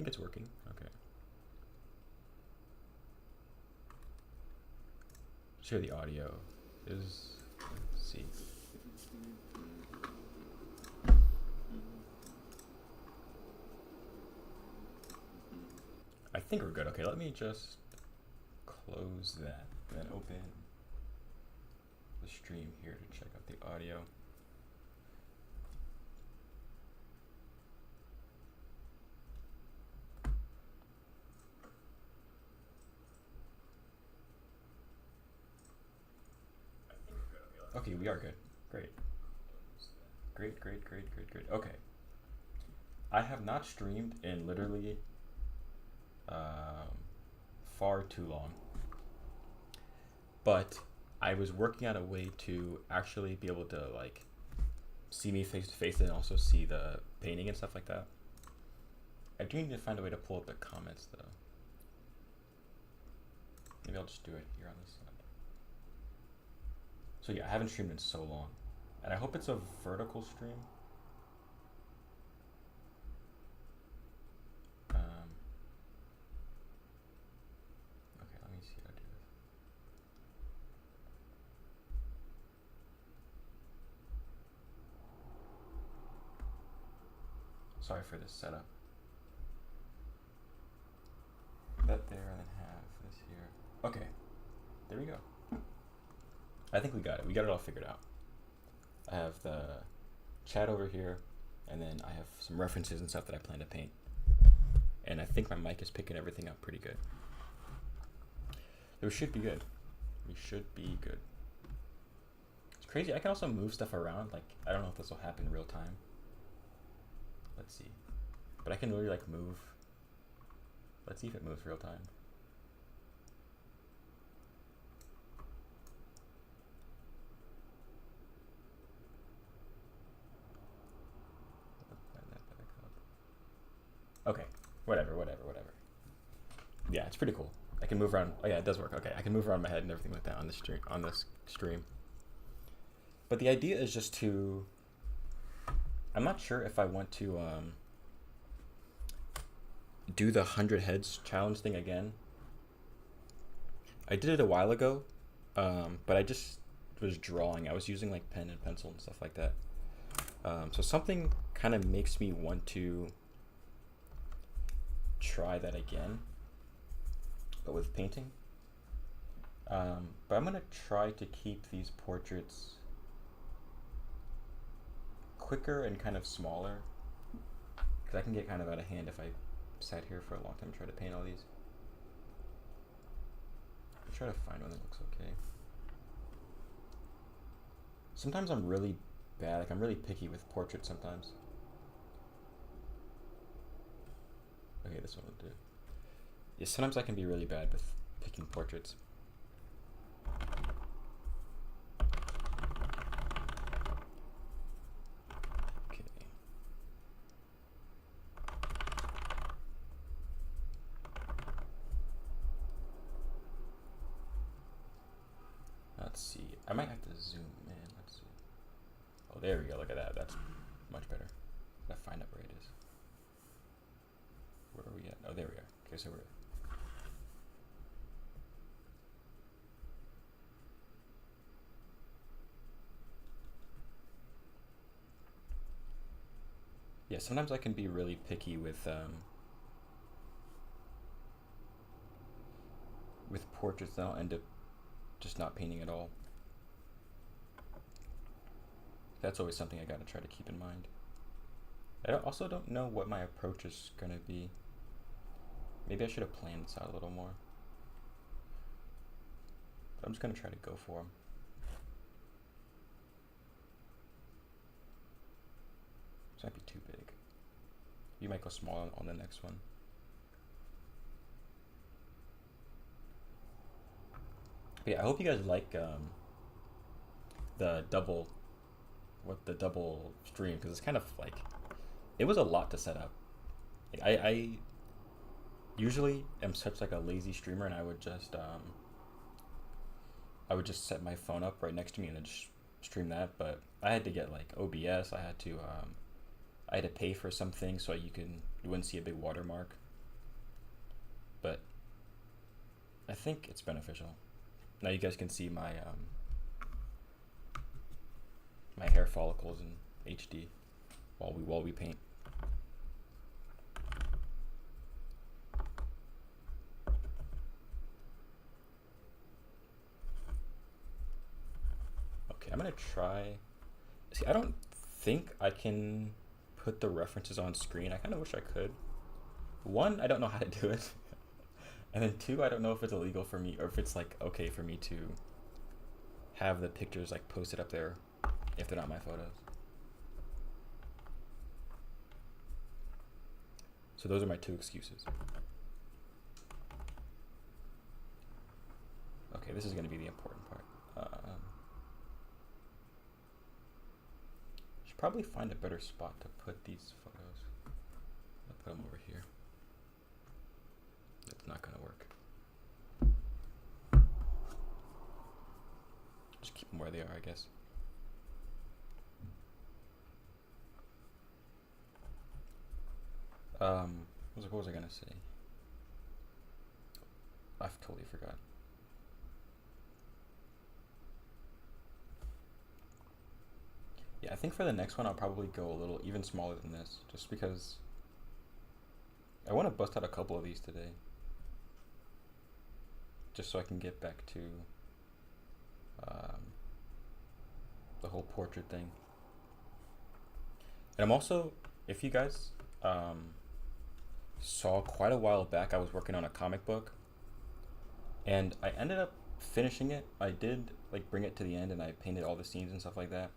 think it's working. Okay. Share the audio is. Let's see. I think we're good. Okay, let me just close that and then open the stream here to check out the audio. Okay, we are good. Great. Great. Okay. I have not streamed in literally far too long. But I was working on a way to actually be able to like see me face to face and also see the painting and stuff like that. I do need to find a way to pull up the comments though. Maybe I'll just do it here on this side. So yeah, I haven't streamed in so long. And I hope it's a vertical stream. Okay, let me see how to do this. Sorry for this setup. That there and then have this here. Okay, there we go. I think we got it. We got it all figured out. I have the chat over here, and then I have some references and stuff that I plan to paint. And I think my mic is picking everything up pretty good. So we should be good. We should be good. It's crazy. I can also move stuff around. Like, I don't know if this will happen in real time. Let's see. But I can really like move. Let's see if it moves real time. Okay, whatever. Yeah, it's pretty cool. I can move around. Oh yeah, it does work. Okay, I can move around my head and everything like that on this stream. But the idea is just to. I'm not sure if I want to do the 100 heads challenge thing again. I did it a while ago, but I just was drawing. I was using like pen and pencil and stuff like that. So something kind of makes me want to try that again, but with painting. But I'm gonna try to keep these portraits quicker and kind of smaller, because I can get kind of out of hand if I sat here for a long time and try to paint all these. I'll try to find one that looks okay. Sometimes I'm really bad, like I'm really picky with portraits sometimes. Okay, this one will do. Yeah, sometimes I can be really bad with picking portraits. Okay. Let's see. I might have to zoom in. Let's see. Oh, there we go. Look at that. That's much better. Gotta find out where it is. Where are we at? Oh, there we are. Okay, so we're. Yeah, sometimes I can be really picky with portraits, and I'll end up just not painting at all. That's always something I gotta try to keep in mind. I also don't know what my approach is gonna be. Maybe I should have planned this out a little more. But I'm just gonna try to go for them. This might be too big. You might go small on the next one. But yeah, I hope you guys like the double stream, because it's kind of like, it was a lot to set up. Like I usually am such like a lazy streamer, and I would just set my phone up right next to me and then just stream that. But I had to get like OBS. I had to pay for something so you wouldn't see a big watermark. I think it's beneficial. Now you guys can see my my hair follicles in HD while we paint. Okay, I'm gonna try. See, I don't think I can put the references on screen. I kind of wish I could. One, I don't know how to do it. And then two, I don't know if it's illegal for me or if it's like okay for me to have the pictures like posted up there if they're not my photos. So those are my two excuses. Okay, this is going to be the important part. Should probably find a better spot to put these photos. I'll put them over here. It's not going to work. Just keep them where they are, I guess. What was I gonna say? I've totally forgot. Yeah, I think for the next one I'll probably go a little even smaller than this, just because I want to bust out a couple of these today, just so I can get back to the whole portrait thing. And I'm also, if you guys saw quite a while back, I was working on a comic book and I ended up finishing it. I did like bring it to the end and I painted all the scenes and stuff like that.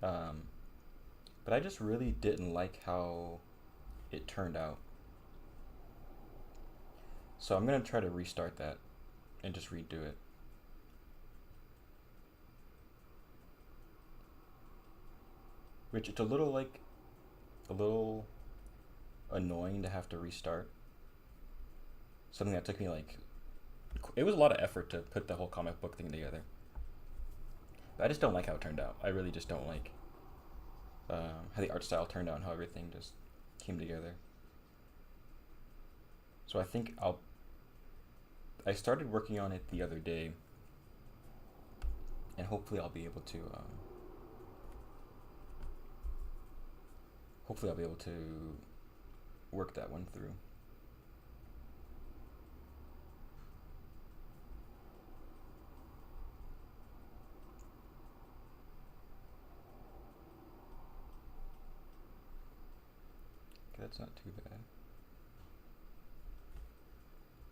But I just really didn't like how it turned out. So I'm going to try to restart that and just redo it. Which it's a little annoying to have to restart. Something that took me like, it was a lot of effort to put the whole comic book thing together. But I just don't like how it turned out. I really just don't like how the art style turned out and how everything just came together. So I think I started working on it the other day, and hopefully I'll be able to work that one through. Okay, that's not too bad.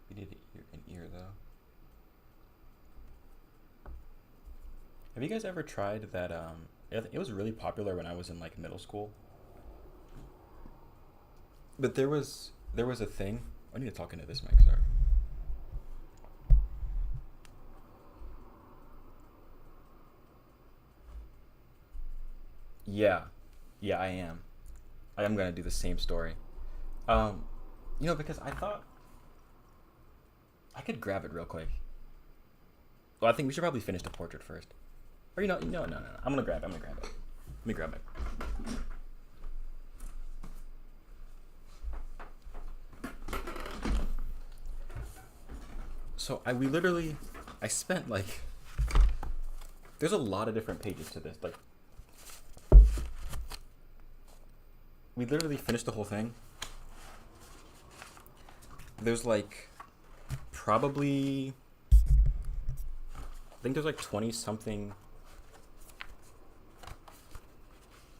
We need an ear though. Have you guys ever tried that? It was really popular when I was in like middle school. But there was a thing. I need to talk into this mic, sorry. Yeah, I am. I am gonna do the same story. Because I thought I could grab it real quick. Well, I think we should probably finish the portrait first. Or no. I'm gonna grab it. Let me grab it. So I spent like, there's a lot of different pages to this. Like, we literally finished the whole thing. There's like, probably, I think there's like 20 something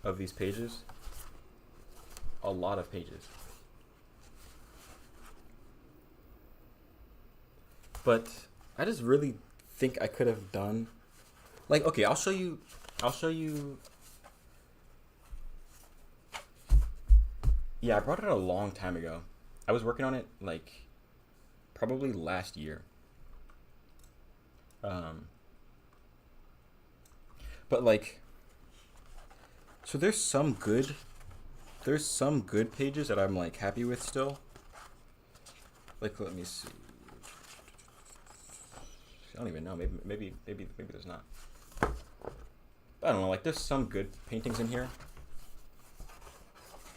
of these pages. A lot of pages. But I just really think I could have done, like, okay, I'll show you. Yeah, I brought it a long time ago. I was working on it like probably last year. But like, so there's some good pages that I'm like happy with still. Like, let me see. I don't even know. Maybe there's not. I don't know. Like, there's some good paintings in here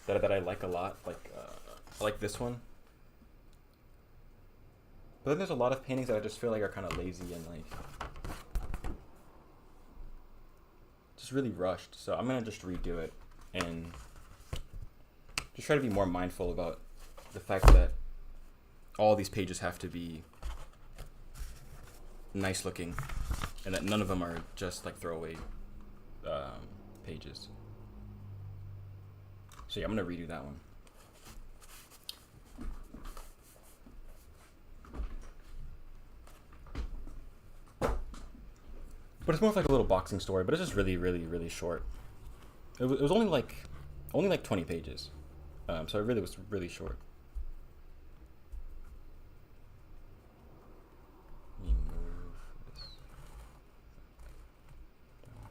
that I like a lot. Like, I like this one. But then there's a lot of paintings that I just feel like are kind of lazy and like just really rushed. So I'm gonna just redo it and just try to be more mindful about the fact that all these pages have to be nice looking and that none of them are just like throwaway pages. So yeah, I'm gonna redo that one. But it's more of like a little boxing story, but it's just really, really, really short. It was only like 20 pages, so it really was really short. Let me move this down.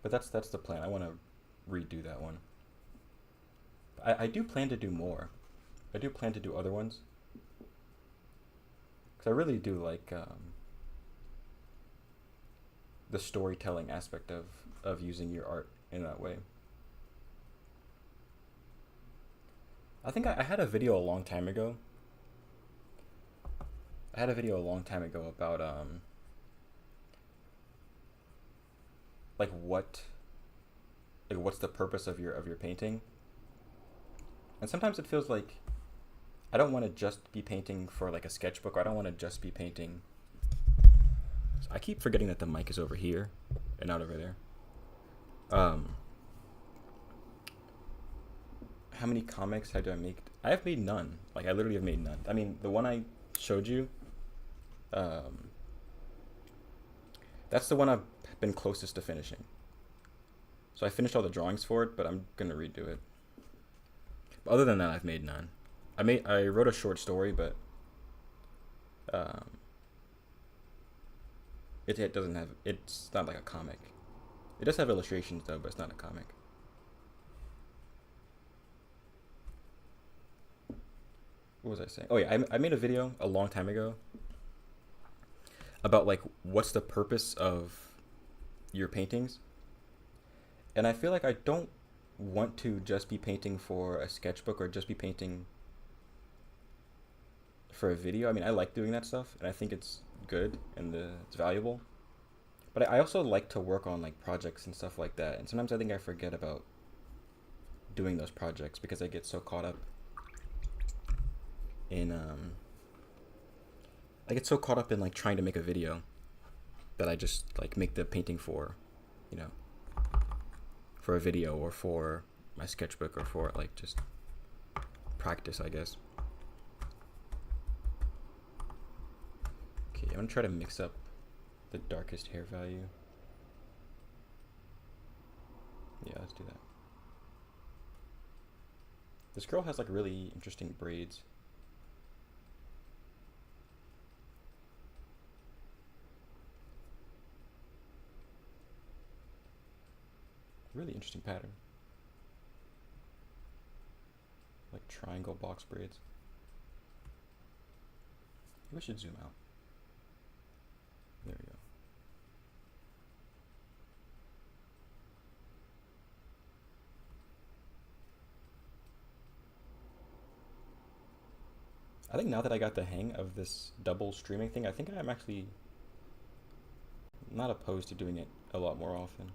But that's the plan. I want to redo that one. I do plan to do more. I do plan to do other ones. Because I really do like the storytelling aspect of using your art in that way. I think I had a video a long time ago. About like what's the purpose of your painting. And sometimes it feels like I don't want to just be painting for like a sketchbook, or I don't want to just be painting. So I keep forgetting that the mic is over here and not over there. How many comics do I make? I have made none. Like I literally have made none. I mean, the one I showed you, that's the one I've been closest to finishing. So I finished all the drawings for it, but I'm gonna redo it. But other than that, I've made none. I wrote a short story, but it doesn't have, it's not like a comic. It does have illustrations though, but it's not a comic. What was I saying? Oh yeah, I made a video a long time ago about like what's the purpose of your paintings. And I feel like I don't want to just be painting for a sketchbook or just be painting for a video. I mean, I like doing that stuff and I think it's good and it's valuable. But I also like to work on like projects and stuff like that. And sometimes I think I forget about doing those projects because I get so caught up in like trying to make a video that I just like make the painting for, you know, for a video or for my sketchbook or for like just practice, I guess. Okay, I'm gonna try to mix up the darkest hair value. Yeah, let's do that. This girl has like really interesting braids. Really interesting pattern. Like triangle box braids. Maybe I should zoom out. There we go. I think now that I got the hang of this double streaming thing, I think I'm actually not opposed to doing it a lot more often.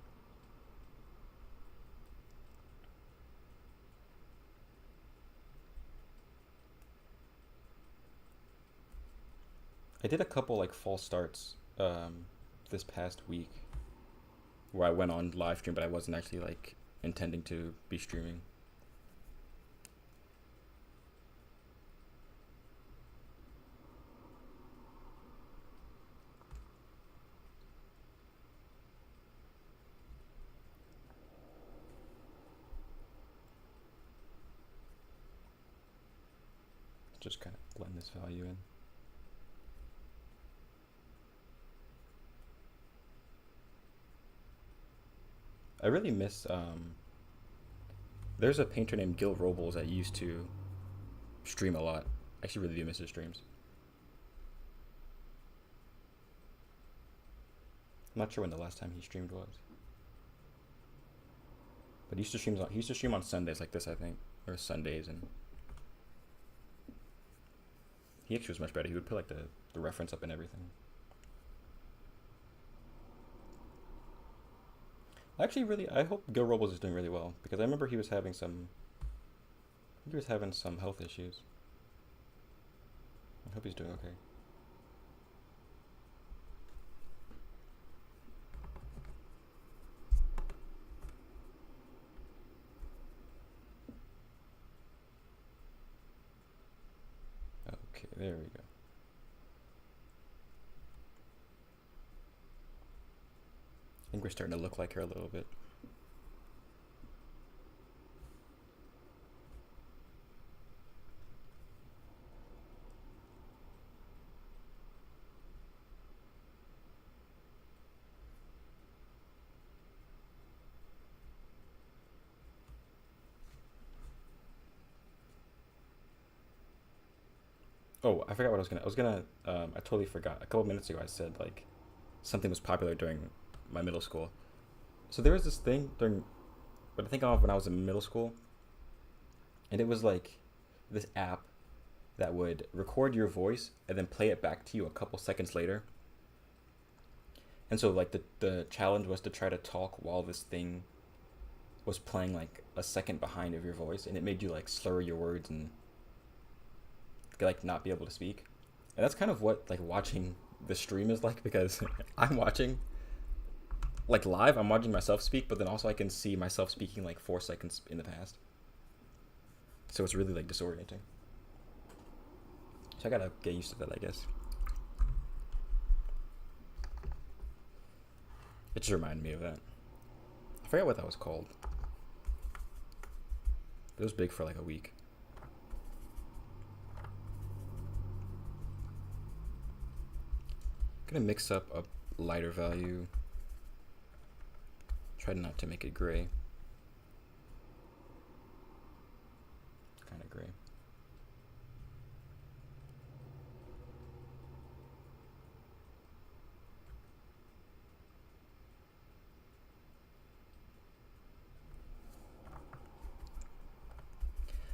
I did a couple like false starts this past week where I went on live stream, but I wasn't actually like intending to be streaming. Just kind of blend this value in. I really miss, there's a painter named Gil Robles that used to stream a lot. I actually really do miss his streams. I'm not sure when the last time he streamed was. But he used to stream on Sundays like this, I think. or Sundays, and he actually was much better. He would put like the reference up and everything. Actually, really, I hope Gil Robles is doing really well because I remember he was having some. He was having some health issues. I hope he's doing okay. Okay, there we go. I think we're starting to look like her a little bit. Oh, I forgot what I was gonna, I totally forgot. A couple minutes ago I said, like, something was popular during my middle school. So there was this thing during, what I think of when I was in middle school, and it was like this app that would record your voice and then play it back to you a couple seconds later. And so, like, the challenge was to try to talk while this thing was playing, like, a second behind of your voice, and it made you, like, slur your words and like not be able to speak. And that's kind of what like watching the stream is like, because I'm watching like live, I'm watching myself speak, but then also I can see myself speaking like 4 seconds in the past. So it's really like disorienting. So I gotta get used to that, I guess. It just reminded me of that. I forget what that was called. It was big for like a week. Gonna mix up a lighter value. Try not to make it gray. It's kind of gray.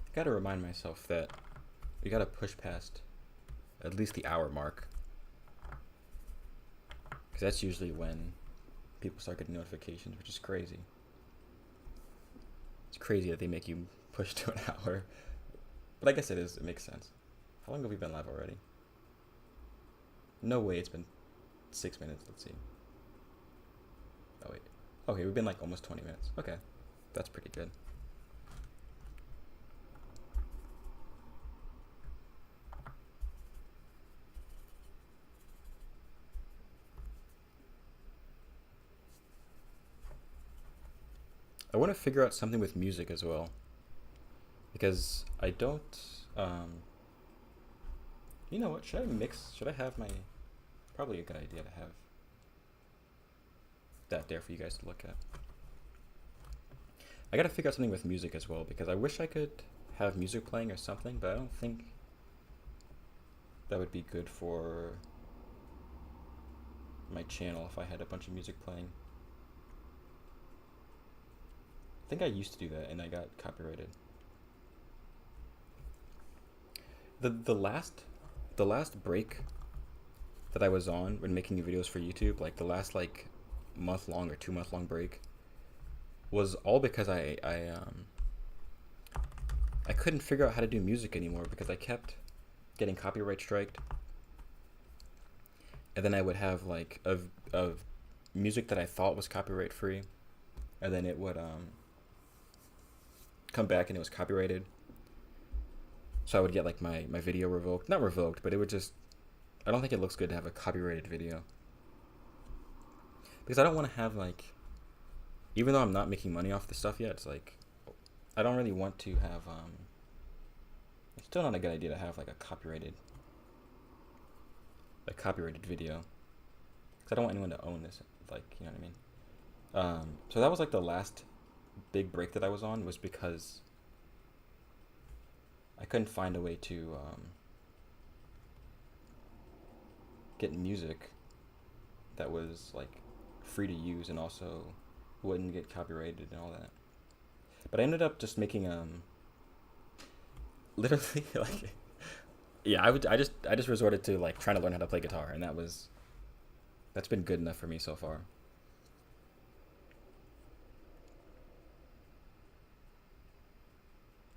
I gotta remind myself that we gotta push past at least the hour mark. Because that's usually when people start getting notifications, which is crazy. It's crazy that they make you push to an hour. But I guess it is. It makes sense. How long have we been live already? No way it's been 6 minutes. Let's see. Oh, wait. Okay, we've been like almost 20 minutes. Okay. That's pretty good. I want to figure out something with music as well, because I don't, you know what, should I have my, probably a good idea to have that there for you guys to look at. I gotta figure out something with music as well, because I wish I could have music playing or something, but I don't think that would be good for my channel if I had a bunch of music playing. I think I used to do that and I got copyrighted. The last break that I was on when making videos for YouTube, like the last like month long or 2 month long break, was all because I couldn't figure out how to do music anymore because I kept getting copyright striked. And then I would have like of music that I thought was copyright free, and then it would come back and it was copyrighted. So I would get like my video revoked. Not revoked, but it would just, I don't think it looks good to have a copyrighted video. Because I don't want to have like, even though I'm not making money off this stuff yet, it's like, I don't really want to have, it's still not a good idea to have like a copyrighted video. Because I don't want anyone to own this, like, you know what I mean? So that was like the last big break that I was on, was because I couldn't find a way to get music that was like free to use and also wouldn't get copyrighted and all that. But I ended up just making literally like yeah, I just resorted to like trying to learn how to play guitar, and that's been good enough for me so far.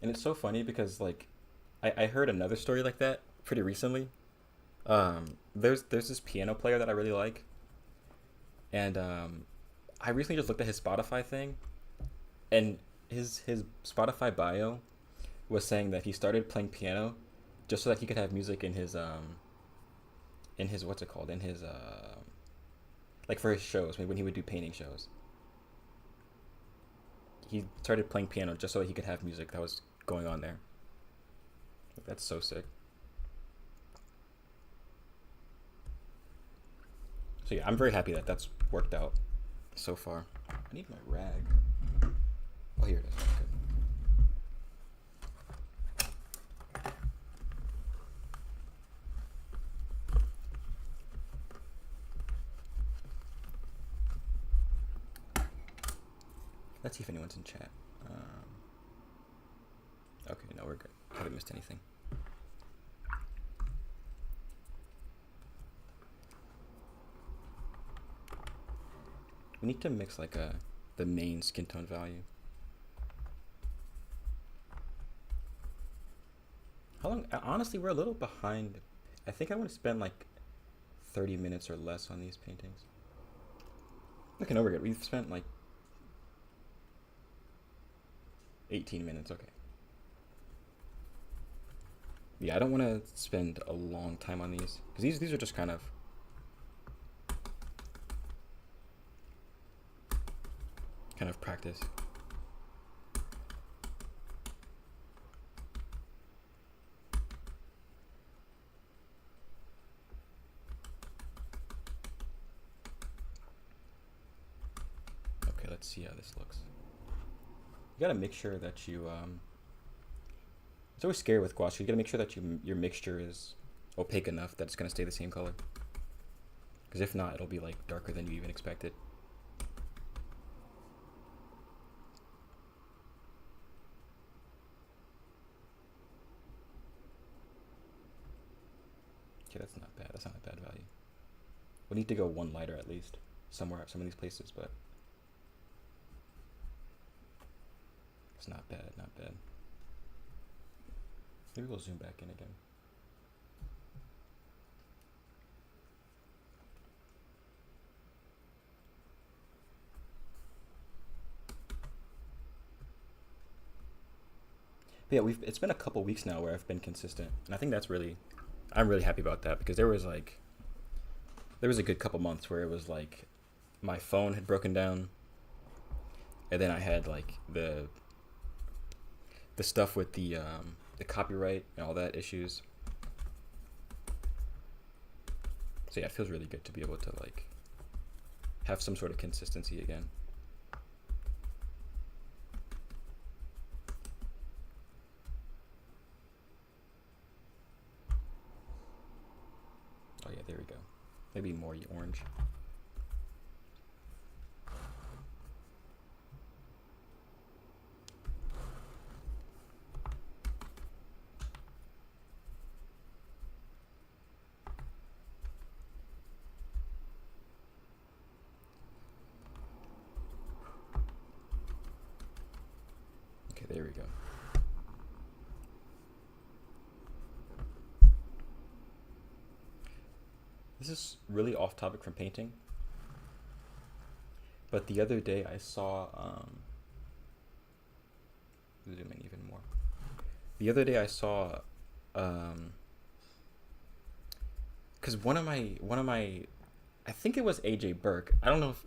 And it's so funny because like I heard another story like that pretty recently. There's this piano player that I really like, and I recently just looked at his Spotify thing, and his Spotify bio was saying that he started playing piano just so that he could have music in his what's it called, in his like for his shows when he would do painting shows. He started playing piano just so that he could have music that was going on there. Like, that's so sick. So yeah, I'm very happy that that's worked out so far. I need my rag. Oh, here it is. Good. Let's see if anyone's in chat. Okay, no, we're good. Haven't missed anything. We need to mix like the main skin tone value. How long? Honestly, we're a little behind. I think I want to spend like 30 minutes or less on these paintings. Okay, no, we're good. We've spent like 18 minutes. Okay. Yeah, I don't want to spend a long time on these because these are just kind of practice. Okay, let's see how this looks. You gotta make sure that you it's always scary with gouache. You gotta make sure that your mixture is opaque enough that it's gonna stay the same color. Because if not, it'll be like darker than you even expected. Okay, that's not bad. That's not a bad value. We need to go one lighter at least somewhere at some of these places, but it's not bad, not bad. Maybe we'll zoom back in again. But yeah, it's been a couple weeks now where I've been consistent, and I think I'm really happy about that because there was a good couple months where it was like my phone had broken down, and then I had like the stuff with the copyright and all that issues. So yeah, it feels really good to be able to like have some sort of consistency again. Oh yeah, there we go. Maybe more orange. Okay, there we go. This is really off topic from painting, but the other day I saw, zoom in even more. The other day I saw, because one of my, I think it was AJ Burke. I don't know if,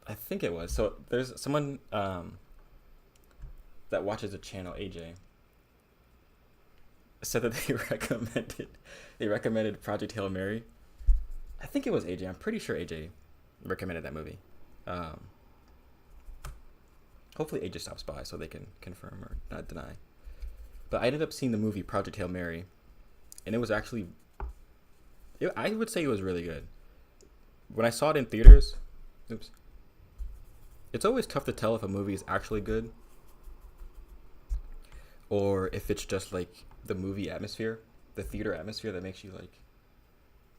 I think it was. So there's someone that watches the channel, AJ, said that they recommended Project Hail Mary. I think it was AJ. I'm pretty sure AJ recommended that movie. Hopefully AJ stops by so they can confirm or not deny. But I ended up seeing the movie Project Hail Mary, and it was actually, I would say it was really good. When I saw it in theaters, it's always tough to tell if a movie is actually good. or if it's just like the movie atmosphere, the theater atmosphere that makes you like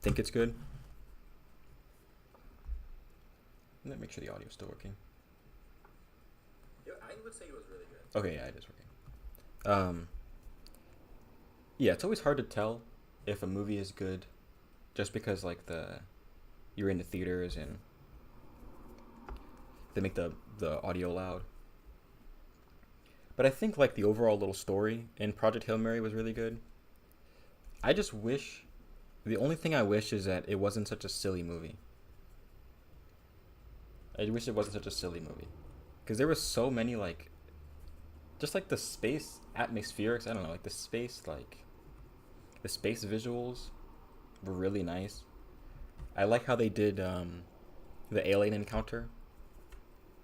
think it's good. Let me make sure the audio's still working. Yeah, I would say it was really good. Okay, yeah, it is working. Yeah, it's always hard to tell if a movie is good just because like you're in the theaters and they make the audio loud. But I think like the overall little story in Project Hail Mary was really good. I just wish the only thing I wish is that it wasn't such a silly movie. I wish it wasn't such a silly movie. Because there was so many like just like the space atmospherics, I don't know, like the space visuals were really nice. I like how they did the alien encounter.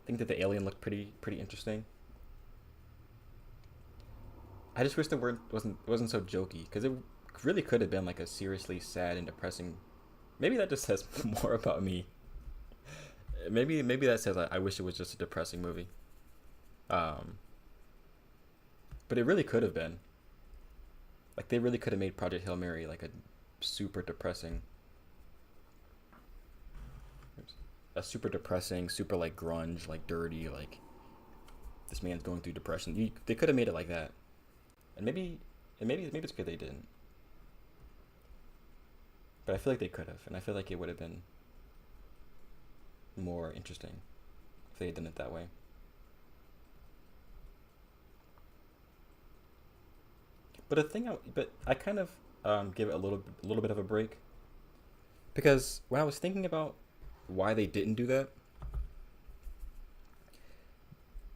I think that the alien looked pretty interesting. I just wish the word wasn't so jokey because it really could have been like a seriously sad and depressing. Maybe that just says more about me. Maybe that says I wish it was just a depressing movie. But it really could have been. Like they really could have made Project Hail Mary like a super depressing, super like grunge, like dirty, like this man's going through depression. They could have made it like that, and maybe it's good they didn't. But I feel like they could have, and I feel like it would have been more interesting if they had done it that way. But I kind of give it a little bit of a break because when I was thinking about why they didn't do that,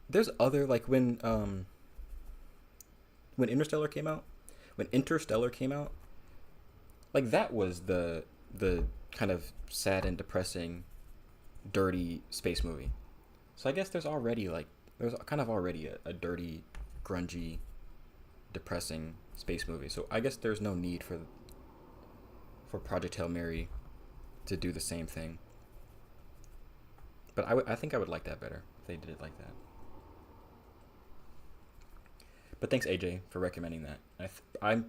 there's other like when Interstellar came out, like that was the kind of sad and depressing, dirty space movie. So I guess there's kind of already a dirty, grungy, depressing space movie. So I guess there's no need for Project Hail Mary to do the same thing. But I think I would like that better if they did it like that. But thanks AJ for recommending that. I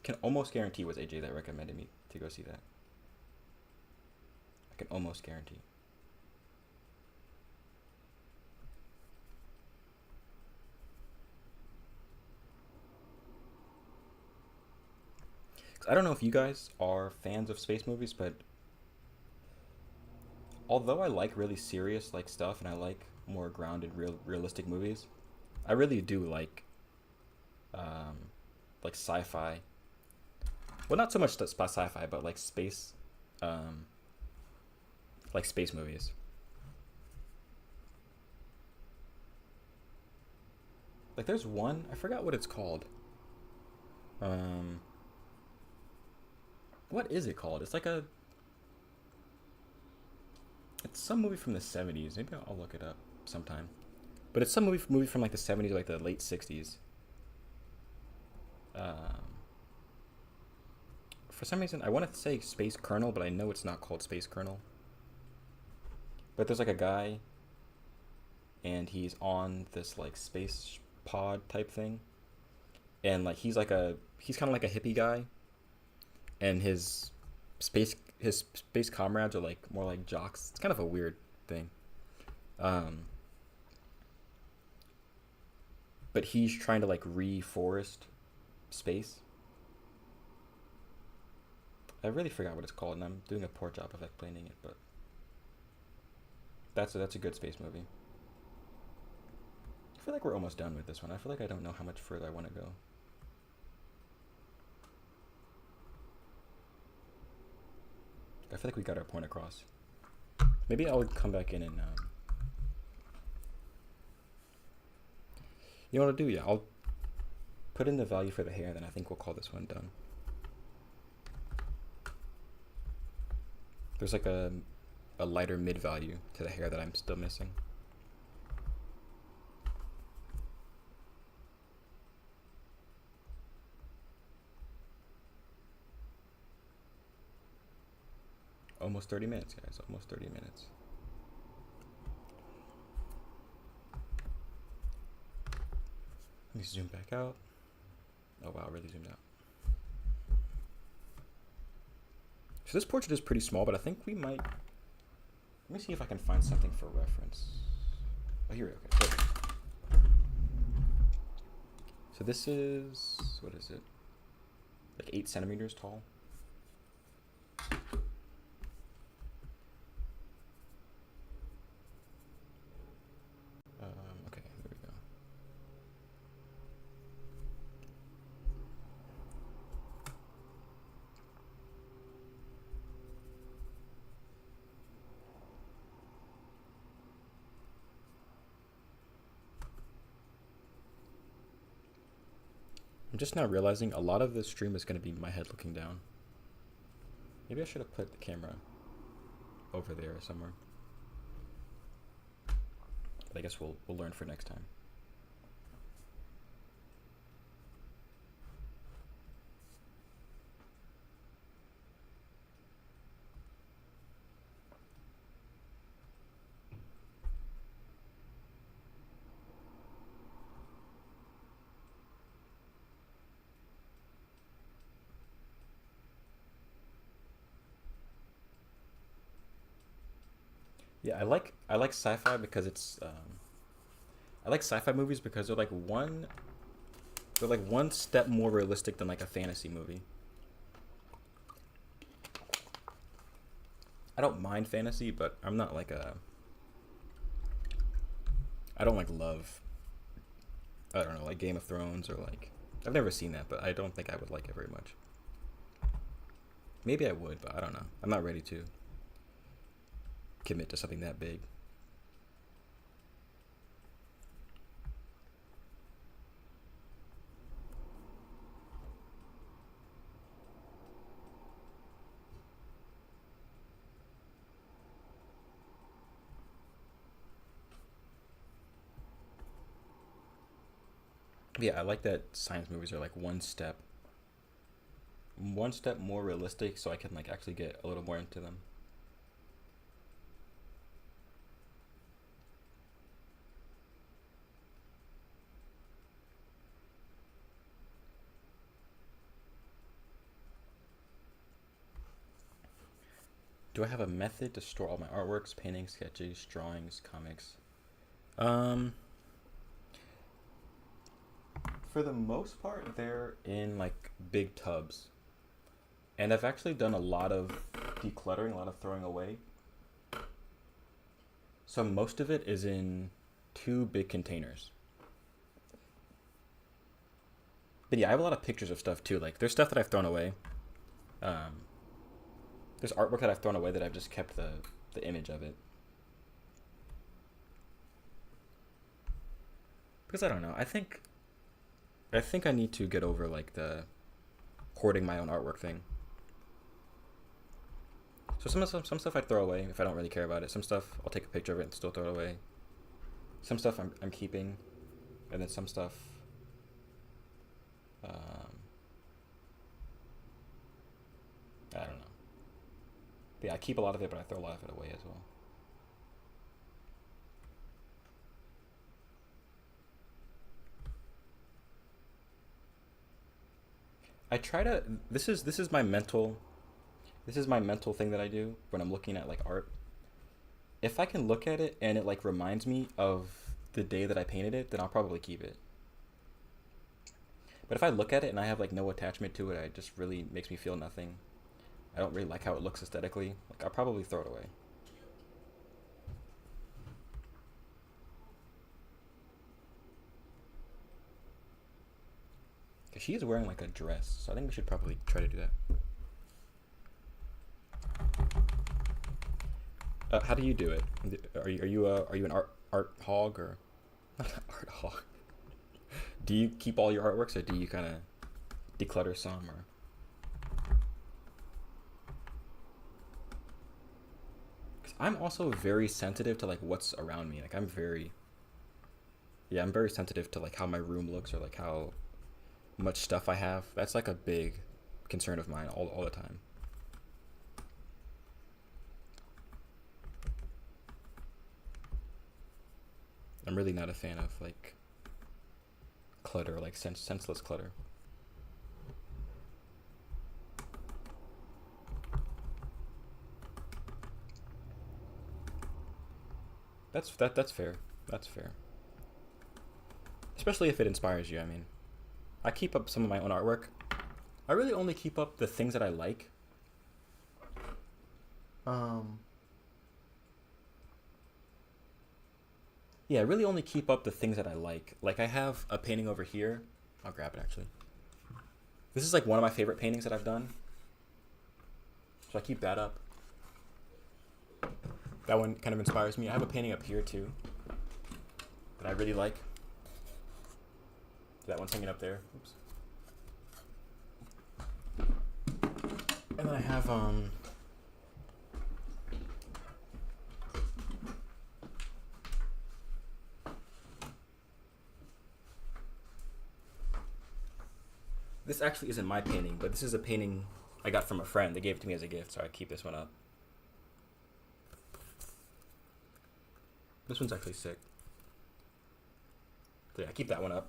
can almost guarantee it was AJ that recommended me to go see that. I can almost guarantee. I don't know if you guys are fans of space movies, but although I like really serious like stuff and I like more grounded, realistic movies, I really do like sci-fi. Well, not so much sci-fi, but like space movies. Like there's one, I forgot what it's called. What is it called? It's some movie from the 70s. Maybe I'll look it up sometime. But it's some movie from like the 70s or like the late 60s. For some reason, I want to say Space Colonel, but I know it's not called Space Colonel. But there's like a guy, and he's on this like space pod type thing, and like he's kind of like a hippie guy, and his space comrades are like more like jocks. It's kind of a weird thing. But he's trying to like reforest space. I really forgot what it's called, and I'm doing a poor job of explaining it, but that's a good space movie. I feel like we're almost done with this one. I feel like I don't know how much further I want to go. I feel like we got our point across. Maybe I'll come back in and you know what I'll do? Yeah, I'll put in the value for the hair, and then I think we'll call this one done. There's like a lighter mid value to the hair that I'm still missing. Almost 30 minutes, guys. Almost 30 minutes. Let me zoom back out. Oh wow, really zoomed out. So this portrait is pretty small, but I think we might. Let me see if I can find something for reference. Oh, here we go. Okay. So this is, what is it? Like 8 centimeters tall. Okay, there we go. I'm just now realizing a lot of this stream is going to be my head looking down. Maybe I should have put the camera over there somewhere. But I guess we'll learn for next time. Yeah, I like sci-fi because it's I like sci-fi movies because they're like one step more realistic than like a fantasy movie. I don't mind fantasy, but I'm not like I don't like love, I don't know, like Game of Thrones or like, I've never seen that, but I don't think I would like it very much. Maybe I would, but I don't know. I'm not ready to commit to something that big. Yeah, I like that science movies are like one step more realistic, so I can like actually get a little more into them. Do I have a method to store all my artworks, paintings, sketches, drawings, comics? For the most part, they're in like big tubs. And I've actually done a lot of decluttering, a lot of throwing away. So most of it is in 2 big containers. But yeah, I have a lot of pictures of stuff too. Like there's stuff that I've thrown away. There's artwork that I've thrown away that I've just kept the image of it. Because I don't know. I think I need to get over like the hoarding my own artwork thing. So some stuff I throw away if I don't really care about it. Some stuff I'll take a picture of it and still throw it away. Some stuff I'm keeping, and then some stuff I don't know. But yeah, I keep a lot of it, but I throw a lot of it away as well. I try to. This is my mental. This is my mental thing that I do when I'm looking at like art. If I can look at it and it like reminds me of the day that I painted it, then I'll probably keep it. But if I look at it and I have like no attachment to it, it just really makes me feel nothing. I don't really like how it looks aesthetically. Like I'll probably throw it away. Cause she is wearing like a dress, so I think we should probably try to do that. How do you do it? Are you an art hog or not an art hog? Do you keep all your artworks or do you kind of declutter some or? Cause I'm also very sensitive to like what's around me. Like I'm very sensitive to like how my room looks or like how much stuff I have. That's like a big concern of mine all the time. I'm really not a fan of like clutter, like senseless clutter. That's fair. That's fair. Especially if it inspires you. I mean, I keep up some of my own artwork. I really only keep up the things that I like. Yeah, I really only keep up the things that I like. Like I have a painting over here. I'll grab it actually. This is like one of my favorite paintings that I've done. So I keep that up. That one kind of inspires me. I have a painting up here too that I really like. That one's hanging up there. Oops. And then I have this actually isn't my painting, but this is a painting I got from a friend. They gave it to me as a gift, so I keep this one up. This one's actually sick. So yeah, I keep that one up.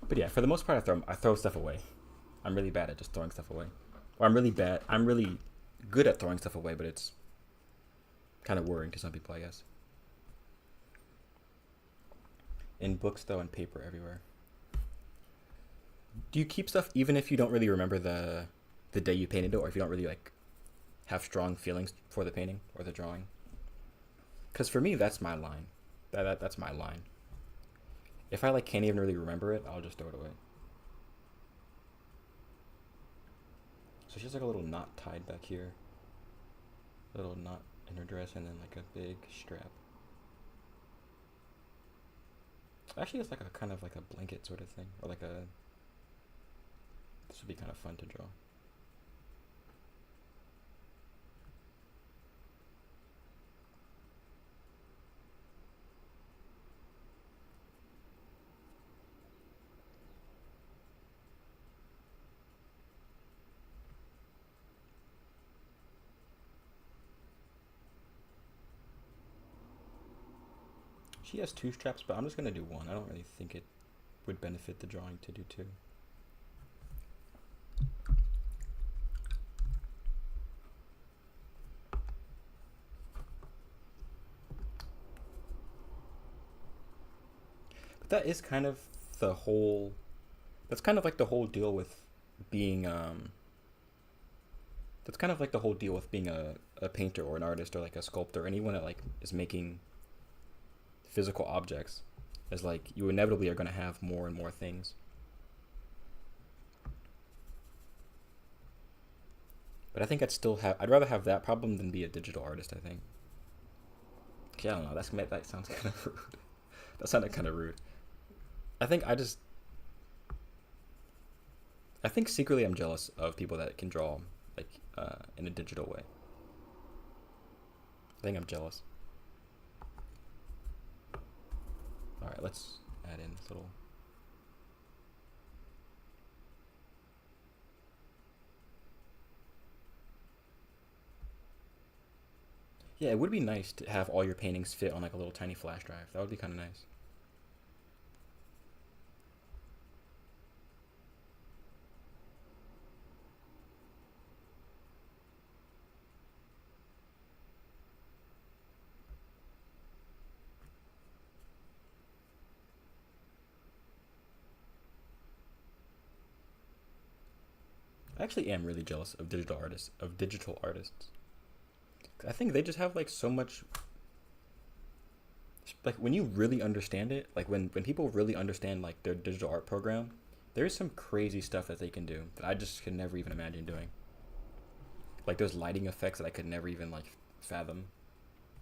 But yeah, for the most part, I throw stuff away. I'm really bad at just throwing stuff away. Or I'm really good at throwing stuff away, but it's kind of worrying to some people, I guess. In books, though, and paper everywhere. Do you keep stuff even if you don't really remember the day you painted it, or if you don't really like have strong feelings for the painting or the drawing? Because for me, that's my line. That's my line. If I like can't even really remember it, I'll just throw it away. So she has like a little knot tied back here. A little knot in her dress, and then like a big strap. Actually, it's like a kind of like a blanket sort of thing, or like a. This would be kind of fun to draw. She has two straps, but I'm just gonna do one. I don't really think it would benefit the drawing to do two. But that is kind of the whole. That's kind of like the whole deal with being. That's kind of like the whole deal with being a painter or an artist or like a sculptor. Anyone that like is making physical objects, is like you inevitably are going to have more and more things. But I think I'd rather have that problem than be a digital artist, I think. Okay, I don't know, that sounds kind of rude. That sounded kind of rude. I think secretly I'm jealous of people that can draw like in a digital way. I think I'm jealous. All right, let's add in this little. Yeah, it would be nice to have all your paintings fit on like a little tiny flash drive. That would be kind of nice. I actually am really jealous of digital artists. I think they just have like so much. Like when you really understand it, like when people really understand like their digital art program, there's some crazy stuff that they can do that I just could never even imagine doing. Like there's lighting effects that I could never even like fathom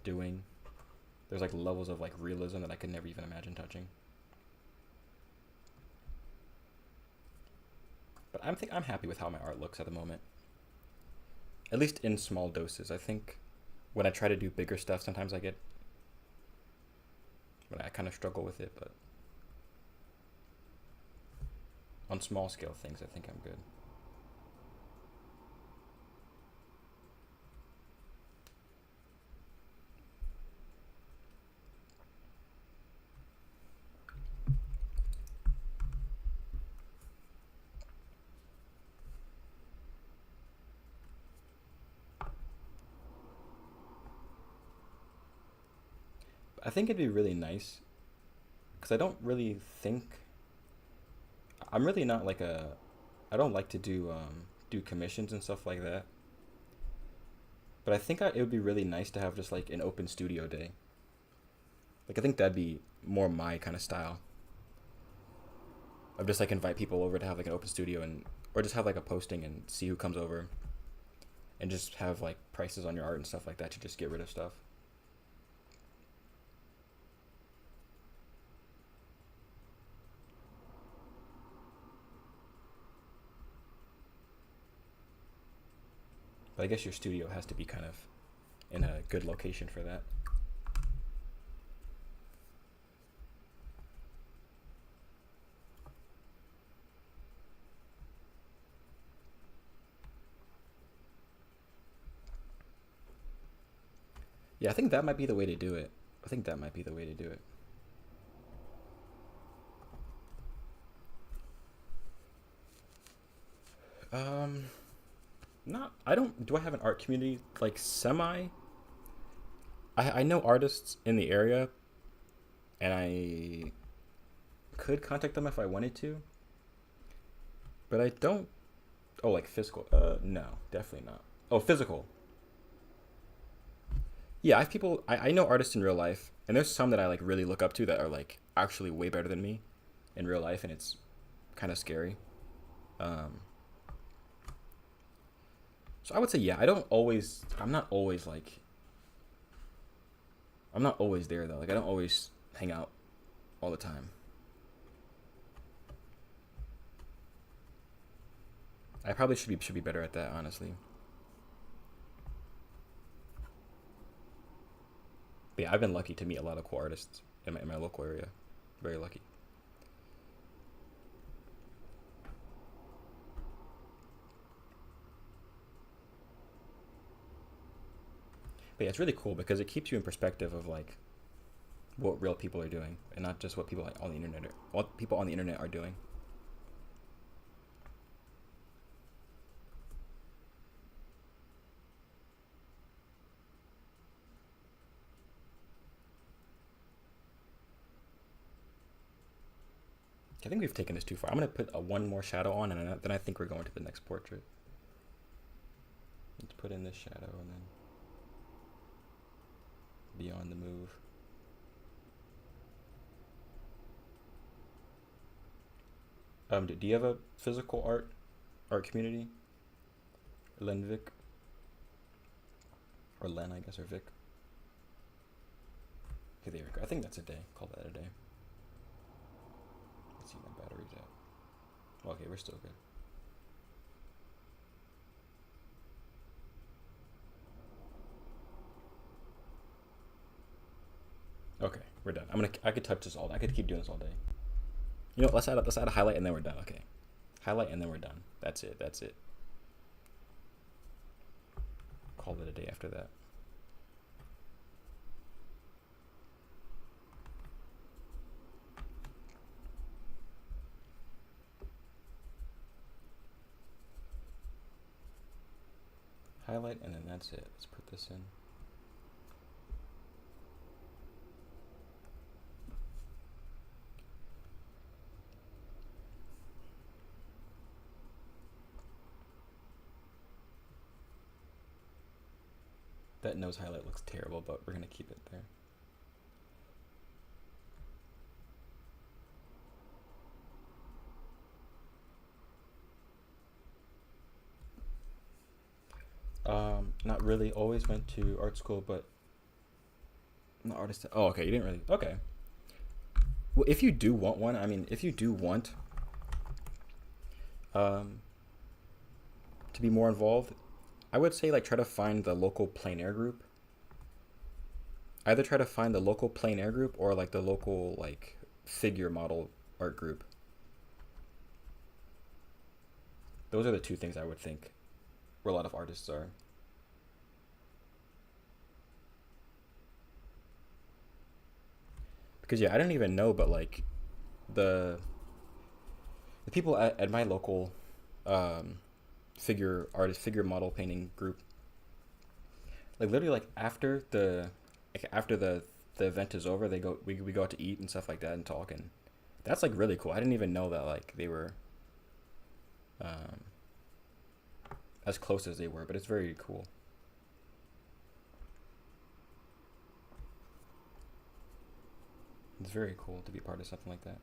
doing. There's like levels of like realism that I could never even imagine touching. But I'm happy with how my art looks at the moment. At least in small doses. I think when I try to do bigger stuff, sometimes I kind of struggle with it, but on small scale things, I think I'm good. I think it'd be really nice because I don't really think I'm really not like a I don't like to do commissions and stuff like that. But I think it would be really nice to have just like an open studio day. Like I think that'd be more my kind of style. Of just like invite people over to have like an open studio and or just have like a posting and see who comes over and just have like prices on your art and stuff like that to just get rid of stuff. But I guess your studio has to be kind of in a good location for that. Yeah, I think that might be the way to do it. I think that might be the way to do it. Um, not. I don't. Do I have an art community like semi? I know artists in the area, and I could contact them if I wanted to. But I don't. Oh, like physical? No, definitely not. Oh, physical. Yeah, I have people. I know artists in real life, and there's some that I like really look up to that are like actually way better than me in real life, and it's kind of scary. Um, so I would say yeah. I don't always. I'm not always like. I'm not always there though. Like I don't always hang out all the time. I probably should be better at that, honestly. But yeah, I've been lucky to meet a lot of cool artists in my local area. Very lucky. But yeah, it's really cool because it keeps you in perspective of like what real people are doing and not just what people on the internet what people on the internet are doing. I think we've taken this too far. I'm gonna put one more shadow on, and then I think we're going to the next portrait. Let's put in this shadow and then beyond the move. Do you have a physical art community? Len Vic or Len, I guess, or Vic. Okay, there we go. I think that's a day. Call that a day. Let's see my battery's at. Okay, we're still good. Okay, we're done. I could touch this all day. I could keep doing this all day. You know, let's add a highlight and then we're done. Okay, highlight and then we're done. That's it. That's it. Call it a day after that. Highlight and then that's it. Let's put this in. That nose highlight looks terrible, but we're gonna keep it there. Not really. Always went to art school, but not artist. Oh, okay. You didn't really. Okay. Well, if you do want one, I mean, if you do want um, to be more involved, I would say like try to find the local plein air group. Either try to find the local plein air group or like the local like figure model art group. Those are the two things I would think where a lot of artists are. Because yeah, I don't even know, but like the the people at my local um, figure model painting group, like literally like after the the event is over, we go out to eat and stuff like that and talk, and that's like really cool. I didn't even know that like they were as close as they were, but it's very cool. It's very cool to be part of something like that,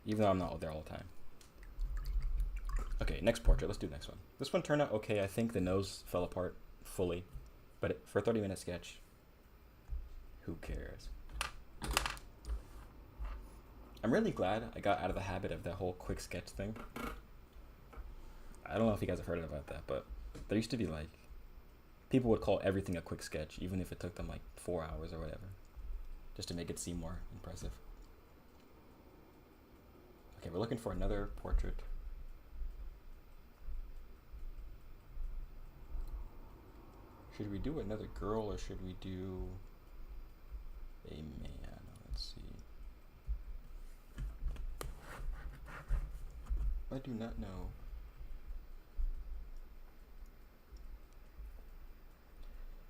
even though I'm not there all the time. Okay, next portrait. Let's do the next one. This one turned out okay. I think the nose fell apart fully, but for a 30-minute sketch, who cares? I'm really glad I got out of the habit of that whole quick sketch thing. I don't know if you guys have heard about that, but there used to be like, people would call everything a quick sketch, even if it took them like 4 hours or whatever, just to make it seem more impressive. Okay, we're looking for another portrait. Should we do another girl or should we do a man? Let's see. I do not know.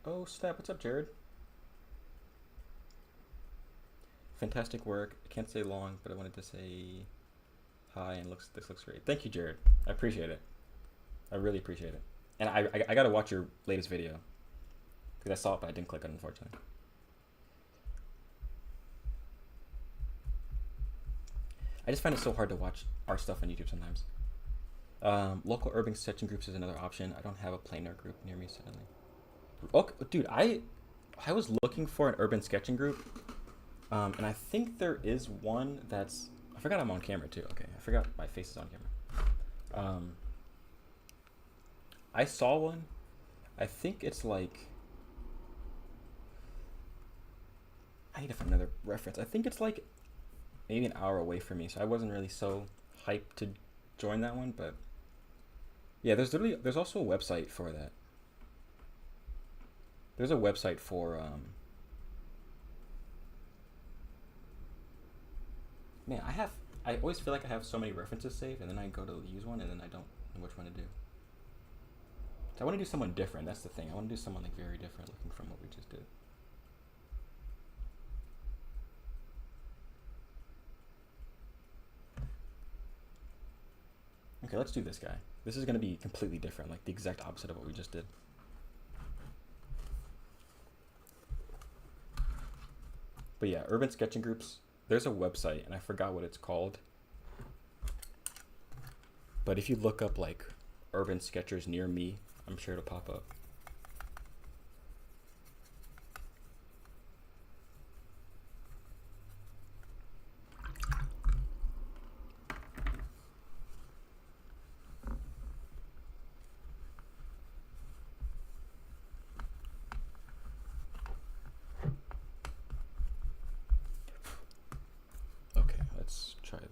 Oh snap, what's up, Jared? Fantastic work. I can't say long, but I wanted to say hi and this looks great. Thank you, Jared. I appreciate it. I really appreciate it. And I gotta watch your latest video. Because I saw it, but I didn't click on it, unfortunately. I just find it so hard to watch art stuff on YouTube sometimes. Local urban sketching groups is another option. I don't have a plein air group near me, sadly. Oh, dude, I was looking for an urban sketching group, and I think there is one that's... I forgot I'm on camera, too. Okay, I forgot my face is on camera. I saw one. I think it's like... I need to find another reference. I think it's like maybe an hour away from me, so I wasn't really so hyped to join that one, but yeah, there's also a website for that. There's a website for man, I always feel like I have so many references saved, and then I go to use one and then I don't know which one to do. So I want to do someone different. That's the thing. I want to do someone like very different looking from what we just did. Okay, let's do this guy. This is going to be completely different, like the exact opposite of what we just did. But yeah, urban sketching groups, there's a website, and I forgot what it's called. But if you look up like urban sketchers near me, I'm sure it'll pop up.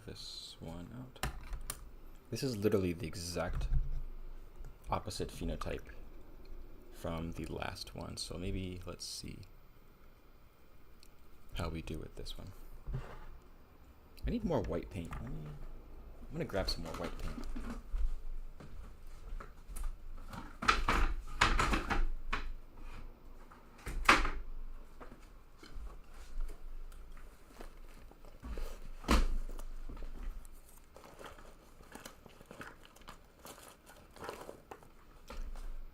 This one out. This is literally the exact opposite phenotype from the last one, so maybe let's see how we do with this one. I need more white paint. I'm gonna grab some more white paint.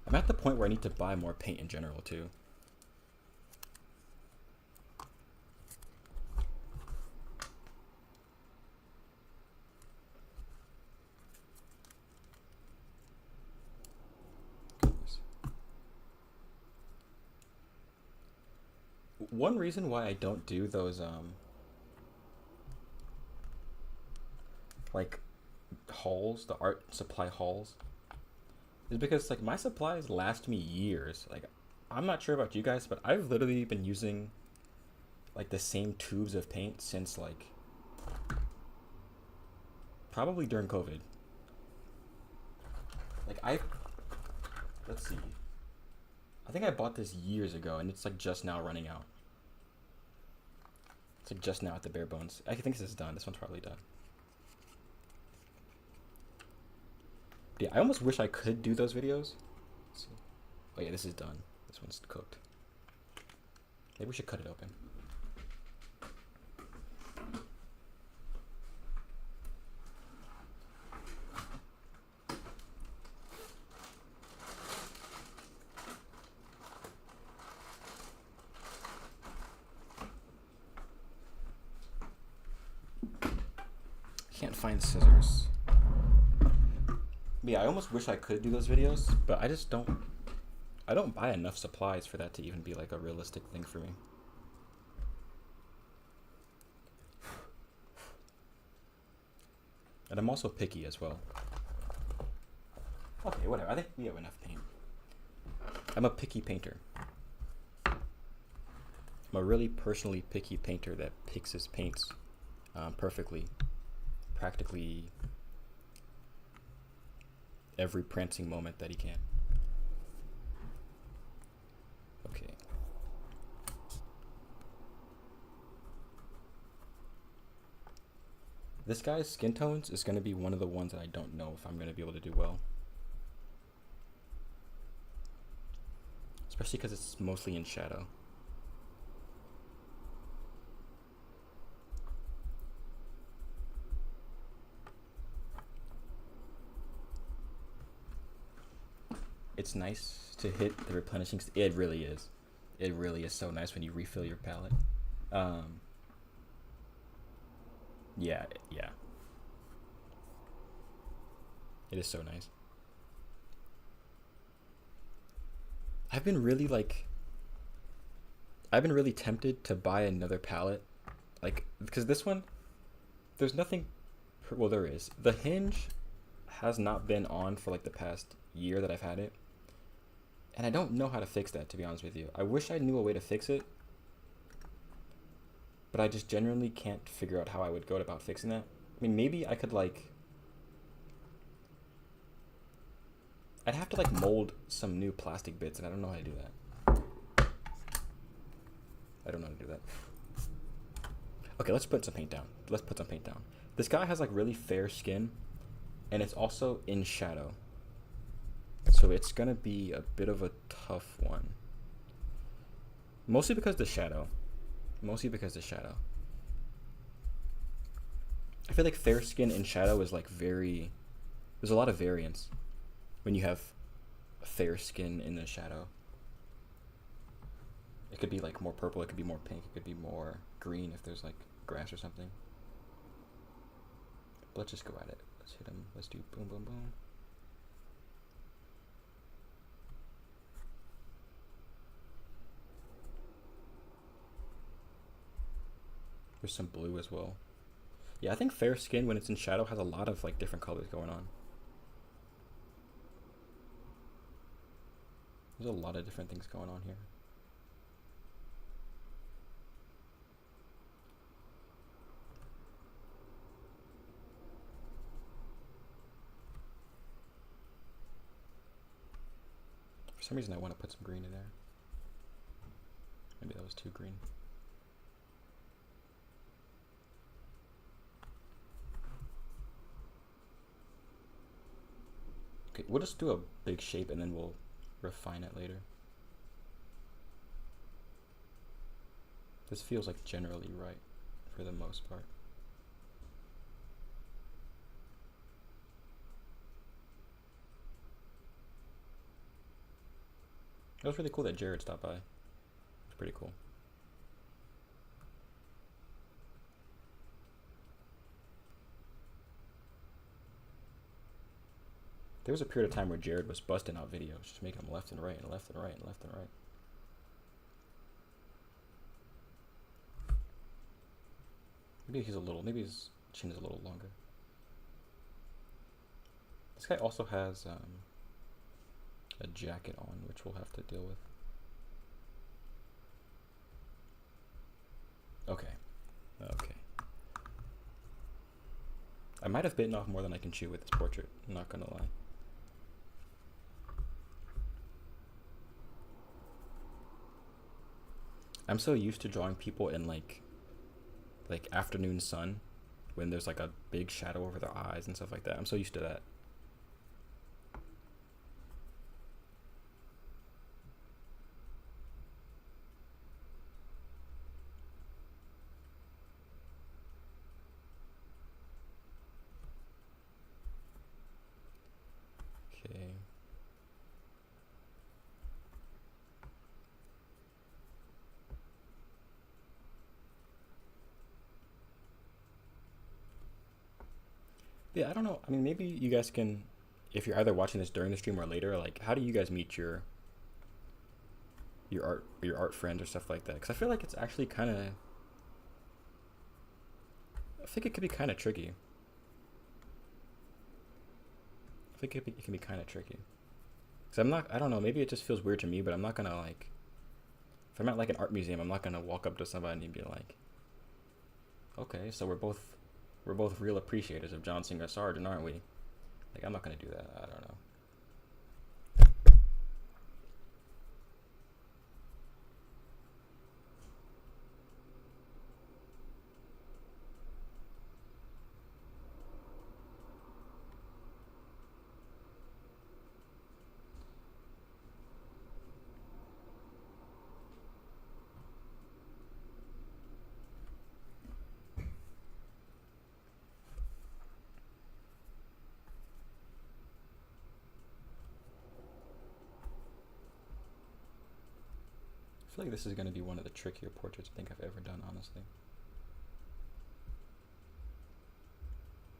I'm at the point where I need to buy more paint in general too. Goodness. One reason why I don't do those like hauls, the art supply hauls, is because like my supplies last me years. Like I'm not sure about you guys, but I've literally been using like the same tubes of paint since like probably during COVID. Like let's see, I think I bought this years ago and it's like just now running out. It's like just now at the bare bones. I think this is done. This one's probably done. Yeah, I almost wish I could do those videos. Let's see. Oh yeah, this is done. This one's cooked. Maybe we should cut it open. Can't find scissors. But yeah, I almost wish I could do those videos, but I just don't. I don't buy enough supplies for that to even be like a realistic thing for me. And I'm also picky as well. Okay, whatever. I think we have enough paint. I'm a picky painter. I'm a really personally picky painter that picks his paints perfectly. Practically every prancing moment that he can. Okay. This guy's skin tones is going to be one of the ones that I don't know if I'm going to be able to do well. Especially because it's mostly in shadow. It's nice to hit the replenishing. It really is. It really is so nice when you refill your palette. Yeah. It is so nice. I've been really tempted to buy another palette, like, because this one, there's nothing. Well, there is. The hinge has not been on for like the past year that I've had it. And I don't know how to fix that, to be honest with you. I wish I knew a way to fix it. But I just genuinely can't figure out how I would go about fixing that. I mean, maybe I could I'd have to mold some new plastic bits, and I don't know how to do that. I don't know how to do that. Okay, let's put some paint down. This guy has really fair skin, and it's also in shadow. So it's gonna be a bit of a tough one. Mostly because the shadow. I feel like fair skin in shadow is there's a lot of variance when you have fair skin in the shadow. It could be more purple, it could be more pink, it could be more green if there's grass or something. But let's just go at it. Let's hit him. Let's do boom, boom, boom. There's some blue as well. Yeah, I think fair skin when it's in shadow has a lot of different colors going on. There's a lot of different things going on here. For some reason I want to put some green in there. Maybe that was too green. Okay, we'll just do a big shape and then we'll refine it later. This feels generally right for the most part. It was really cool that Jared stopped by. It's pretty cool. There was a period of time where Jared was busting out videos, just making them left and right and left and right and left and right. Maybe his chin is a little longer. This guy also has a jacket on, which we'll have to deal with. Okay. I might have bitten off more than I can chew with this portrait, I'm not gonna lie. I'm so used to drawing people in like afternoon sun when there's a big shadow over their eyes and stuff like that. I'm so used to that. Okay. Yeah, I don't know. I mean, maybe you guys can, if you're either watching this during the stream or later, like, how do you guys meet your art friends or stuff like that? Because I feel like it's actually kind of, I think it could be kind of tricky. I think it can be kind of tricky. Because I'm not, I don't know, maybe it just feels weird to me, but I'm not gonna like, if I'm at like an art museum, I'm not gonna walk up to somebody and be like, okay, so we're both real appreciators of John Singer Sargent, aren't we? Like, I'm not gonna do that. I don't know. I feel like this is gonna be one of the trickier portraits I think I've ever done, honestly.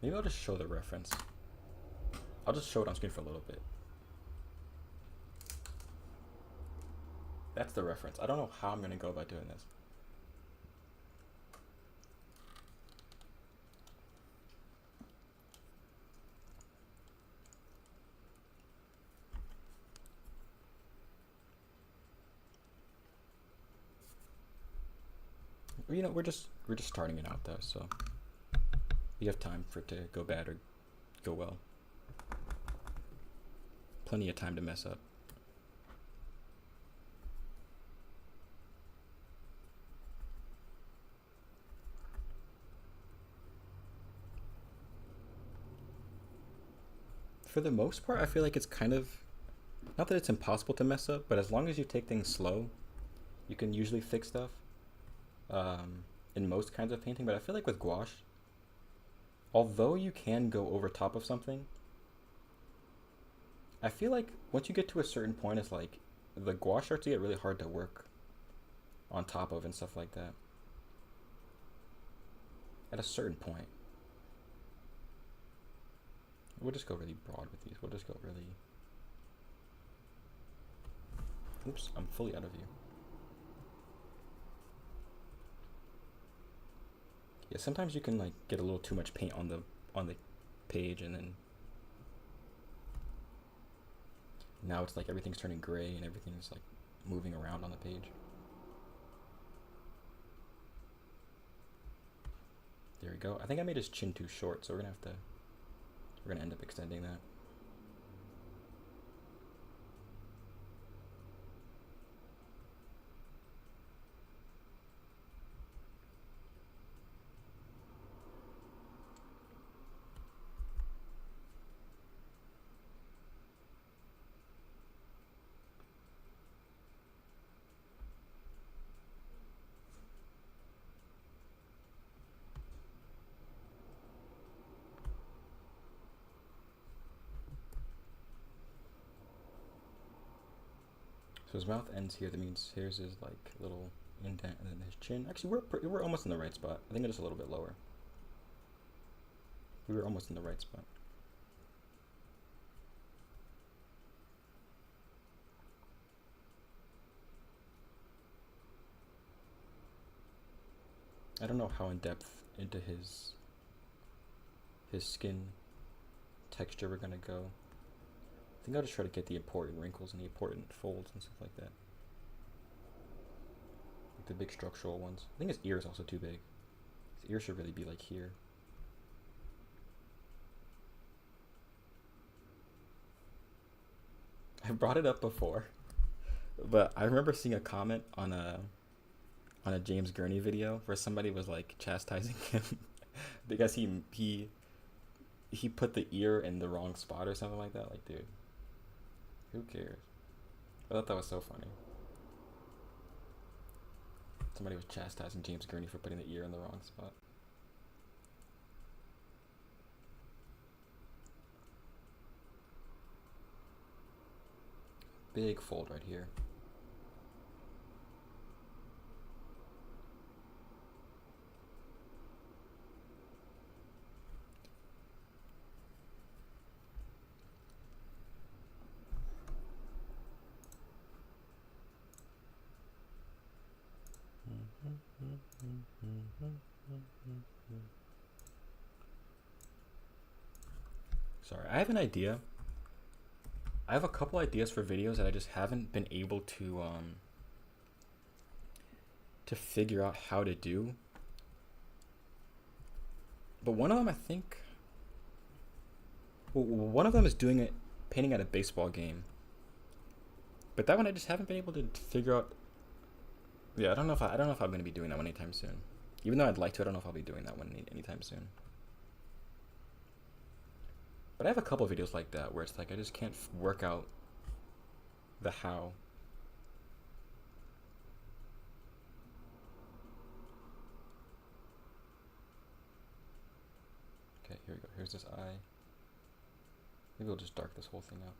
Maybe I'll just show the reference. I'll just show it on screen for a little bit. That's the reference. I don't know how I'm gonna go about doing this. You know, we're just starting it out though, so we have time for it to go bad or go well. Plenty of time to mess up. For the most part, I feel like it's kind of, not that it's impossible to mess up, but as long as you take things slow, you can usually fix stuff. In most kinds of painting, but I feel like with gouache, although you can go over top of something, I feel like once you get to a certain point, it's like the gouache starts to get really hard to work on top of and stuff like that. At a certain point. We'll just go really broad with these. We'll just go really... Oops, I'm fully out of view. Yeah, sometimes you can like get a little too much paint on the page, and then now it's like everything's turning gray and everything's like moving around on the page. There we go. I think I made his chin too short, so we're gonna end up extending that. So his mouth ends here. That means here's his like little indent, and then his chin. Actually, we're almost in the right spot. I think it's just a little bit lower. We were almost in the right spot. I don't know how in depth into his skin texture we're gonna go. I think I'll just try to get the important wrinkles and the important folds and stuff like that. Like the big structural ones. I think his ear is also too big. His ear should really be like here. I brought it up before, but I remember seeing a comment on a James Gurney video where somebody was like chastising him because he put the ear in the wrong spot or something like that. Like, dude, who cares? I thought that was so funny. Somebody was chastising James Gurney for putting the ear in the wrong spot. Big fold right here. Sorry, I have an idea. I have a couple ideas for videos that I just haven't been able to figure out how to do. But one of them, I think, well, one of them is doing it, painting at a baseball game. But that one I just haven't been able to figure out. Yeah, I don't know if I'm going to be doing that one anytime soon. Even though I'd like to, I don't know if I'll be doing that one anytime soon. But I have a couple of videos like that where it's like I just can't work out the how. Okay, here we go. Here's this eye. Maybe we'll just dark this whole thing out.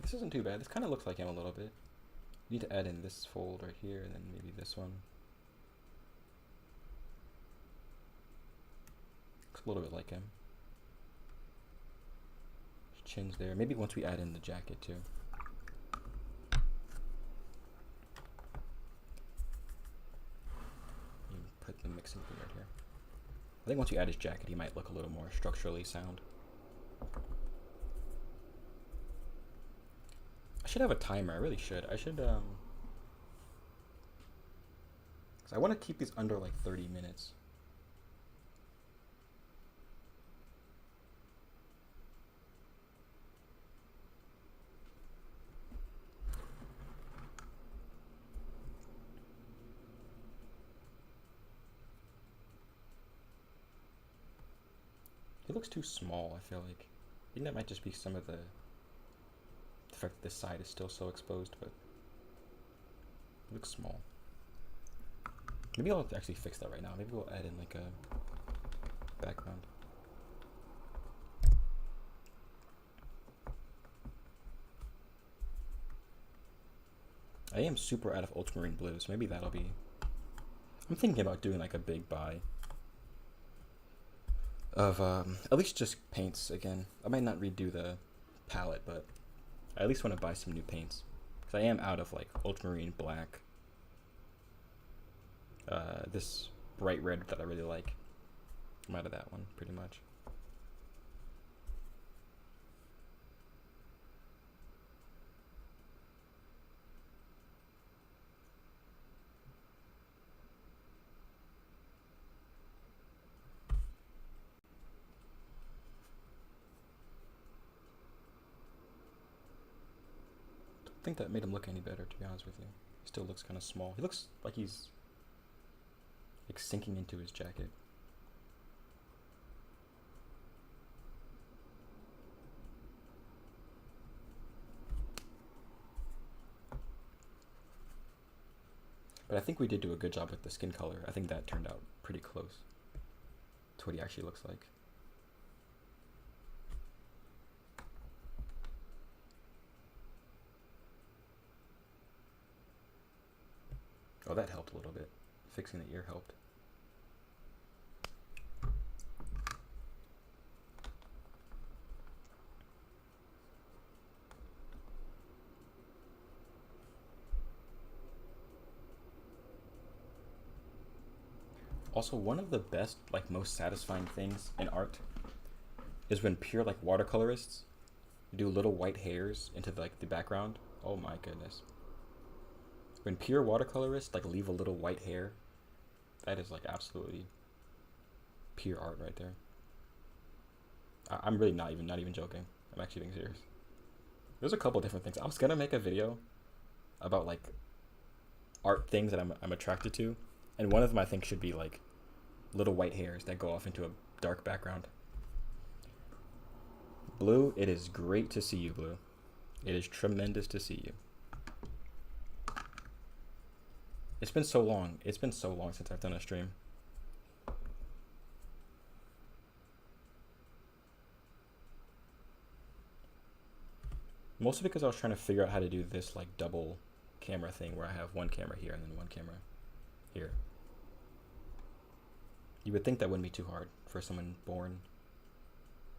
This isn't too bad. This kind of looks like him a little bit. You need to add in this fold right here, and then maybe this one. Looks a little bit like him. His chin's there. Maybe once we add in the jacket too. Put the mixing thing right here. I think once you add his jacket, he might look a little more structurally sound. I should have a timer. I really should. I should, 'cause I want to keep these under like 30 minutes. He looks too small, I feel like. I think that might just be some of the fact that this side is still so exposed, but it looks small. Maybe I'll actually fix that right now. Maybe we'll add in like a background. I am super out of ultramarine blue, so maybe that'll be... I'm thinking about doing like a big buy of at least just paints again. I might not redo the palette, but I at least want to buy some new paints, because I am out of like ultramarine black, this bright red that I really like. I'm out of that one pretty much. I think that made him look any better, to be honest with you. He still looks kind of small. He looks like he's like sinking into his jacket. But I think we did do a good job with the skin color. I think that turned out pretty close to what he actually looks like. Oh, that helped a little bit. Fixing the ear helped. Also, one of the best, like most satisfying things in art is when pure like watercolorists do little white hairs into the background. Oh my goodness. When pure watercolorists like leave a little white hair, that is like absolutely pure art right there. I'm really not even joking. I'm actually being serious. There's a couple different things. I was gonna make a video about like art things that I'm attracted to, and one of them I think should be like little white hairs that go off into a dark background. Blue, it is great to see you, Blue. It is tremendous to see you. It's been so long. It's been so long since I've done a stream. Mostly because I was trying to figure out how to do this like double camera thing where I have one camera here and then one camera here. You would think that wouldn't be too hard for someone born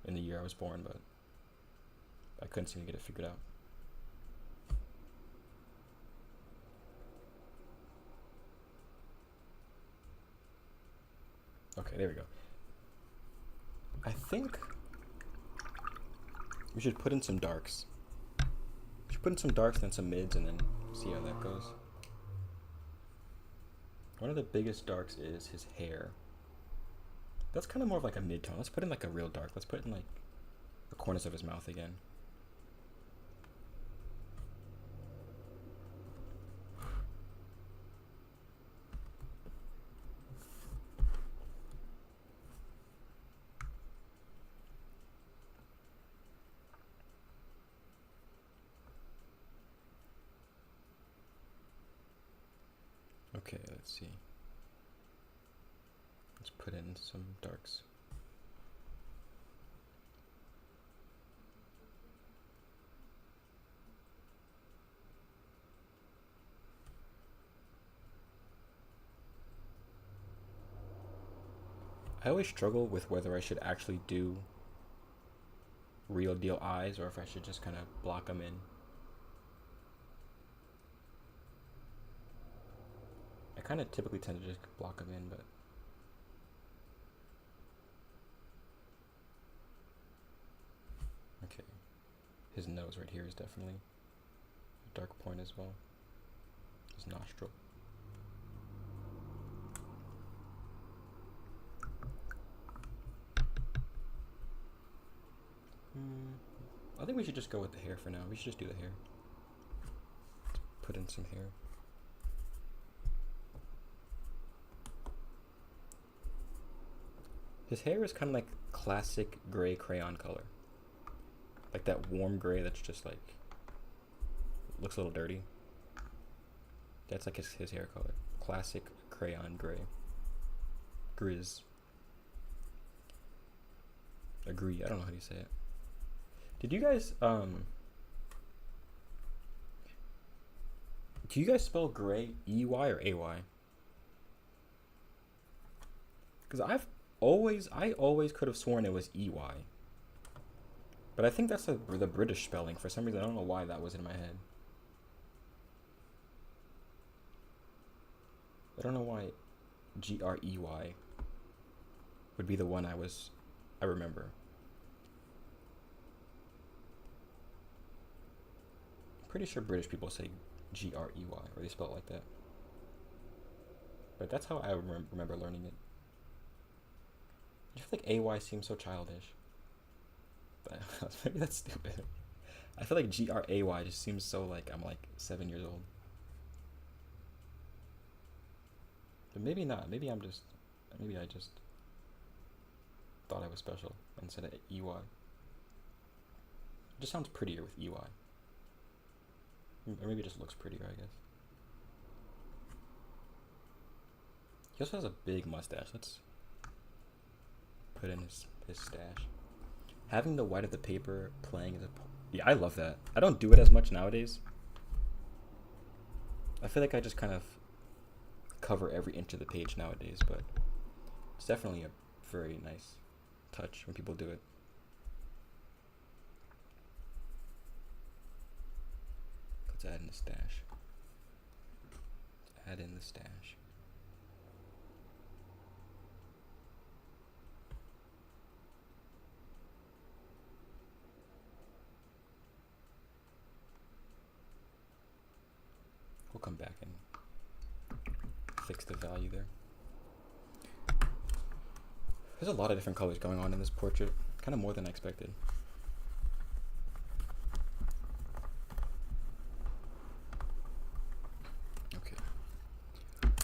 in the year I was born, but I couldn't seem to get it figured out. there we go. I think we should put in some darks. We should put in some darks, then some mids, and then see how that goes. One of the biggest darks is his hair. That's kind of more of like a mid-tone. Let's put in like a real dark. Let's put in like the corners of his mouth again. Okay, let's see. Let's put in some darks. I always struggle with whether I should actually do real deal eyes or if I should just kind of block them in. I kind of typically tend to just block them in, but okay. His nose right here is definitely a dark point as well. His nostril. I think we should just go with the hair for now. We should just do the hair. Let's put in some hair. His hair is kind of like classic gray crayon color. Like that warm gray that's just like, looks a little dirty. That's like his hair color. Classic crayon gray. Grizz. Agree. I don't know how you say it. Did you guys, do you guys spell gray E-Y or A-Y? Because I always could have sworn it was E-Y. But I think that's the British spelling. For some reason, I don't know why that was in my head. I don't know why G-R-E-Y would be the one I remember. Pretty sure British people say G-R-E-Y, or they spell it like that. But that's how I remember learning it. I feel like A-Y seems so childish. But maybe that's stupid. I feel like G-R-A-Y just seems so like I'm like 7 years old. But maybe not. Maybe I just thought I was special and said E-Y. It just sounds prettier with E-Y. Or maybe it just looks prettier, I guess. He also has a big mustache. Let's put in his stash. Having the white of the paper playing as a... Yeah, I love that. I don't do it as much nowadays. I feel like I just kind of cover every inch of the page nowadays, but it's definitely a very nice touch when people do it. Let's add in the stash. Add in the stash. We'll come back and fix the value there. There's a lot of different colors going on in this portrait, kind of more than I expected. Okay.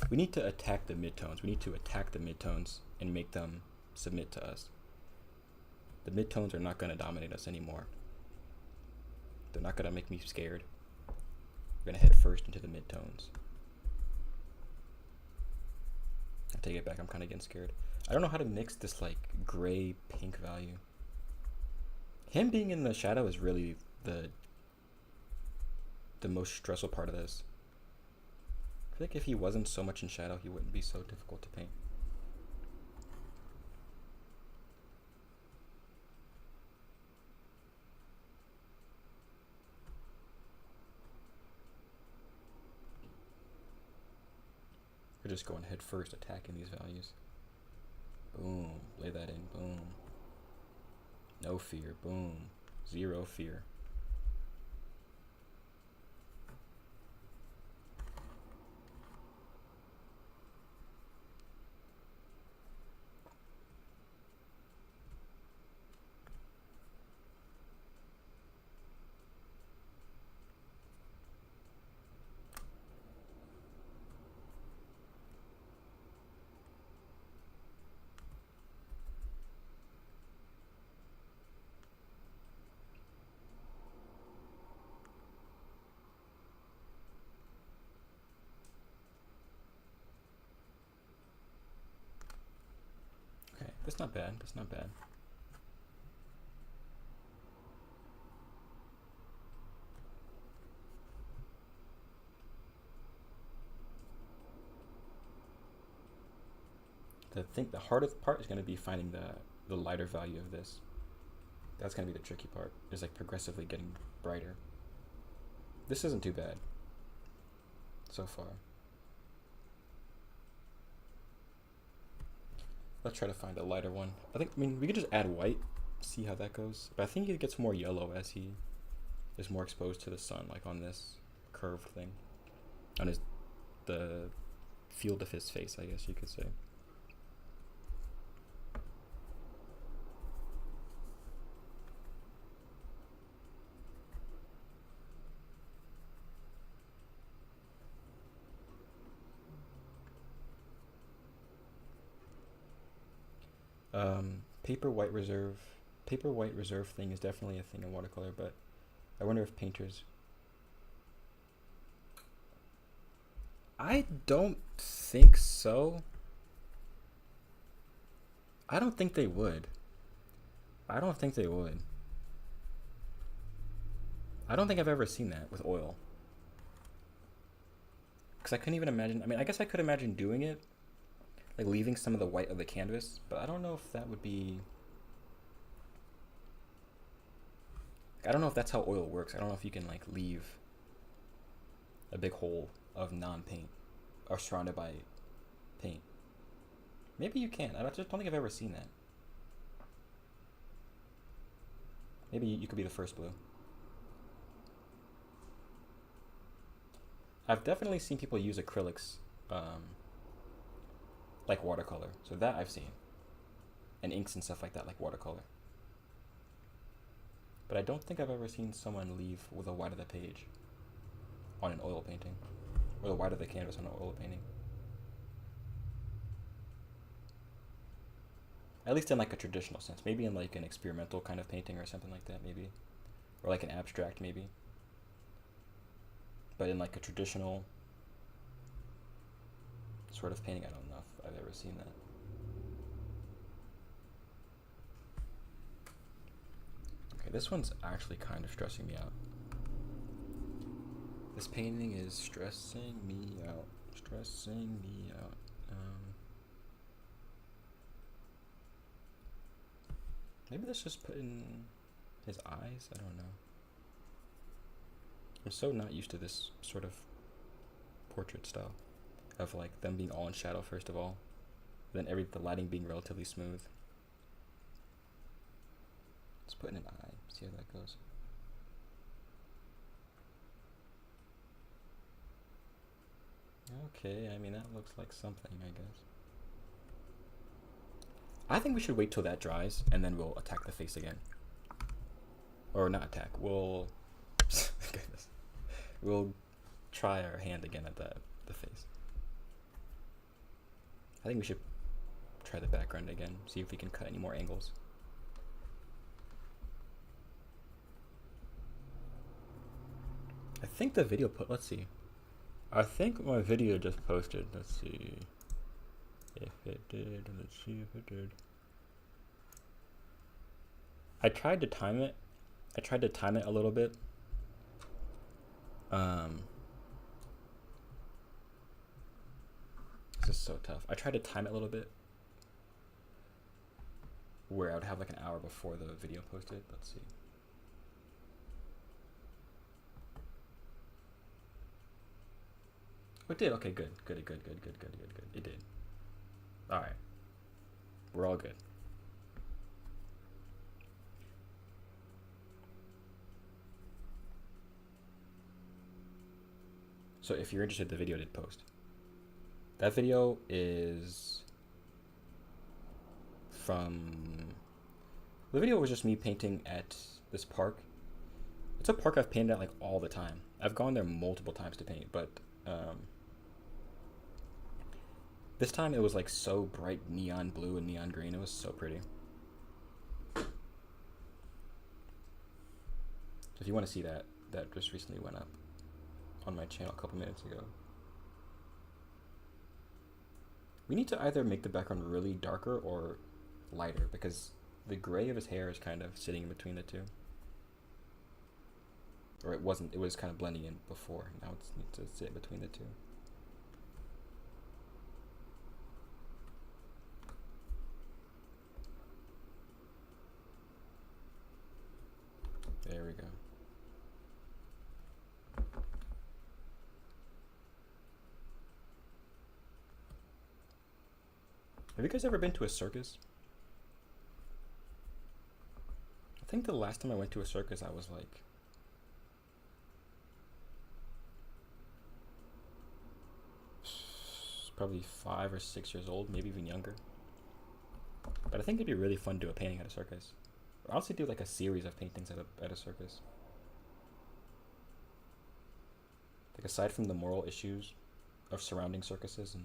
We need to attack the midtones. We need to attack the midtones and make them submit to us. The midtones are not going to dominate us anymore. They're not going to make me scared. We're going to head first into the midtones. I take it back, I'm kind of getting scared. I don't know how to mix this like gray pink value. Him being in the shadow is really the most stressful part of this. I feel like if he wasn't so much in shadow, he wouldn't be so difficult to paint. We're just going head first, attacking these values. Boom. Lay that in. Boom. No fear. Boom. Zero fear. Okay, that's not bad. That's not bad. The hardest part is going to be finding the lighter value of this. That's going to be the tricky part. Is like progressively getting brighter. This isn't too bad so far. Let's try to find a lighter one. I mean, we could just add white, see how that goes. But I think it gets more yellow as he is more exposed to the sun, like on this curved thing. On the field of his face, I guess you could say. Paper white reserve thing is definitely a thing in watercolor, but I wonder if painters. I don't think so. I don't think they would. I don't think they would. I don't think I've ever seen that with oil. Because I couldn't even imagine. I mean, I guess I could imagine doing it, like leaving some of the white of the canvas, but I don't know if that would be. I don't know if that's how oil works. I don't know if you can like leave a big hole of non-paint or surrounded by paint. Maybe you can. I just don't think I've ever seen that. Maybe you could be the first, Blue. I've definitely seen people use acrylics like watercolor. So that I've seen. And inks and stuff like that like watercolor. But I don't think I've ever seen someone leave with the white of the page on an oil painting. Or the white of the canvas on an oil painting. At least in like a traditional sense. Maybe in like an experimental kind of painting or something like that, maybe. Or like an abstract, maybe. But in like a traditional sort of painting, I don't know if I've ever seen that. Okay, this one's actually kind of stressing me out. This painting is stressing me out. Stressing me out. Maybe let's just put in his eyes? I don't know. I'm so not used to this sort of portrait style. Of like them being all in shadow first of all. Then the lighting being relatively smooth. Let's put in an eye, see how that goes. Okay, I mean that looks like something, I guess. I think we should wait till that dries and then we'll attack the face again. Or not attack, we'll goodness. We'll try our hand again at the face. I think we should try the background again, see if we can cut any more angles. I think the video let's see. I think my video just posted. Let's see if it did. Let's see if it did. I tried to time it. A little bit. This is so tough. I tried to time it a little bit where I would have like an hour before the video posted. Let's see. Oh, it did. Okay, good. It did. All right. We're all good. So if you're interested, the video did post. That video is from... The video was just me painting at this park. It's a park I've painted at like all the time. I've gone there multiple times to paint, but this time it was like so bright neon blue and neon green. It was so pretty. So if you want to see that, that just recently went up on my channel a couple minutes ago. We need to either make the background really darker or lighter, because the gray of his hair is kind of sitting in between the two. Or it wasn't, it was kind of blending in before. Now it needs to sit between the two. There we go. Have you guys ever been to a circus? I think the last time I went to a circus, I was like probably 5 or 6 years old, maybe even younger. But I think it'd be really fun to do a painting at a circus. Or honestly do like a series of paintings at a circus. Like aside from the moral issues of surrounding circuses and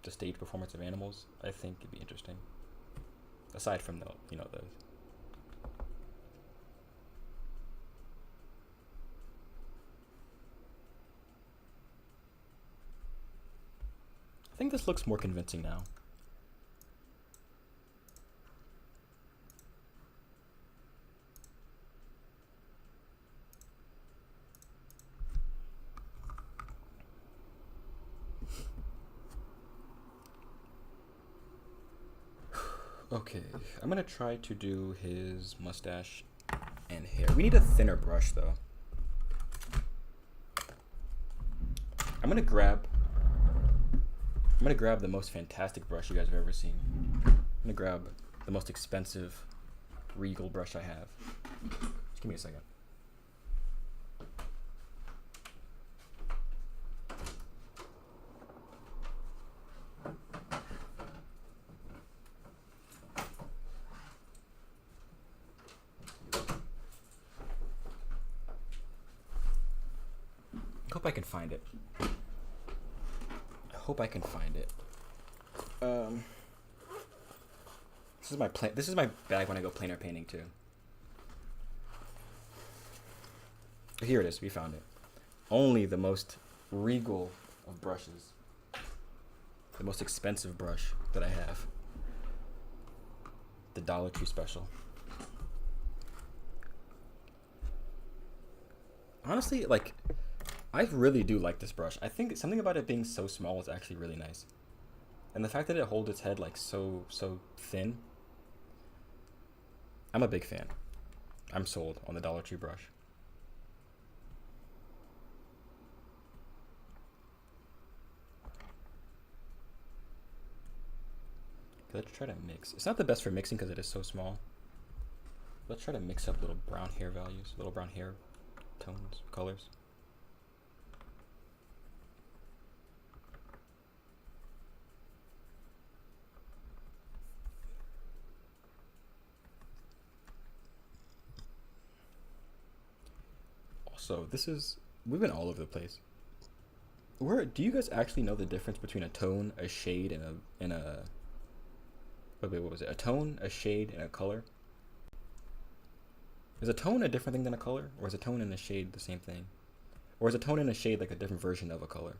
the stage performance of animals, I think it'd be interesting. Aside from the, you know, the I think this looks more convincing now. Okay, I'm gonna try to do his mustache and hair. We need a thinner brush though. I'm gonna grab the most fantastic brush you guys have ever seen. I'm gonna grab the most expensive Regal brush I have. Just give me a second. I hope I can find it. This is my bag when I go plein air painting too. Here it is. We found it. Only the most Regal of brushes. The most expensive brush that I have. The Dollar Tree Special. Honestly, like, I really do like this brush. I think something about it being so small is actually really nice. And the fact that it holds its head like so thin. I'm a big fan. I'm sold on the Dollar Tree brush. Let's try to mix. It's not the best for mixing because it is so small. Let's try to mix up little brown hair values, little brown hair tones, colors. Also, we've been all over the place. Do you guys actually know the difference between a tone, a shade, and a wait, what was it? A tone, a shade, and a color? Is a tone a different thing than a color? Or is a tone and a shade the same thing? Or is a tone and a shade like a different version of a color?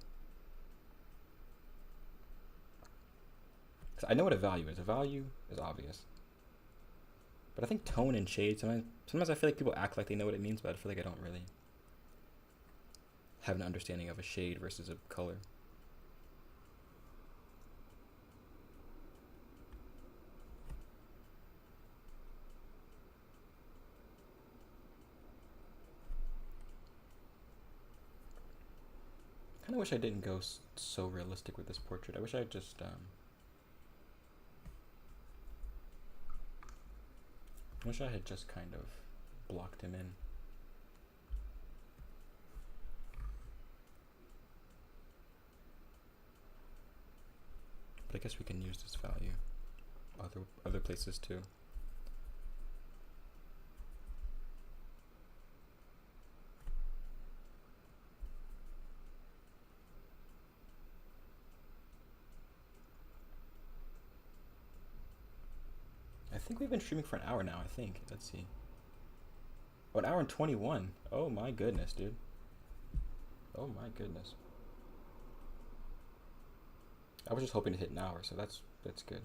'Cause I know what a value is. A value is obvious. But I think tone and shade, sometimes I feel like people act like they know what it means, but I feel like I don't really have an understanding of a shade versus a color. I kind of wish I didn't go so realistic with this portrait. I wish I had just Wish I had just kind of blocked him in. But I guess we can use this value other places too. I think we've been streaming for an hour now, I think. Let's see. Oh, an hour and 21. Oh my goodness, dude. Oh my goodness. I was just hoping to hit an hour, so that's good.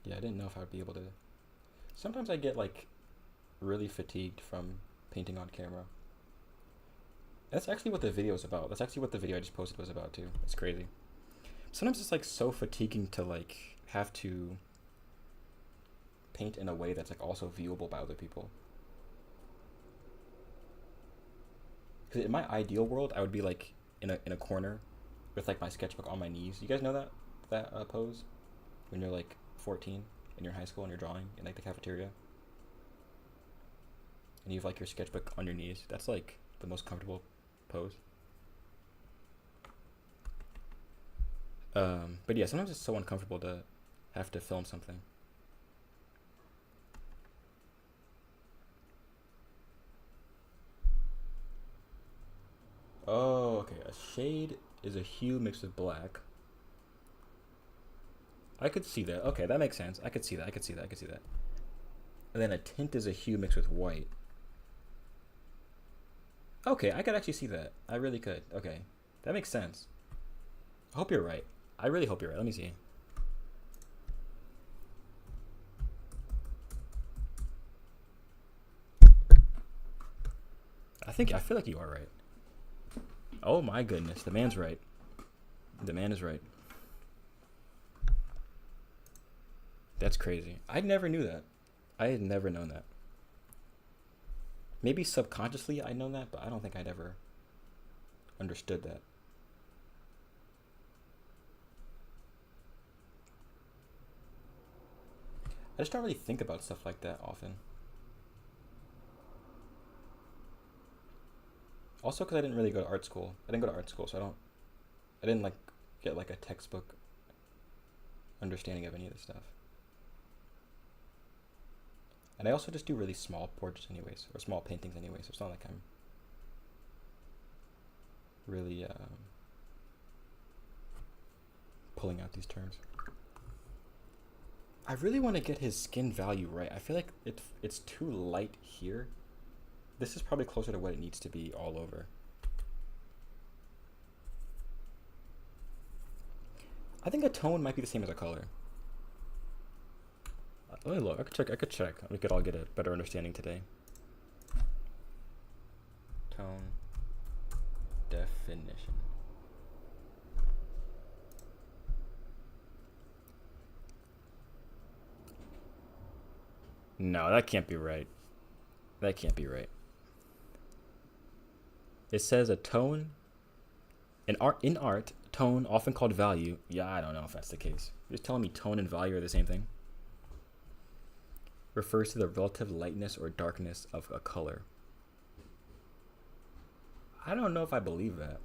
Yeah, I didn't know if I'd be able to. Sometimes I get like really fatigued from painting on camera. That's actually what the video is about. That's actually what the video I just posted was about too. It's crazy. Sometimes it's like so fatiguing to like have to paint in a way that's like also viewable by other people. Because in my ideal world, I would be like in a corner with like my sketchbook on my knees. You guys know that pose when you're like 14 in your high school and you're drawing in like the cafeteria, and you have like your sketchbook on your knees. That's like the most comfortable pose. But yeah, sometimes it's so uncomfortable to have to film something. Oh, okay. A shade is a hue mixed with black. I could see that. Okay, that makes sense. I could see that. And then a tint is a hue mixed with white. Okay, I could actually see that. I really could. Okay, that makes sense. I hope you're right. I really hope you're right. Let me see. I feel like you are right. Oh my goodness, the man's right. The man is right. That's crazy. I never knew that. I had never known that. Maybe subconsciously I'd known that, but I don't think I'd ever understood that. I just don't really think about stuff like that often. Also, because I didn't really go to art school. I didn't go to art school, so I didn't like get like a textbook understanding of any of this stuff. And I also just do really small portraits anyways, or small paintings anyways, so it's not like I'm really pulling out these terms. I really want to get his skin value right. I feel like it's too light here. This is probably closer to what it needs to be all over. I think a tone might be the same as a color. Let me look. I could check. We could all get a better understanding today. Tone definition. No, that can't be right. That can't be right. It says a tone. In art, tone, often called value. Yeah, I don't know if that's the case. You're just telling me tone and value are the same thing? Refers to the relative lightness or darkness of a color. I don't know if I believe that.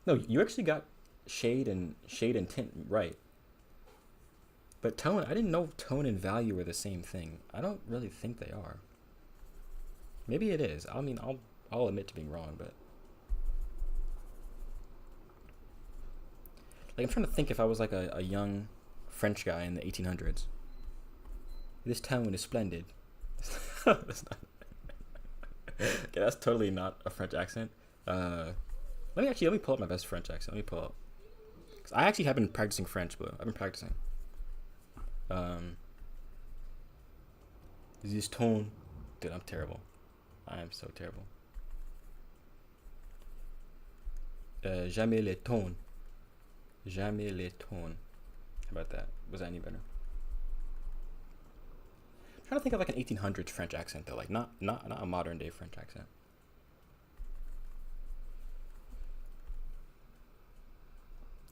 No, you actually got shade and tint right. But tone, I didn't know tone and value were the same thing. I don't really think they are. Maybe it is. I mean, I'll admit to being wrong, but like I'm trying to think if I was like a young French guy in the 1800s. This tone is splendid. That's not. Okay, that's totally not a French accent. Let me pull up my best French accent. Let me pull up. 'Cause I actually have been practicing French, but I've been practicing. This tone, dude, I'm terrible. I am so terrible. Jamais les tons. Jamais les tons. How about that? Was that any better? I'm trying to think of like an 1800s French accent though, like not a modern day French accent.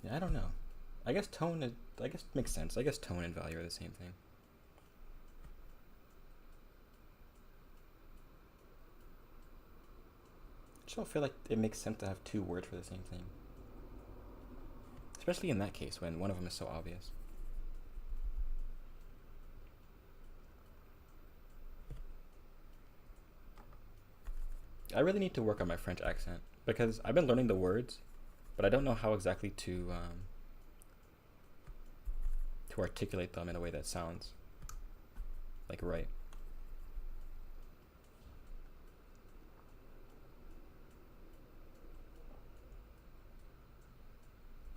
Yeah, I don't know. I guess it makes sense. I guess tone and value are the same thing. I just don't feel like it makes sense to have two words for the same thing. Especially in that case when one of them is so obvious. I really need to work on my French accent because I've been learning the words, but I don't know how exactly to articulate them in a way that sounds like right.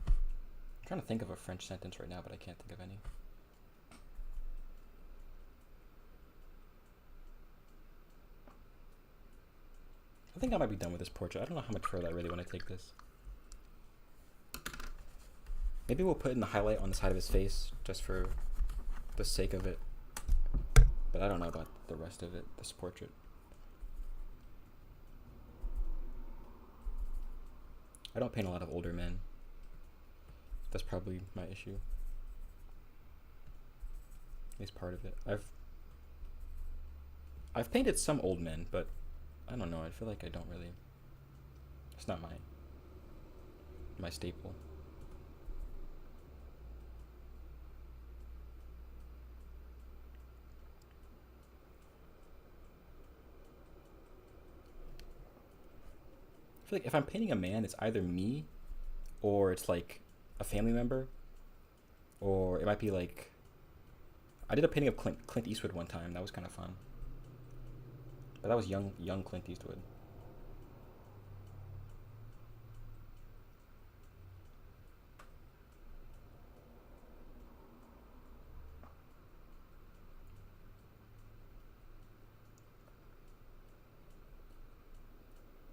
I'm trying to think of a French sentence right now, but I can't think of any. I think I might be done with this portrait. I don't know how much further I really want to take this. Maybe we'll put in the highlight on the side of his face just for the sake of it. But I don't know about the rest of it, this portrait. I don't paint a lot of older men. That's probably my issue. At least part of it. I've painted some old men, but I don't know. I feel like I don't really. It's not my staple. I feel like if I'm painting a man, it's either me, or it's like a family member, or it might be like. I did a painting of Clint Eastwood one time. That was kind of fun. But that was young Clint Eastwood.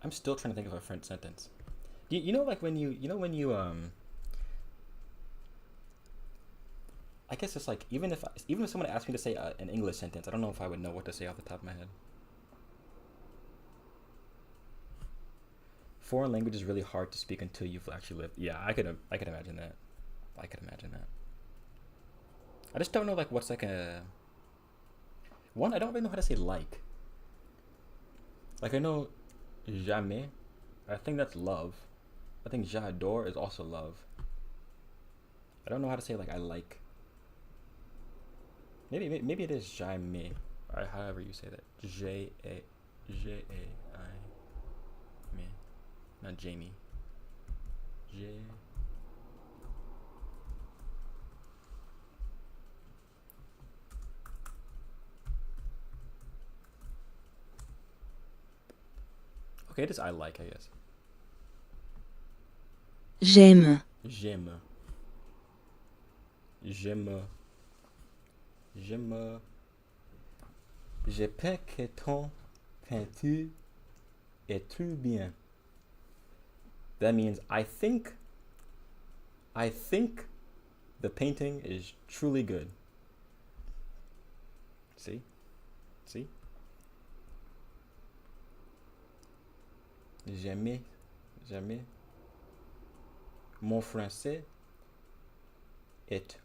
I'm still trying to think of a French sentence. You know, like when you I guess it's like even if someone asked me to say an English sentence, I don't know if I would know what to say off the top of my head. Foreign language is really hard to speak until you've actually lived. Yeah, I could imagine that. I just don't know like what's like a one. I don't really know how to say like. Like I know jamais. I think that's love. I think j'adore is also love. I don't know how to say like I like. Maybe it is jamais. However you say that. J-A-I. Not Jamie. J. Okay, it is I like, I guess. J'aime. J'aime. Je pense que ton peinture est très bien. That means I think the painting is truly good. See? Jamais. Mon français est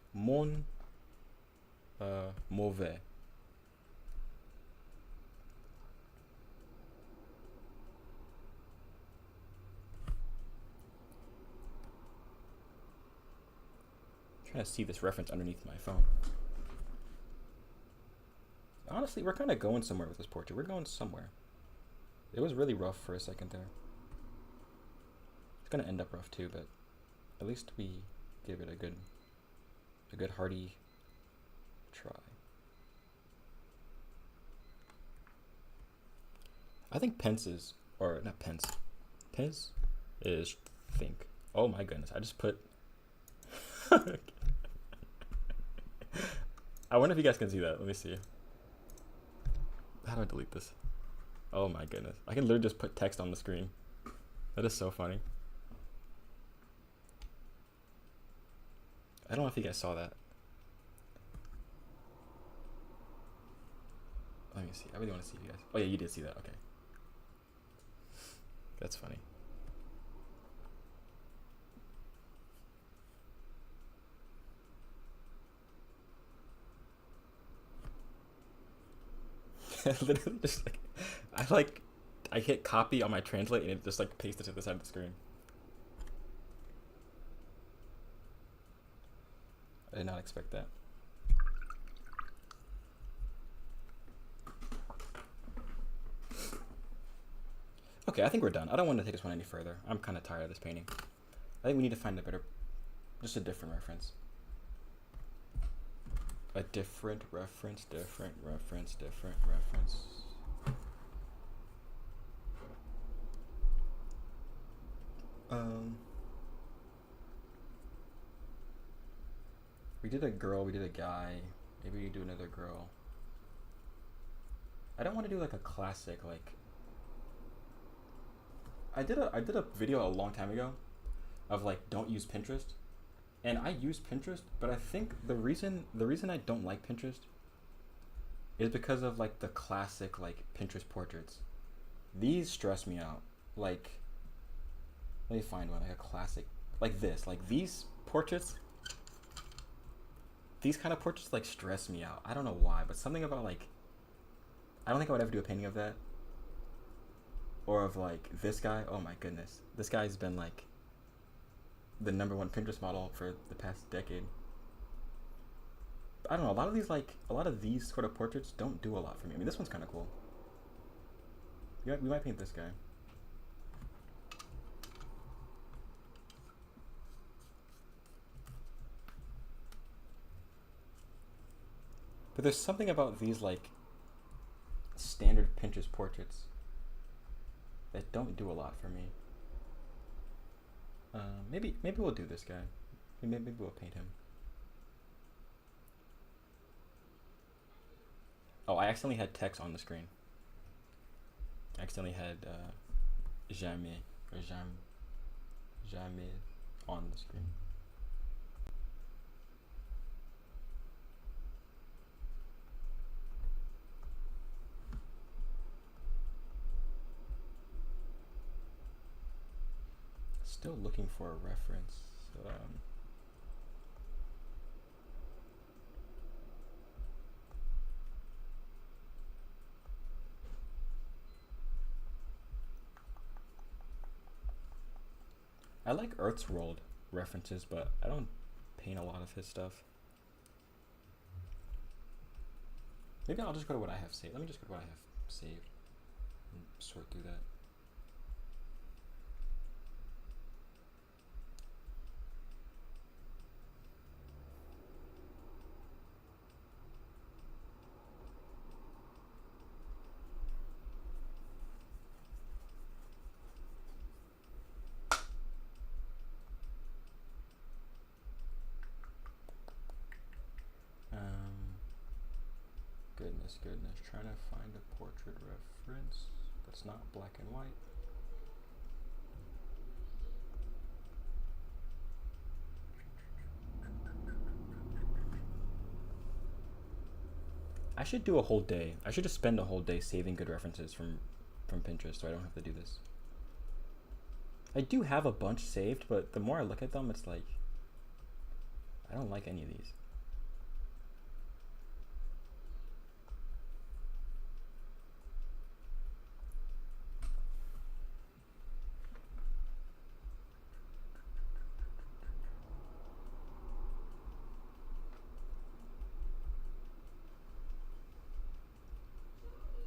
mauvais. Trying to see this reference underneath my phone. Honestly, we're kind of going somewhere with this portrait. We're going somewhere. It was really rough for a second there. It's gonna end up rough too, but at least we give it a good hearty try. I think Pence is think. Oh my goodness, I just put I wonder if you guys can see that. Let me see. How do I delete this? Oh my goodness. I can literally just put text on the screen. That is so funny. I don't know if you guys saw that. Let me see. I really want to see you guys. Oh yeah, you did see that. Okay. That's funny. Literally just I hit copy on my translate and it just like pasted to the side of the screen. I did not expect that. Okay, I think we're done. I don't want to take this one any further. I'm kind of tired of this painting. I think we need to find a better, just a different reference. A different reference. We did a girl, we did a guy. Maybe we do another girl. I don't want to do like a classic, like I did a video a long time ago of like don't use Pinterest. And I use Pinterest, but I think the reason I don't like Pinterest is because of like the classic like Pinterest portraits. These stress me out. Like let me find one, like a classic like this. Like these portraits, these kind of portraits like stress me out. I don't know why, but something about like I don't think I would ever do a painting of that. Or of like this guy. Oh my goodness. This guy's been like the #1 Pinterest model for the past decade. I don't know, a lot of these sort of portraits don't do a lot for me. I mean, this one's kind of cool. We might paint this guy. But there's something about these like standard Pinterest portraits that don't do a lot for me. Maybe we'll do this guy. Maybe we'll paint him. Oh, I accidentally had text on the screen. I accidentally had jamais or jamais on the screen. Still looking for a reference. I like Earth's World references, but I don't paint a lot of his stuff. Maybe I'll just go to what I have saved. Let me just go to what I have saved and sort through that. Goodness, trying to find a portrait reference that's not black and white. I should do a whole day. I should just spend a whole day saving good references from Pinterest so I don't have to do this. I do have a bunch saved, but the more I look at them, it's like I don't like any of these.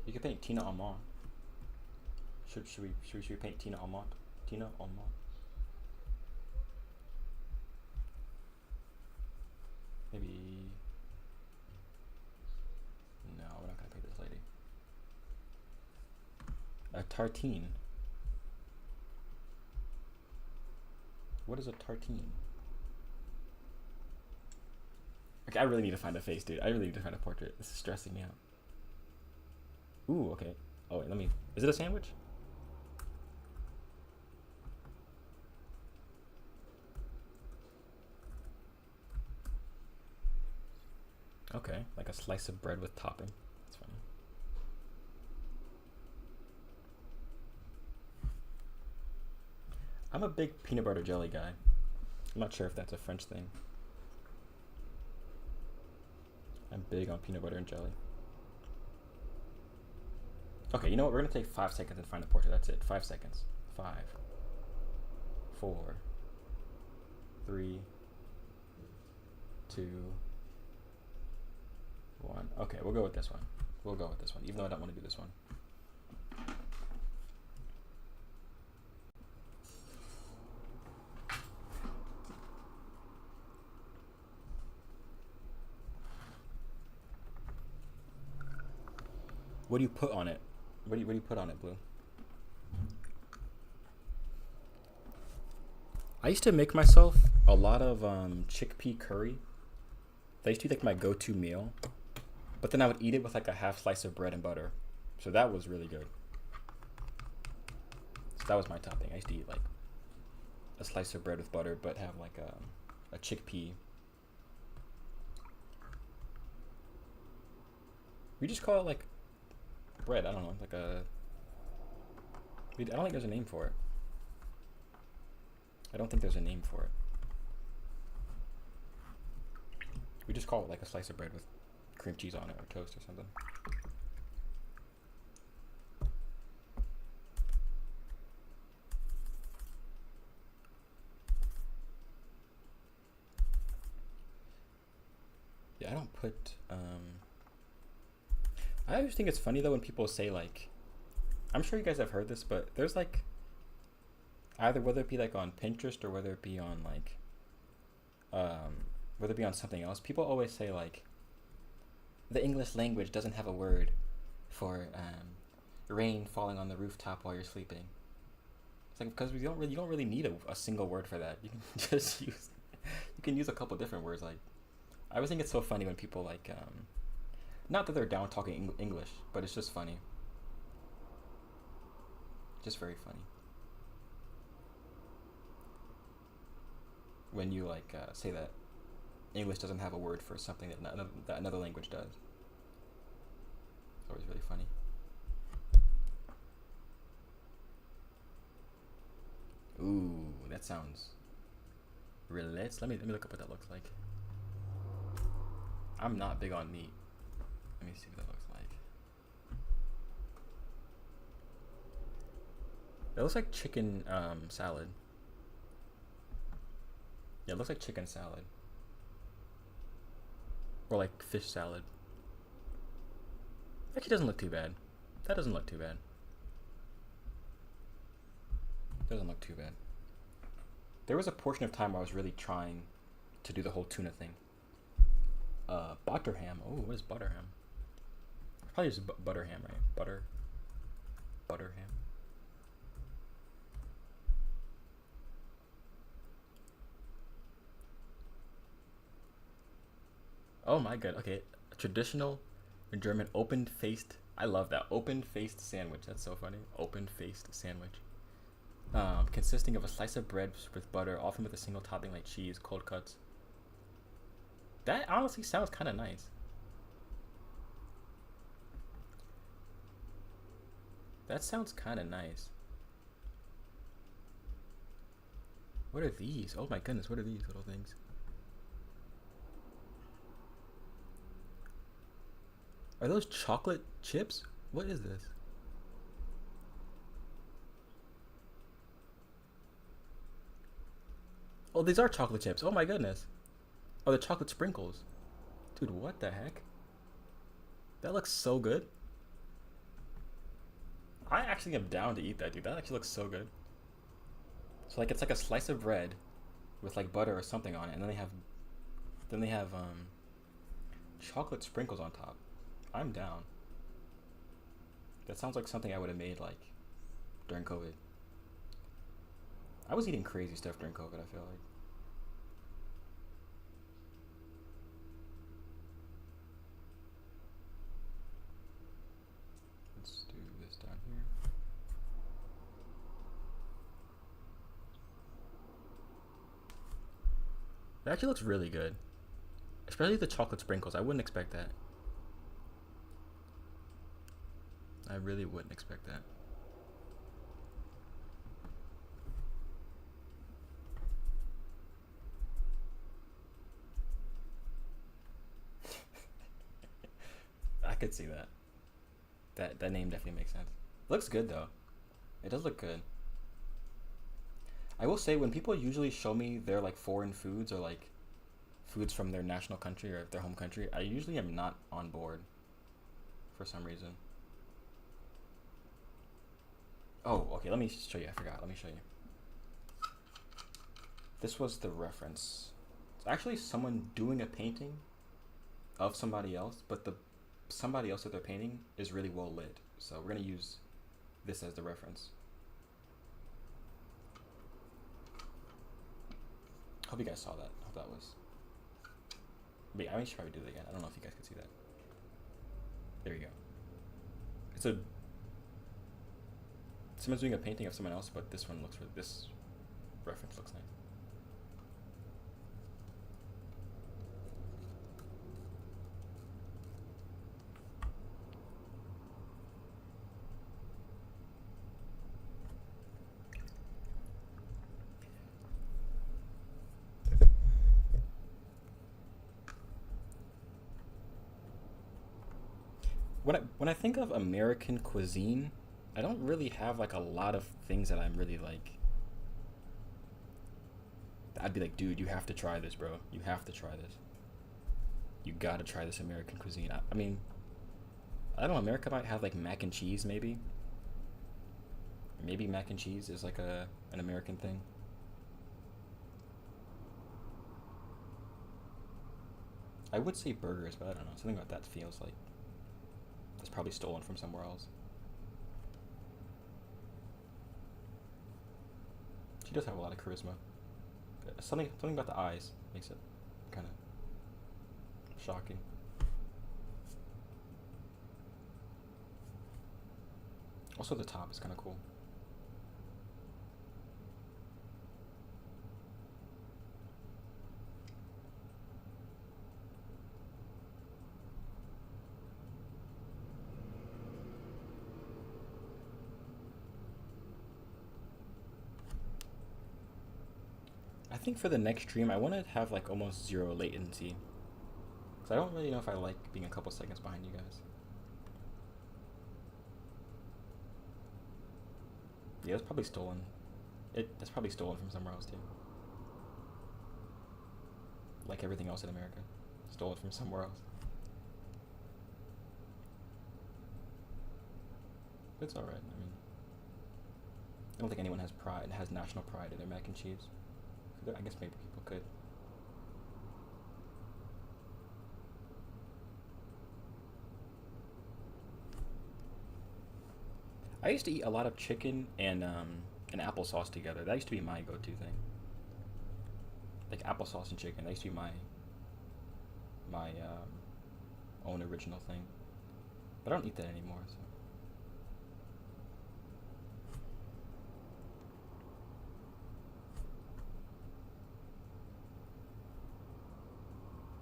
You could paint Tina Armand. Should we paint Tina Armand? Tina Armand. Maybe. No, we're not gonna paint this lady. A tartine. What is a tartine? Okay, I really need to find a face, dude. I really need to find a portrait. This is stressing me out. Ooh, okay. Oh wait, let me. Is it a sandwich? Okay, like a slice of bread with topping. That's funny. I'm a big peanut butter jelly guy. I'm not sure if that's a French thing. I'm big on peanut butter and jelly. Okay, you know what? We're gonna take 5 seconds and find a portrait. That's it. 5 seconds. 5, 4, 3, 2, 1. Okay, we'll go with this one. We'll go with this one, even though I don't want to do this one. What do you put on it? What do you put on it, Blue? I used to make myself a lot of chickpea curry. That used to be like my go-to meal. But then I would eat it with like a half slice of bread and butter. So that was really good. So that was my topping. I used to eat like a slice of bread with butter, but have like a chickpea. We just call it like bread. I don't know, like a. I don't think there's a name for it. I don't think there's a name for it. We just call it like a slice of bread with cream cheese on it or toast or something. Yeah, I don't put. I always think it's funny though when people say like, I'm sure you guys have heard this, but there's like, either whether it be like on Pinterest or whether it be on like, whether it be on something else, people always say like, the English language doesn't have a word for rain falling on the rooftop while you're sleeping. It's like because you don't really need a single word for that. You can just use a couple different words. Like I always think it's so funny when people like not that they're down talking English, but it's just funny. Just very funny. When you like say that English doesn't have a word for something that another language does. It's always really funny. Ooh, that sounds really lit. Let me look up what that looks like. I'm not big on meat. Let me see what that looks like. It looks like chicken salad. Yeah, it looks like chicken salad. Or like fish salad. Actually doesn't look too bad. That doesn't look too bad. Doesn't look too bad. There was a portion of time where I was really trying to do the whole tuna thing. Butterham. Oh, what is butterham? Probably just butterham, right? Butterham. Oh my god. Okay, a traditional German open-faced. I love that open-faced sandwich. That's so funny. Open-faced sandwich. Consisting of a slice of bread with butter, often with a single topping like cheese, cold cuts. That honestly sounds kind of nice. That sounds kind of nice. What are these? Oh my goodness, what are these little things? Are those chocolate chips? What is this? Oh, these are chocolate chips. Oh my goodness. Oh, the chocolate sprinkles. Dude, what the heck? That looks so good. I actually am down to eat that, dude. That actually looks so good. So like it's like a slice of bread with like butter or something on it, and then they have chocolate sprinkles on top. I'm down. That sounds like something I would have made like during COVID. I was eating crazy stuff during COVID, I feel like. Let's do this down here. It actually looks really good. Especially the chocolate sprinkles. I wouldn't expect that. I really wouldn't expect that. I could see that. That name definitely makes sense. Looks good though. It does look good. I will say when people usually show me their like foreign foods or like foods from their national country or their home country, I usually am not on board for some reason. Oh, okay, let me show you. I forgot. Let me show you. This was the reference. It's actually someone doing a painting of somebody else, but the somebody else that they're painting is really well lit. So we're gonna use this as the reference. Hope you guys saw that. Hope that was. But yeah, I should probably do it again. I don't know if you guys could see that. There you go. It's a. Someone's doing a painting of someone else, but this one looks. This reference looks nice. When I think of American cuisine, I don't really have like a lot of things that I'm really like. I'd be like, dude, you have to try this, bro. You have to try this. You gotta try this American cuisine. I mean, I don't know. America might have like mac and cheese, maybe. Maybe mac and cheese is like an American thing. I would say burgers, but I don't know. Something about that feels like it's probably stolen from somewhere else. She does have a lot of charisma. Something about the eyes makes it kind of shocking. Also, the top is kind of cool. I think for the next stream, I want to have like almost zero latency. Because I don't really know if I like being a couple seconds behind you guys. Yeah, it's probably stolen. That's probably stolen from somewhere else too. Like everything else in America. Stole it from somewhere else. But it's alright, I mean. I don't think anyone has national pride in their mac and cheese. I guess maybe people could. I used to eat a lot of chicken and applesauce together. That used to be my go-to thing. Like applesauce and chicken. That used to be my own original thing. But I don't eat that anymore. So.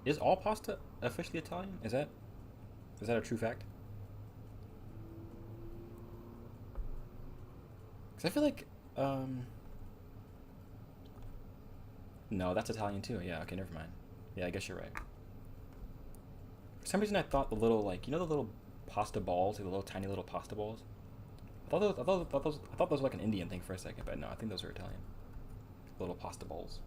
Is all pasta officially Italian? Is that a true fact? Because I feel like, no, that's Italian too. Yeah, okay, never mind. Yeah, I guess you're right. For some reason, I thought the little, like, you know the little pasta balls, the little tiny little pasta balls? I thought those were like an Indian thing for a second, but no, I think those are Italian. Little pasta balls.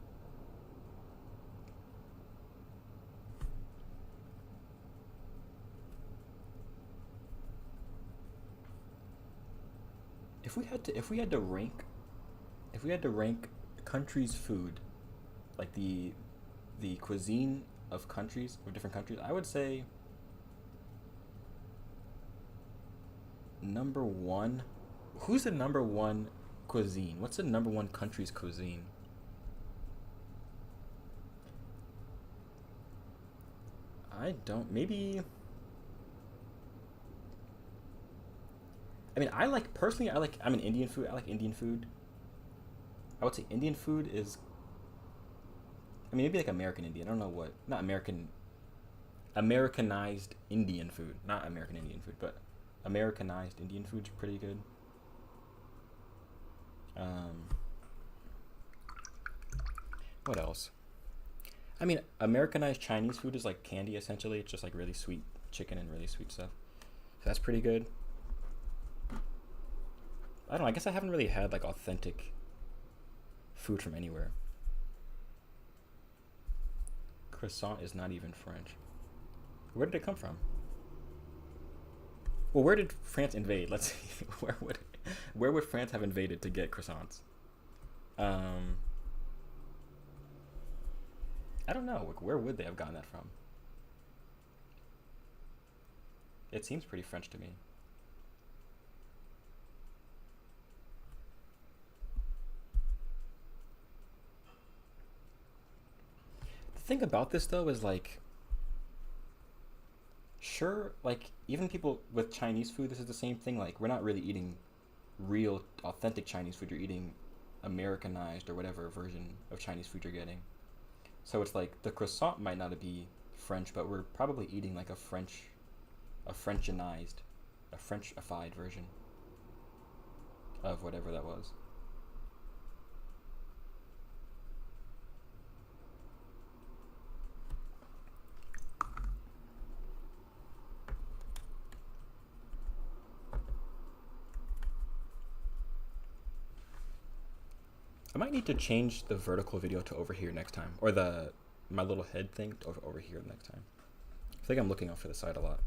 If we had to rank countries' food, like the cuisine of different countries, I would say number one. Who's the number one cuisine? What's the number one country's cuisine? I don't. Maybe. I mean, I like Indian food. I like Indian food. I would say Indian food is. I mean, maybe like American Indian. I don't know what. Not American Americanized Indian food. Not American Indian food, but Americanized Indian food's pretty good. What else? I mean, Americanized Chinese food is like candy essentially. It's just like really sweet chicken and really sweet stuff. So that's pretty good. I don't know. I guess I haven't really had like authentic food from anywhere. Croissant is not even French. Where did it come from? Well, where did France invade? Let's see. Where would France have invaded to get croissants? I don't know. Like, where would they have gotten that from? It seems pretty French to me. The thing about this though is like, sure, like even people with Chinese food, this is the same thing. Like we're not really eating real authentic Chinese food. You're eating Americanized or whatever version of Chinese food you're getting. So it's like the croissant might not be French, but we're probably eating like a Frenchified version of whatever that was. I might need to change the vertical video to over here next time, or my little head thing to over here next time. I think I'm looking out for the side a lot.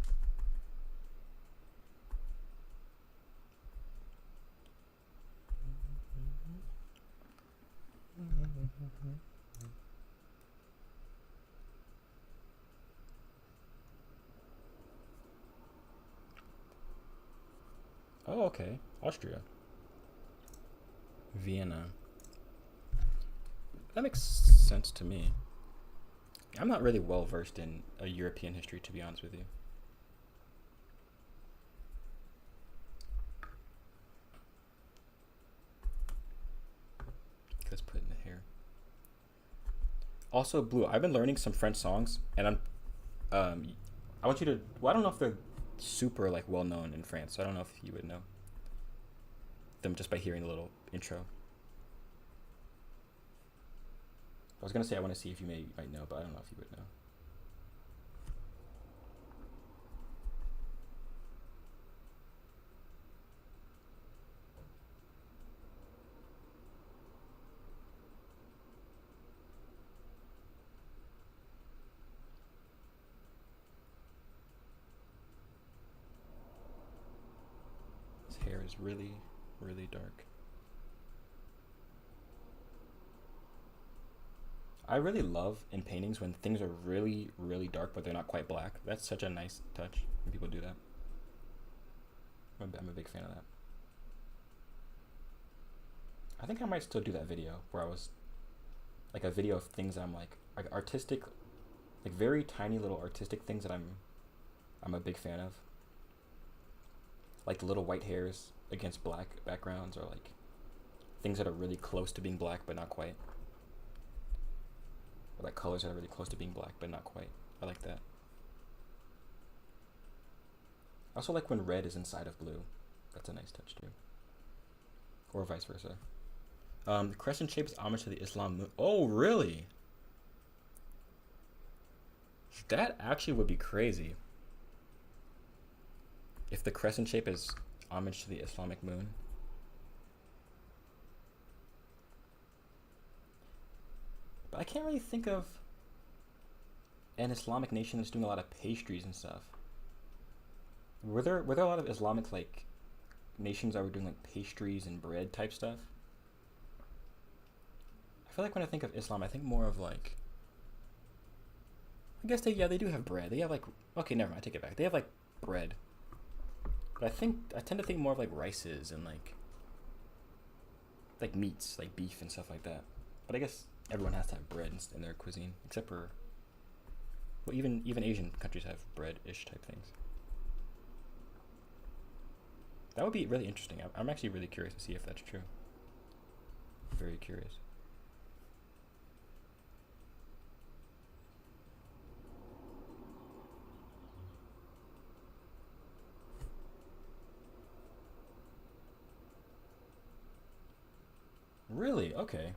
Oh, okay. Austria. Vienna. That makes sense to me. I'm not really well versed in European history, to be honest with you. Let's put it in the hair. Also, Blue, I've been learning some French songs, and I want you to. Well, I don't know if they're super like well known in France, so I don't know if you would know them just by hearing the little intro. I was gonna say I want to see if you might know, but I don't know if you would know. His hair is really, really dark. I really love in paintings when things are really, really dark, but they're not quite black. That's such a nice touch when people do that. I'm a big fan of that. I think I might still do that video where I was like a video of things I'm like artistic, like very tiny little artistic things that I'm a big fan of. Like the little white hairs against black backgrounds, or like things that are really close to being black but not quite. Or like colors that are really close to being black but not quite. I like that. I also like when red is inside of blue. That's a nice touch too. Or vice versa. The crescent shape is homage to the Islam moon. Oh, really? That actually would be crazy. If the crescent shape is homage to the Islamic moon. But I can't really think of an Islamic nation that's doing a lot of pastries and stuff. Were there a lot of Islamic like nations that were doing like pastries and bread type stuff? I feel like when I think of Islam, I think more of like, I guess they do have bread. They have like, okay, never mind, I take it back. They have like bread. But I tend to think more of like rices and like meats, like beef and stuff like that. But I guess everyone has to have bread in their cuisine, except for, well, even Asian countries have bread-ish type things. That would be really interesting. I'm actually really curious to see if that's true. Very curious. Really? Okay.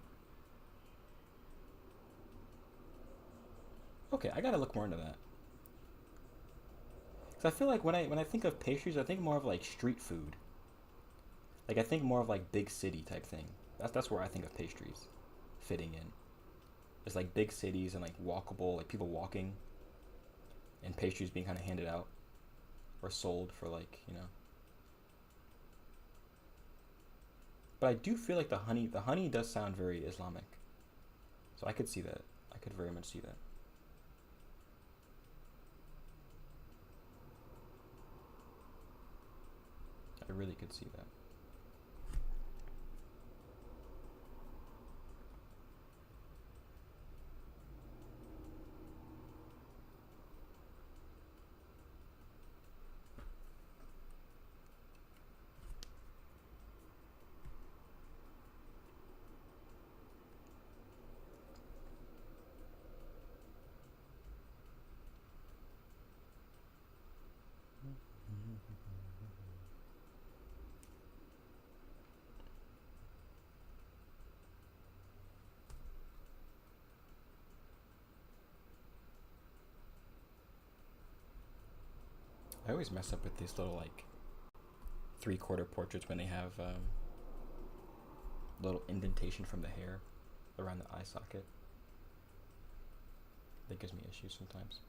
Okay, I gotta look more into that. Cause I feel like when I think of pastries, I think more of like street food. Like I think more of like big city type thing. That's where I think of pastries fitting in. It's like big cities and like walkable, like people walking, and pastries being kind of handed out or sold for like But I do feel like the honey does sound very Islamic, so I could see that. I could very much see that. I really could see that. I always mess up with these little like three-quarter portraits when they have little indentation from the hair around the eye socket. That gives me issues sometimes.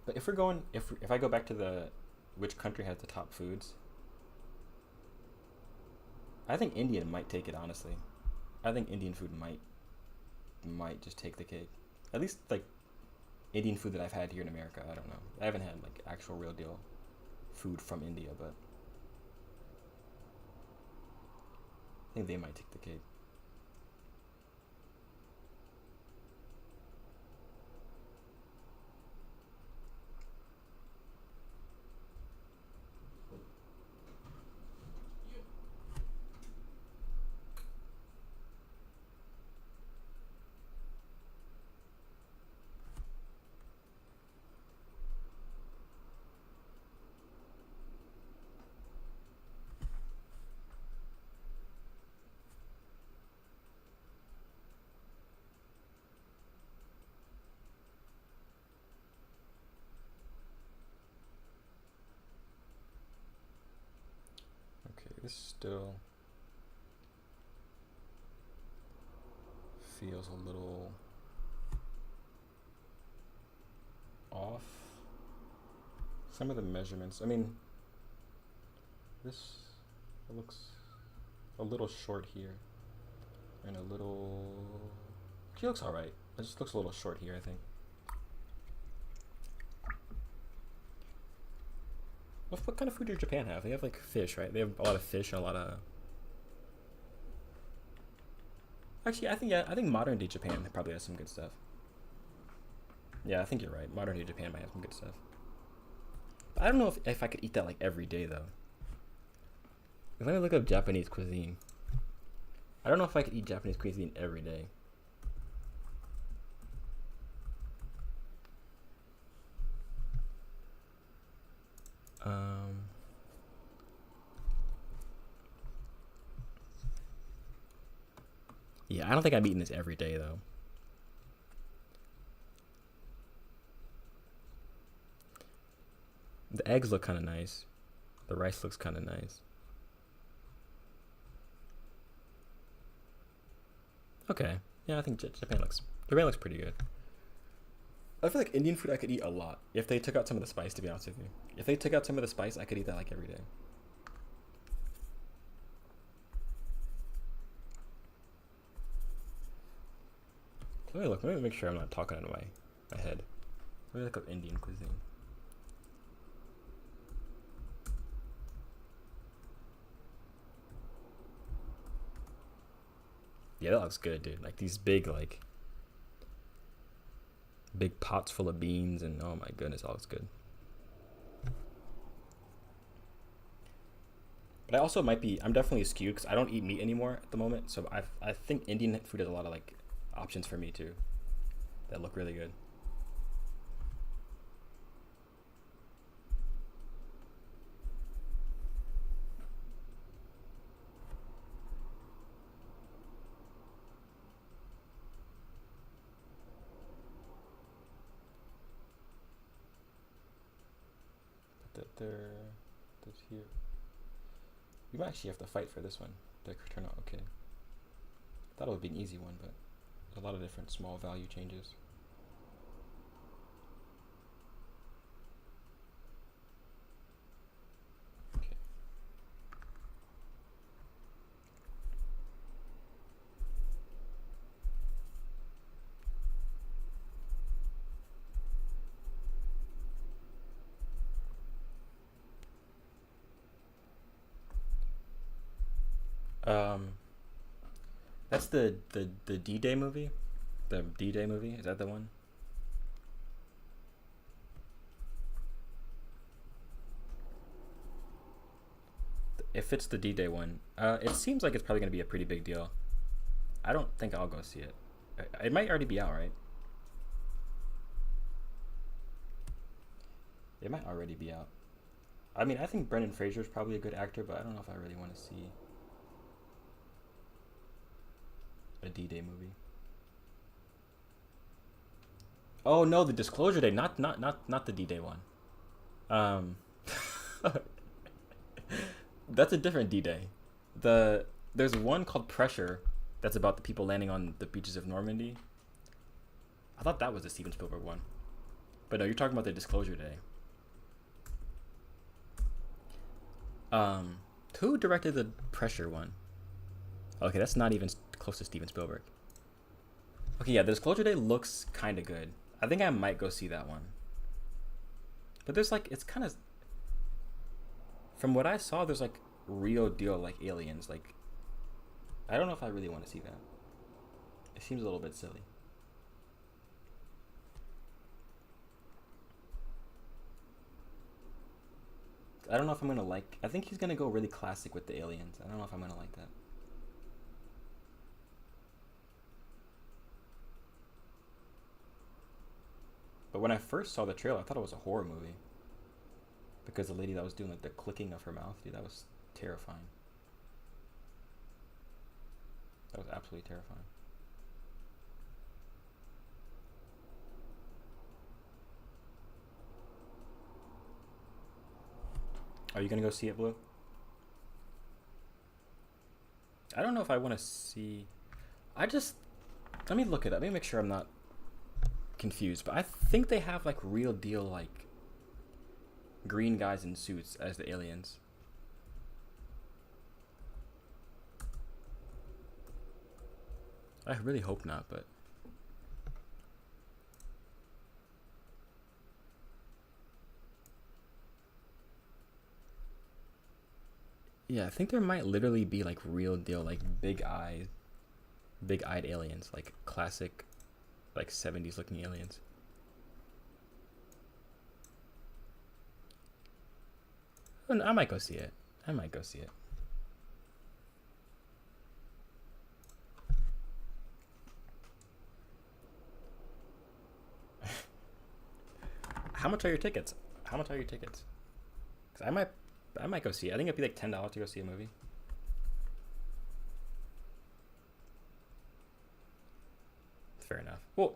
But if we're going, if I go back to the which country has the top foods, I think Indian might take it honestly. I think Indian food might just take the cake. At least like Indian food that I've had here in America. I don't know. I haven't had like actual real deal food from India, but I think they might take the cake. Okay, this still feels a little off. Some of the measurements, I mean, this looks a little short here and a little. She looks all right. It just looks a little short here, I think. What kind of food does Japan have? They have like fish, right? They have a lot of fish and a lot of. Actually, I think yeah, I think modern day Japan probably has some good stuff. Yeah, I think you're right. Modern day Japan might have some good stuff. But I don't know if I could eat that like every day though. Let me look up Japanese cuisine. I don't know if I could eat Japanese cuisine every day. Yeah, I don't think I'm eating this every day though. The eggs look kind of nice. The rice looks kind of nice. Okay. Yeah, I think Japan looks pretty good. I feel like Indian food I could eat a lot if they took out some of the spice. To be honest with you, if they took out some of the spice, I could eat that like every day. Let me make sure I'm not talking out of my head. Let me look up Indian cuisine. Yeah, that looks good, dude. Like these big pots full of beans, and oh my goodness, that looks good. But But I also might be. I'm definitely skewed because I don't eat meat anymore at the moment. So I think Indian food has a lot of like options for me too that look really good. Put that there. This here. You might actually have to fight for this one to turn out okay. Thought it would be an easy one, but there's a lot of different small value changes. Okay. That's the D-Day movie. The D-Day movie, is that the one? If it's the D-Day one, it seems like it's probably gonna be a pretty big deal. I don't think I'll go see it. It might already be out, right? It might already be out. I mean, I think Brendan Fraser is probably a good actor, but I don't know if I really want to see a D-Day movie. Oh no, the Disclosure Day, not the D-Day one. Um, that's a different D-Day. There's one called Pressure that's about the people landing on the beaches of Normandy. I thought that was the Steven Spielberg one, but no, you're talking about the Disclosure Day. Who directed the Pressure one? Okay, that's not even close to Steven Spielberg. Okay, yeah, the Disclosure Day looks kind of good. I think I might go see that one. But there's like, it's kind of, from what I saw, there's like real deal like aliens. Like, I don't know if I really want to see that. It seems a little bit silly. I don't know if I'm gonna like. I think he's gonna go really classic with the aliens. I don't know if I'm gonna like that. But when I first saw the trailer, I thought it was a horror movie because the lady that was doing like the clicking of her mouth, dude, that was terrifying. That was absolutely terrifying. Are you gonna go see it, Blue? I don't know if I want to see. I just let me look it up. Let me make sure I'm not confused. But I think they have like real deal like green guys in suits as the aliens. I really hope not, but yeah, I think there might literally be like real deal like big-eyed aliens, like classic like 70s looking aliens. And I might go see it. I might go see it. How much are your tickets? How much are your tickets? Cause I might go see it. I think it'd be like $10 to go see a movie. Fair enough. Well,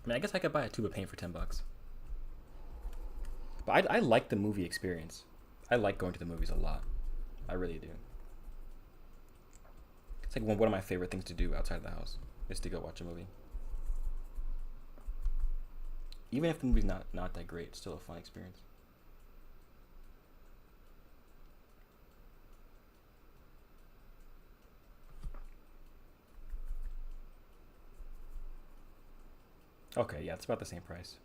I mean, I guess I could buy a tube of paint for $10. But I like the movie experience. I like going to the movies a lot. I really do. It's like one of my favorite things to do outside of the house is to go watch a movie. Even if the movie's not that great, it's still a fun experience. Okay, yeah, it's about the same price.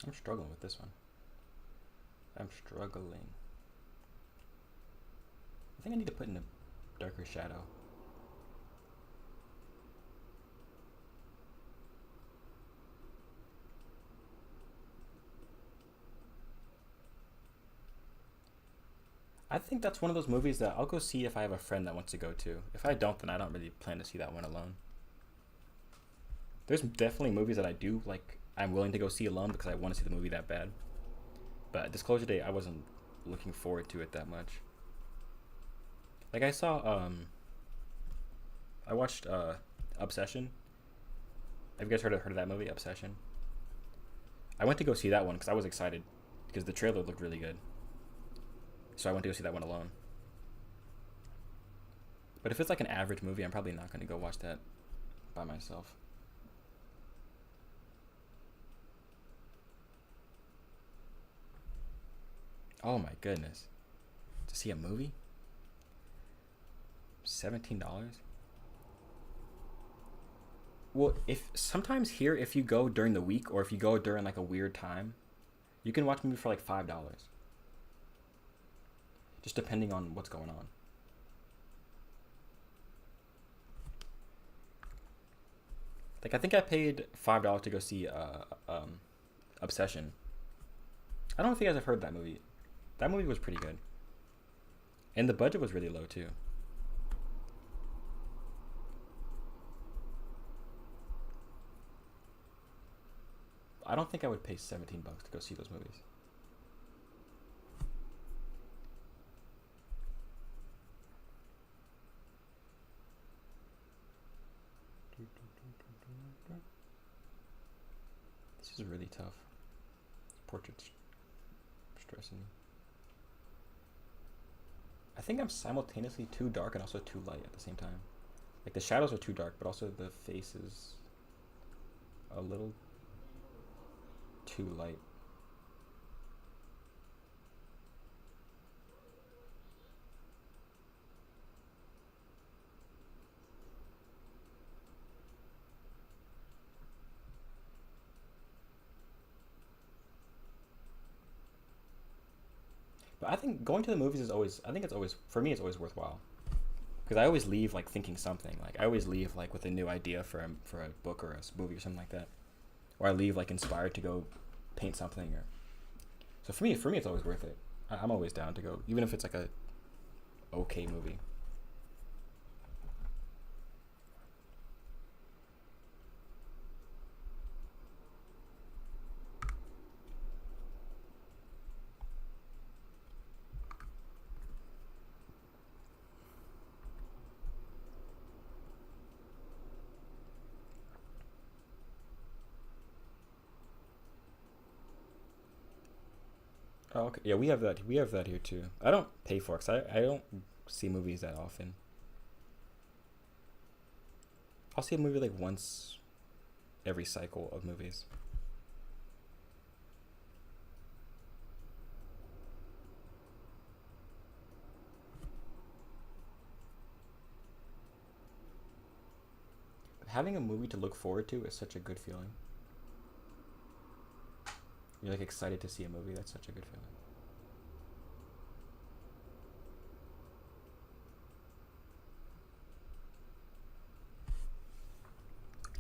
I'm struggling with this one. I'm struggling. I think I need to put in a darker shadow. I think that's one of those movies that I'll go see if I have a friend that wants to go to. If I don't, then I don't really plan to see that one alone. There's definitely movies that I do like. I'm willing to go see alone because I want to see the movie that bad. But Disclosure Day, I wasn't looking forward to it that much. Like I saw, I watched Obsession. Have you guys heard of that movie, Obsession? I went to go see that one because I was excited because the trailer looked really good. So I went to go see that one alone. But if it's like an average movie, I'm probably not going to go watch that by myself. Oh my goodness. To see a movie? $17? Well, if sometimes here, if you go during the week or if you go during like a weird time, you can watch a movie for like $5. Just depending on what's going on. Like I think I paid $5 to go see Obsession. I don't know if you guys have heard that movie. That movie was pretty good. And the budget was really low too. I don't think I would pay $17 to go see those movies. This is really tough. Portrait's stressing me. I think I'm simultaneously too dark and also too light at the same time. Like the shadows are too dark, but also the face is a little too light. But I think going to the movies is always, I think it's always, for me, it's always worthwhile. Because I always leave like thinking something. Like I always leave like with a new idea for a book or a movie or something like that. Or I leave like inspired to go paint something. Or so for me, it's always worth it. I'm always down to go, even if it's like a okay movie. Oh, okay. Yeah, we have that. We have that here too. I don't pay for it 'cause I don't see movies that often. I'll see a movie like once every cycle of movies. But having a movie to look forward to is such a good feeling. You're like excited to see a movie. That's such a good feeling.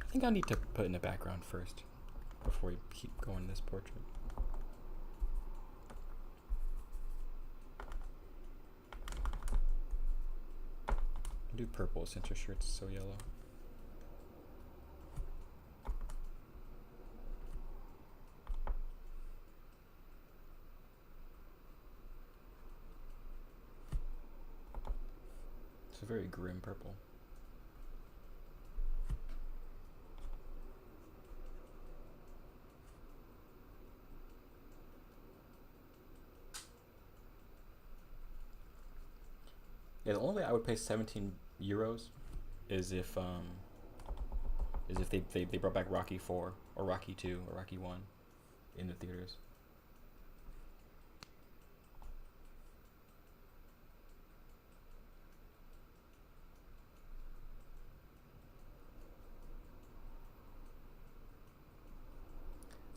I think I need to put in the background first before we keep going this portrait. I'll do purple since your shirt's so yellow. It's a very grim purple. Yeah, the only way I would pay 17 euros is if they brought back Rocky 4 or Rocky 2 or Rocky 1 in the theaters.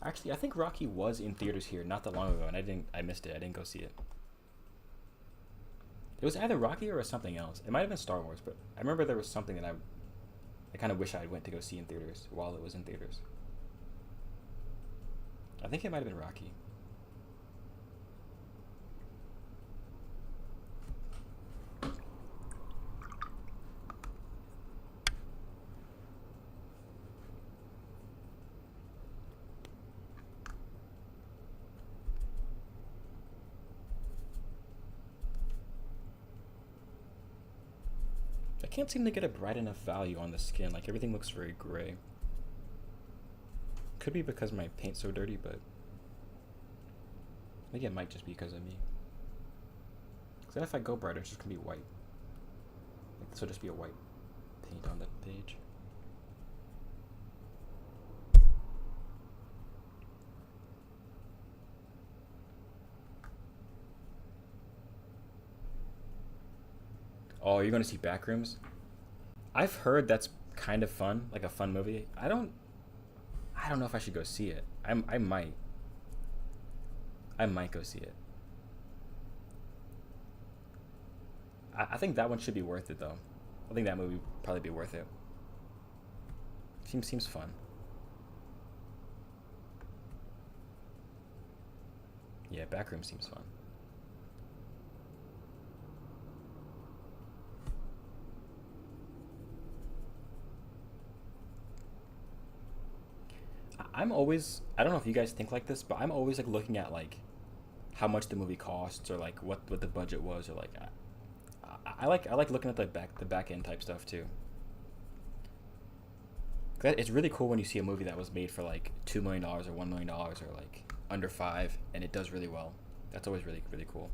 Actually, I think Rocky was in theaters here not that long ago, and I missed it. I didn't go see it. It was either Rocky or something else. It might have been Star Wars, but I remember there was something that I kind of wish I went to go see in theaters while it was in theaters. I think it might have been Rocky. can't seem to get a bright enough value on the skin. Like everything looks very gray. Could be because my paint's so dirty, but maybe it might just be because of me. Because then if I go brighter, it's just gonna be white. Like this will just be a white paint on the page. Oh, you're gonna see Backrooms? I've heard that's kind of fun, like a fun movie. I don't know if I should go see it. I might. I might go see it. I think that one should be worth it though. I think that movie would probably be worth it. Seems fun. Yeah, Backroom seems fun. I'm always, I don't know if you guys think like this, but I'm always like looking at like how much the movie costs or like what the budget was or like I like looking at the back end type stuff too. It's really cool when you see a movie that was made for like $2 million or $1 million or like under 5 and it does really well. That's always really cool.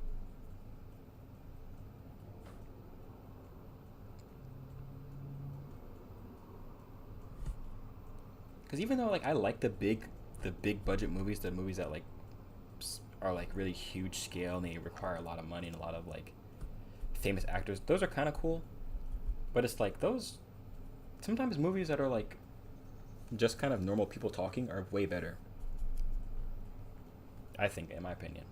Because even though like I like the big budget movies, the movies that like are like really huge scale and they require a lot of money and a lot of like famous actors, those are kind of cool. But it's like those sometimes movies that are like just kind of normal people talking are way better, I think, in my opinion.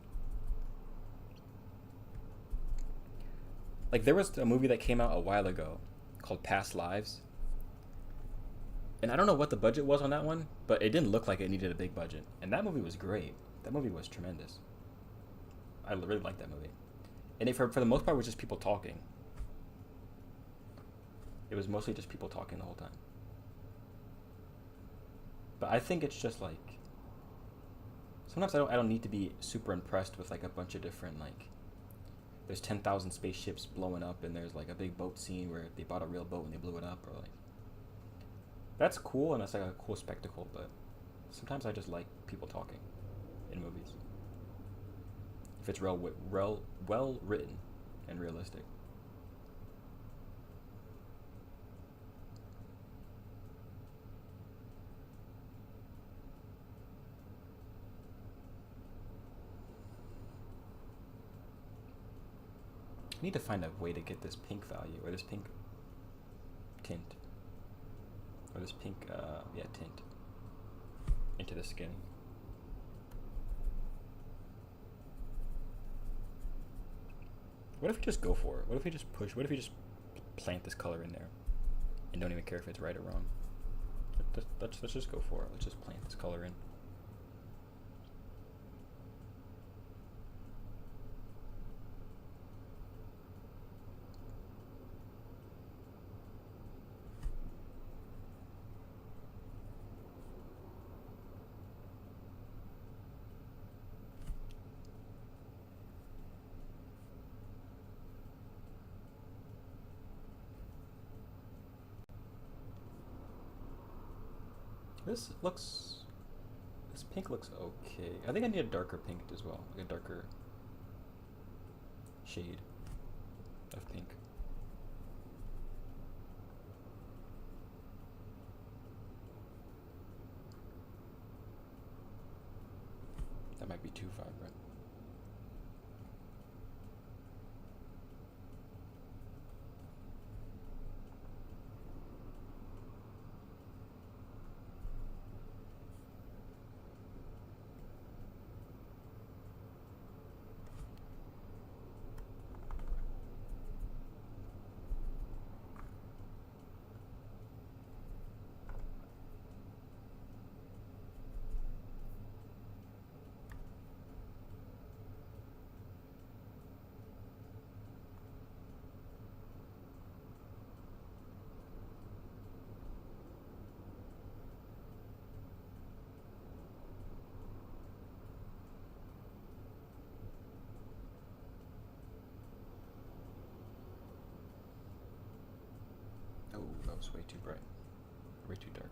Like there was a movie that came out a while ago called Past Lives. And I don't know what the budget was on that one, but it didn't look like it needed a big budget. And that movie was great. That movie was tremendous. I really liked that movie. And it, for the most part, was just people talking. It was mostly just people talking the whole time. But I think it's just like sometimes I don't need to be super impressed with like a bunch of different like there's 10,000 spaceships blowing up and there's like a big boat scene where they bought a real boat and they blew it up, or like that's cool and that's like a cool spectacle, but sometimes I just like people talking in movies. If it's well written and realistic. I need to find a way to get this pink value or this pink tint or this pink tint into the skin. What if we just go for it? What if we just push? What if we just plant this color in there and don't even care if it's right or wrong? Let's just go for it. Let's just plant this color in. This pink looks okay. I think I need a darker pink as well, like a darker shade of pink. That might be too vibrant. It's way too bright. Way too dark.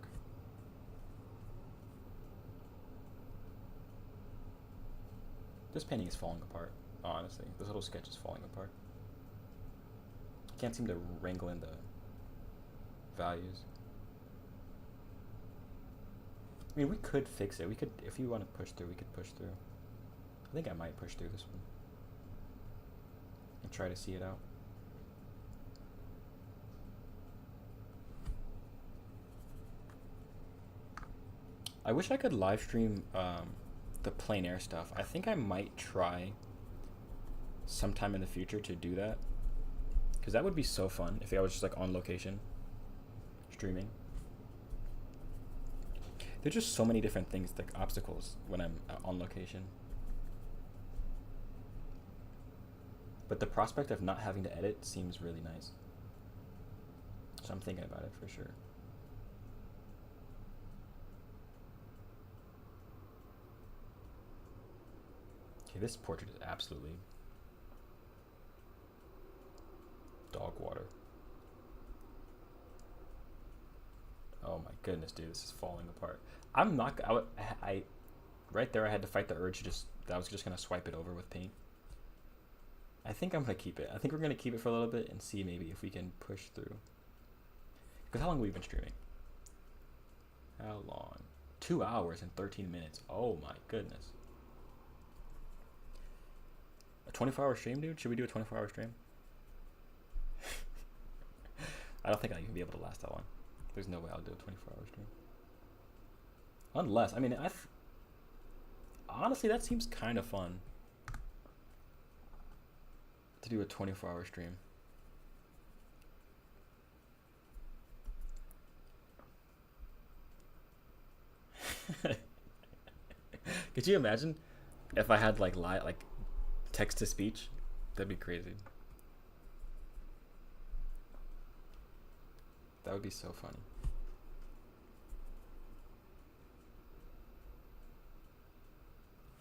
This painting is falling apart, honestly. This little sketch is falling apart. Can't seem to wrangle in the values. I mean, we could fix it. We could, if you want to push through, we could push through. I think I might push through this one and try to see it out. I wish I could live stream the plein air stuff. I think I might try sometime in the future to do that, because that would be so fun if I was just like on location streaming. There's just so many different things, like obstacles, when I'm on location. But the prospect of not having to edit seems really nice. So I'm thinking about it for sure. Okay, this portrait is absolutely dog water. Oh my goodness, dude, this is falling apart. I'm not. I right there. I had to fight the urge to just. I was just gonna swipe it over with paint. I think I'm gonna keep it. I think we're gonna keep it for a little bit and see maybe if we can push through. Because how long have we been streaming? How long? 2 hours and 13 minutes. Oh my goodness. A 24-hour stream, dude? Should we do a 24-hour stream? I don't think I'll even be able to last that long. There's no way I'll do a 24-hour stream. Unless, I mean, honestly, that seems kind of fun. To do a 24-hour stream. Could you imagine if I had like text to speech? That'd be crazy. That would be so funny.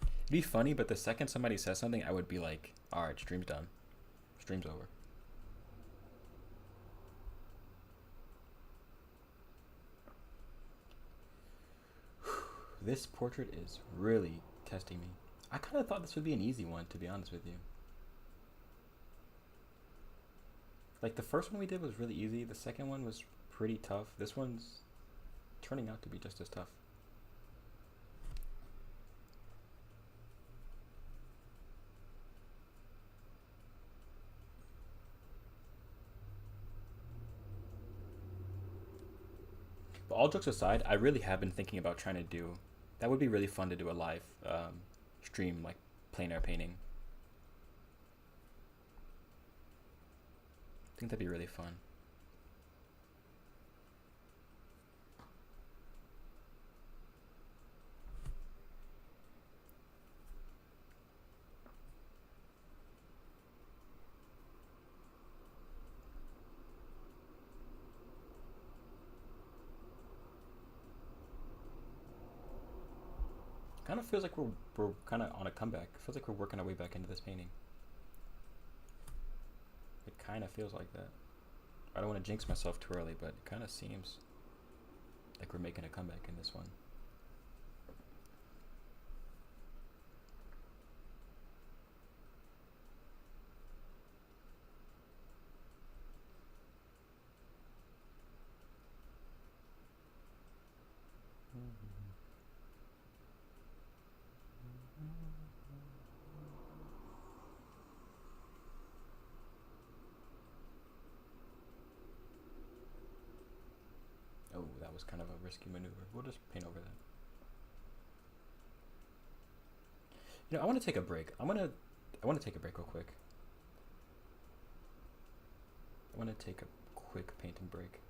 It'd be funny, but the second somebody says something, I would be like, all right, stream's done. Stream's over. This portrait is really testing me. I kind of thought this would be an easy one, to be honest with you. Like, the first one we did was really easy. The second one was pretty tough. This one's turning out to be just as tough. But all jokes aside, I really have been thinking about trying to do... That would be really fun to do a live stream, like plein air painting. I think that'd be really fun. Kind of feels like we're kind of on a comeback. It feels like we're working our way back into this painting. It kind of feels like that. I don't want to jinx myself too early, but it kind of seems like we're making a comeback in this one. Oh, that was kind of a risky maneuver. We'll just paint over that. You know, I want to take a break. I want to take a break real quick. I want to take a quick painting break.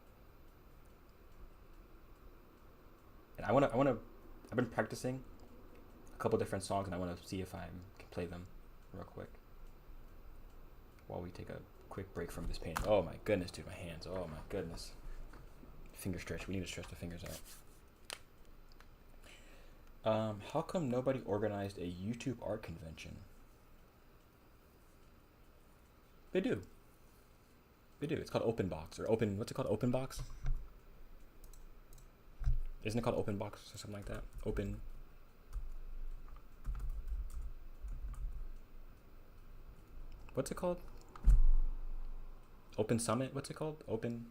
And I've been practicing a couple different songs, and I want to see if I can play them real quick while we take a quick break from this painting. Oh my goodness, dude, my hands. Oh my goodness. Finger stretch. We need to stretch the fingers out. How come nobody organized a YouTube art convention? They do. We do. It's called Open Box or Open. What's it called? Open Box. Isn't it called Open Box or something like that? Open. What's it called? Open Summit. What's it called? Open.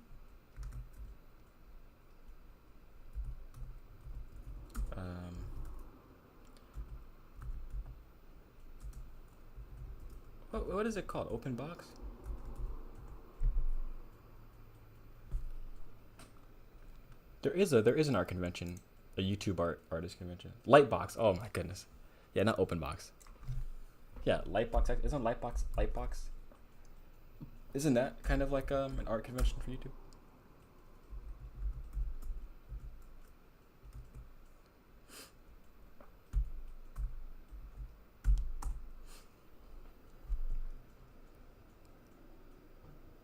What is it called? Open Box? There is an art convention, a YouTube artist convention. Lightbox. Oh my goodness. Yeah, not Open Box. Yeah, Lightbox. Isn't Lightbox? Isn't that kind of like an art convention for YouTube?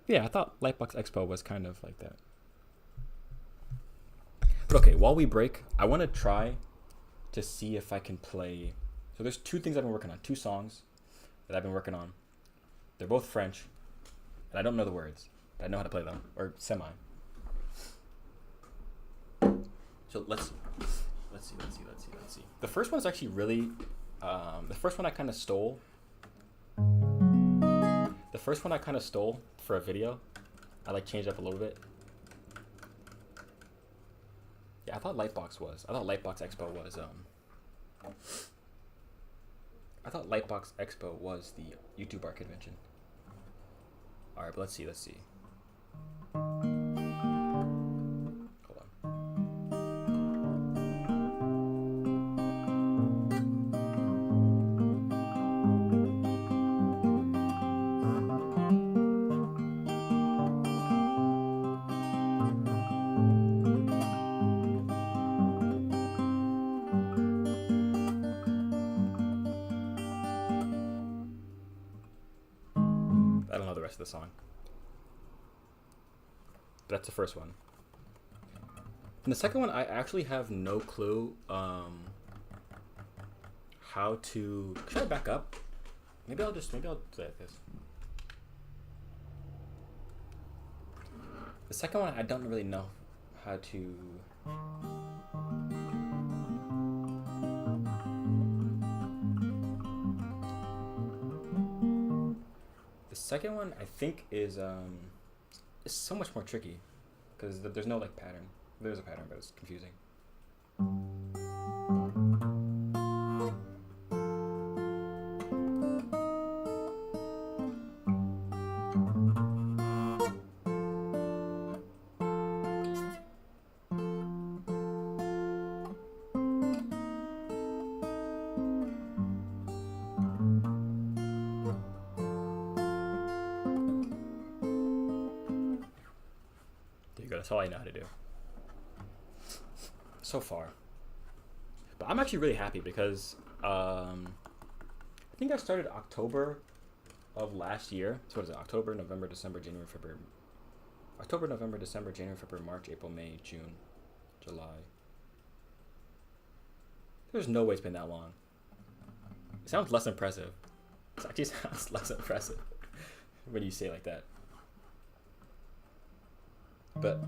Yeah, I thought Lightbox Expo was kind of like that. But okay, while we break, I want to try to see if I can play. So there's two things I've been working on, two songs that I've been working on. They're both French, and I don't know the words, but I know how to play them, or semi. So let's see. The first one's actually really, the first one I kind of stole. The first one I kind of stole for a video. I like changed up a little bit. Yeah, I thought Lightbox Expo was I thought Lightbox Expo was the YouTube art convention. All right, but let's see. Hold on. I don't know the rest of the song. But that's the first one. And the second one, I actually have no clue how to. Should I back up? Maybe I'll do like this. The second one, I don't really know how to. The second one, I think, is so much more tricky because there's no like pattern. There's a pattern, but it's confusing. That's all I know how to do so far. But I'm actually really happy because I think I started October of last year. So what is it? October, November, December, January, February. October, November, December, January, February, March, April, May, June, July. There's no way it's been that long. It sounds less impressive. It actually sounds less impressive when you say it like that. But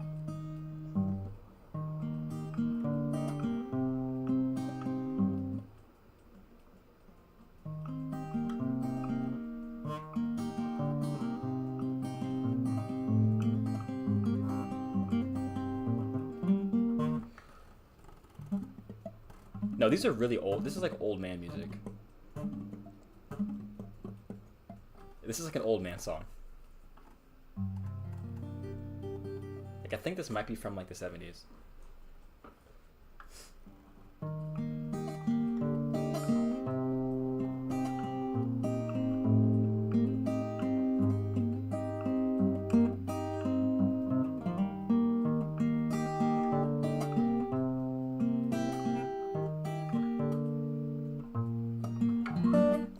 no, these are really old. This is like old man music. This is like an old man song. Like, I think this might be from like the 70s.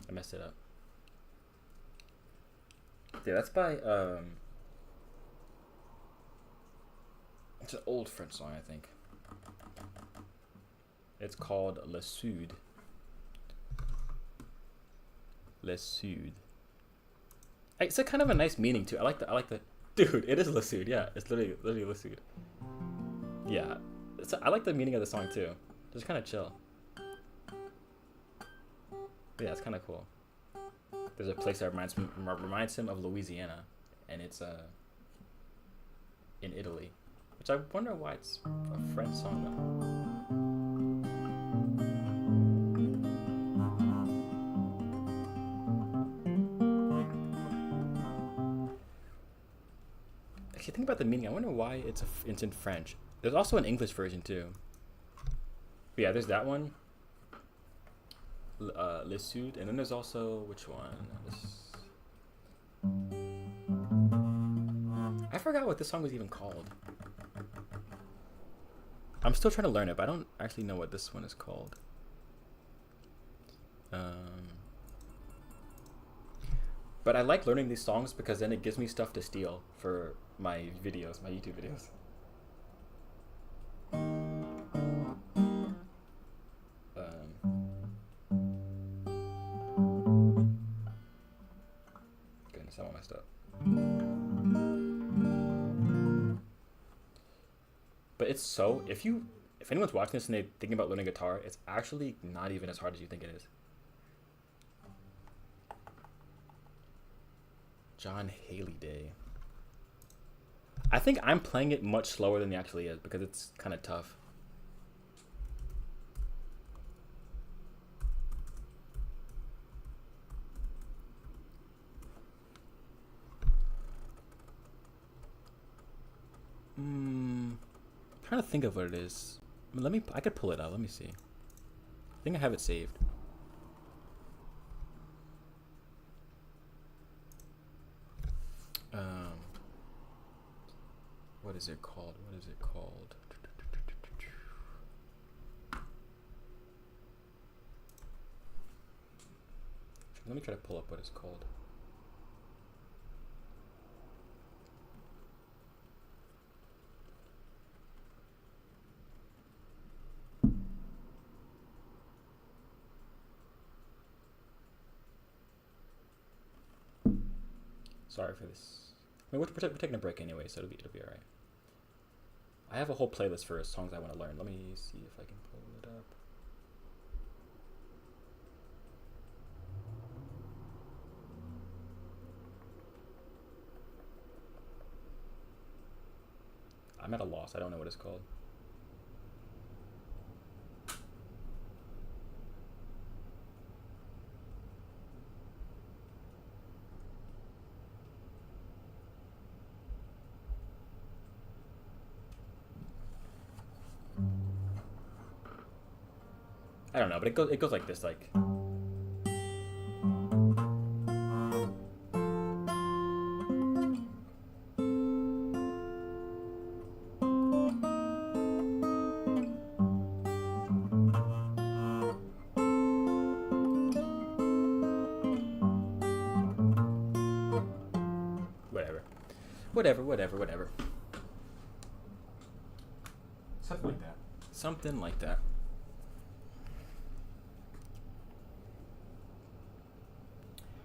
I messed it up. Yeah, that's by it's an old French song, I think. It's called Le Sud. Le Sud. It's a kind of a nice meaning too. I like the Dude, it is Lasud. Yeah, it's literally Lasud. Yeah, I like the meaning of the song too. Just kind of chill. But yeah, it's kind of cool. There's a place that reminds him of Louisiana, and it's in Italy, which I wonder why it's a French song though. Actually, think about the meaning. I wonder why it's in French. There's also an English version too. But yeah, there's that one. Le Sud, and then there's also which one? I forgot what this song was even called. I'm still trying to learn it, but I don't actually know what this one is called. But I like learning these songs because then it gives me stuff to steal for my videos, my YouTube videos. Goodness, I'm all messed up. But it's so, if anyone's watching this and they're thinking about learning guitar, it's actually not even as hard as you think it is. John Haley Day. I think I'm playing it much slower than it actually is because it's kind of tough. I'm trying to think of what it is. I could pull it out. Let me see. I think I have it saved. What is it called? Let me try to pull up what it's called. Sorry for this. I mean, we're taking a break anyway, so it'll be alright. I have a whole playlist for songs I want to learn. Let me see if I can pull it up. I'm at a loss. I don't know what it's called. I don't know, but it goes like this, like. Whatever. Something like that.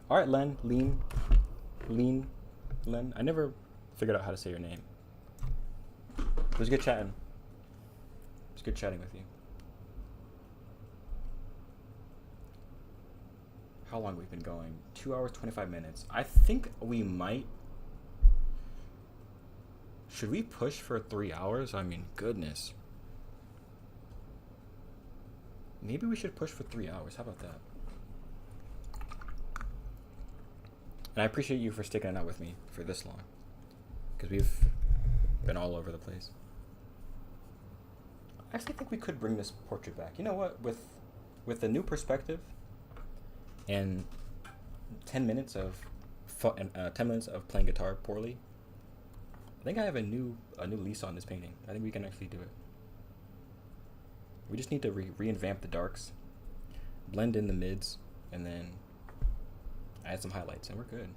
All right, Len. I never figured out how to say your name. It was good chatting. It was good chatting with you. How long have we been going? 2 hours, 25 minutes. I think we might. Should we push for 3 hours? I mean, goodness. Maybe we should push for 3 hours. How about that? And I appreciate you for sticking it out with me for this long, because we've been all over the place. I actually think we could bring this portrait back. You know what? With a new perspective and 10 minutes of fun, 10 minutes of playing guitar poorly, I think I have a new lease on this painting. I think we can actually do it. We just need to revamp the darks, blend in the mids, and then add some highlights, and we're good.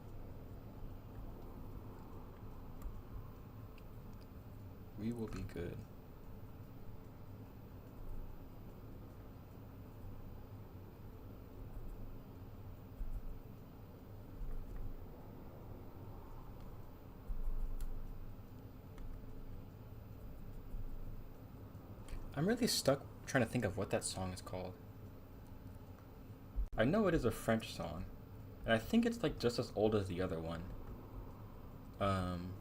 We will be good. I'm really stuck trying to think of what that song is called. I know it is a French song, and I think it's like just as old as the other one. Um,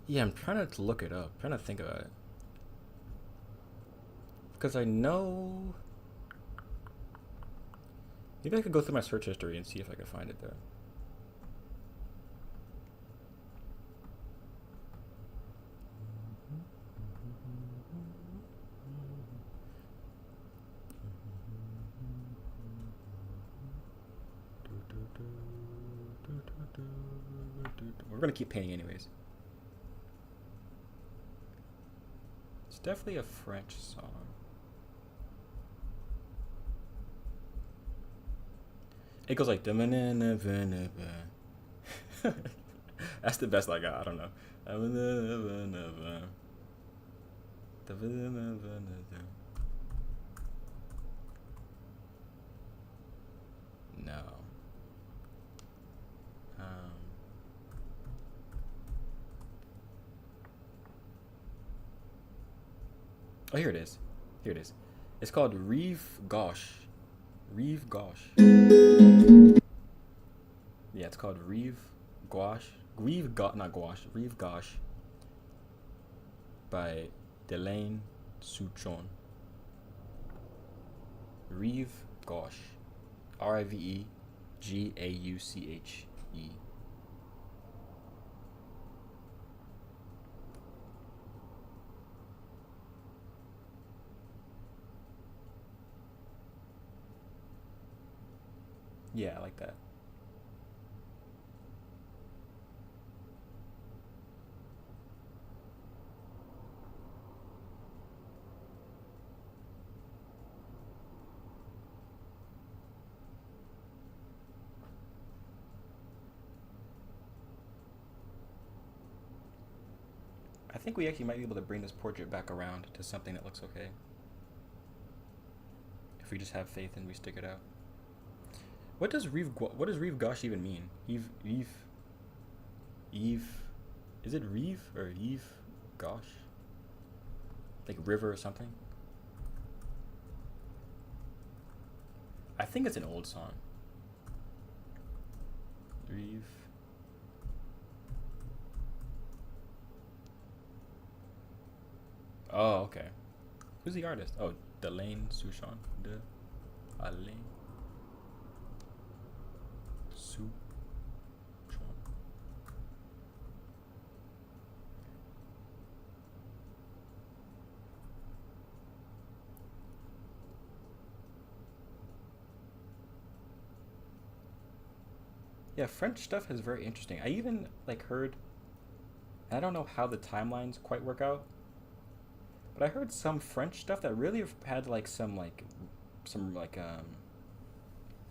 yeah, I'm trying to look it up. I'm trying to think about it. Because I know. Maybe I could go through my search history and see if I could find it there. We're gonna keep paying anyways. It's definitely a French song. It goes like that's the best I got. I don't know. No. Oh, here it is. Here it is. It's called Rive Gauche. Rive Gauche. Yeah, it's called Rive Gauche. Not Gouache. Rive Gauche. By Delaine Souchon. Rive Gauche. RIVEGAUCHE. Yeah, I like that. I think we actually might be able to bring this portrait back around to something that looks okay. If we just have faith and we stick it out. What does Rive Gauche even mean? Eve. Is it Rive or Eve Gauche? Like river or something? I think it's an old song. Rive. Oh, okay. Who's the artist? Oh, Delaine Souchon. Alain Souchon. Yeah, French stuff is very interesting. I even like heard. I don't know how the timelines quite work out, but I heard some French stuff that really had like some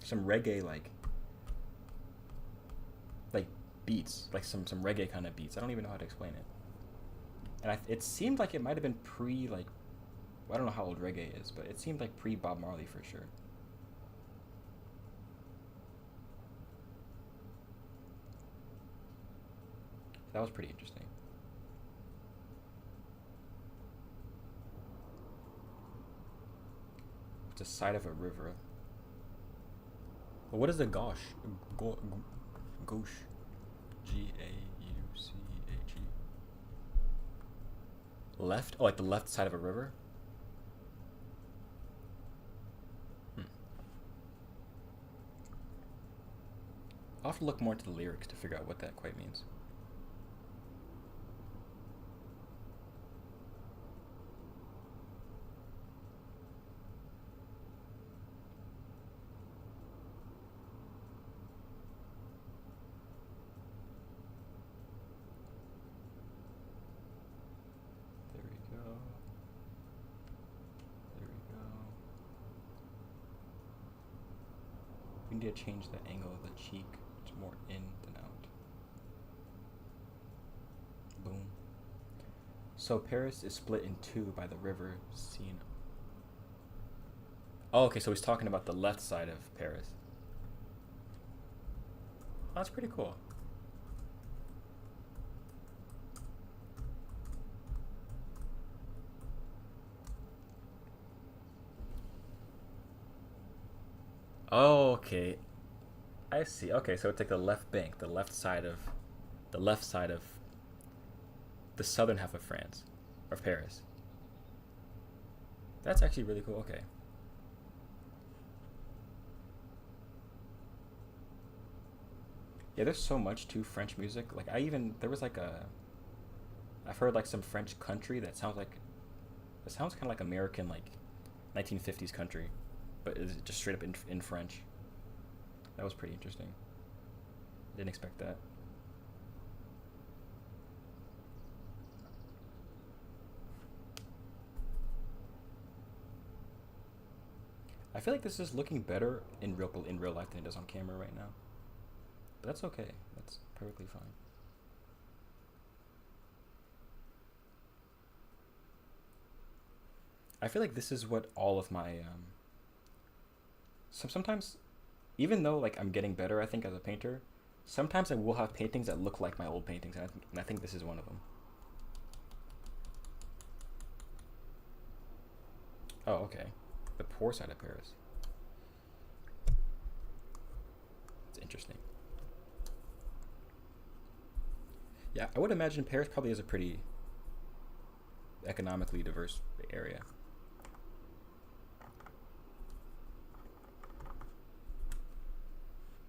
reggae like beats, like some reggae kind of beats. I don't even know how to explain it. And it seemed like it might have been pre like, I don't know how old reggae is, but it seemed like pre Bob Marley for sure. That was pretty interesting. It's the side of a river. But what is the gauche? Gauche. Gauche. Left? Oh, like the left side of a river? I'll have to look more into the lyrics to figure out what that quite means. We need to change the angle of the cheek to more in than out. Boom. So Paris is split in two by the river Seine. Oh, okay, so he's talking about the left side of Paris. Oh, that's pretty cool. Oh, okay. I see. Okay, so it's like the left bank, the left side of the southern half of France, of Paris. That's actually really cool. Okay. Yeah, there's so much to French music. Like I even there was like a I've heard like some French country that sounds like it sounds kind of like American like 1950s country, but it's just straight up in French. That was pretty interesting. Didn't expect that. I feel like this is looking better in real life than it does on camera right now. But that's okay. That's perfectly fine. I feel like this is what all of my sometimes even though like I'm getting better, I think as a painter, sometimes I will have paintings that look like my old paintings, and I think this is one of them. Oh, okay. The poor side of Paris. It's interesting. Yeah, I would imagine Paris probably is a pretty economically diverse area.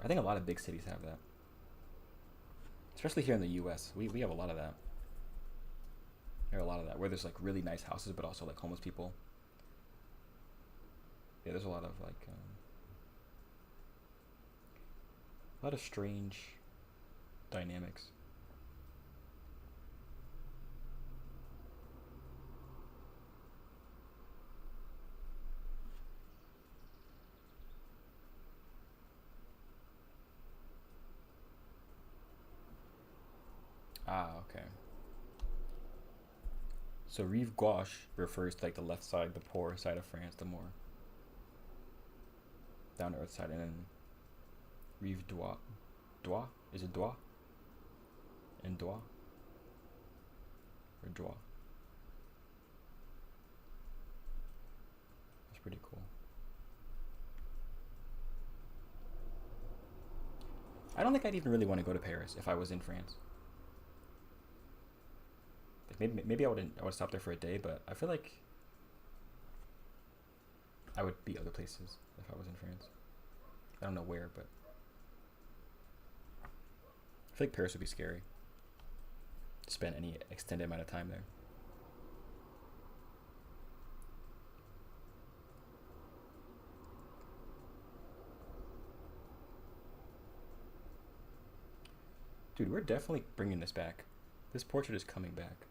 I think a lot of big cities have that, especially here in the U.S. We have a lot of that. There are a lot of that where there's like really nice houses, but also like homeless people. Yeah, there's a lot of strange dynamics. Ah, okay. So Rive Gauche refers to like the left side, the poor side of France, the more down to earth side, and then Rive Droit, Droit is it Droit and Droit or Droit? That's pretty cool. I don't think I'd even really want to go to Paris if I was in France. Like maybe I would stop there for a day, but I feel like I would be other places if I was in France. I don't know where, but I feel like Paris would be scary to spend any extended amount of time there. Dude, we're definitely bringing this back. This portrait is coming back.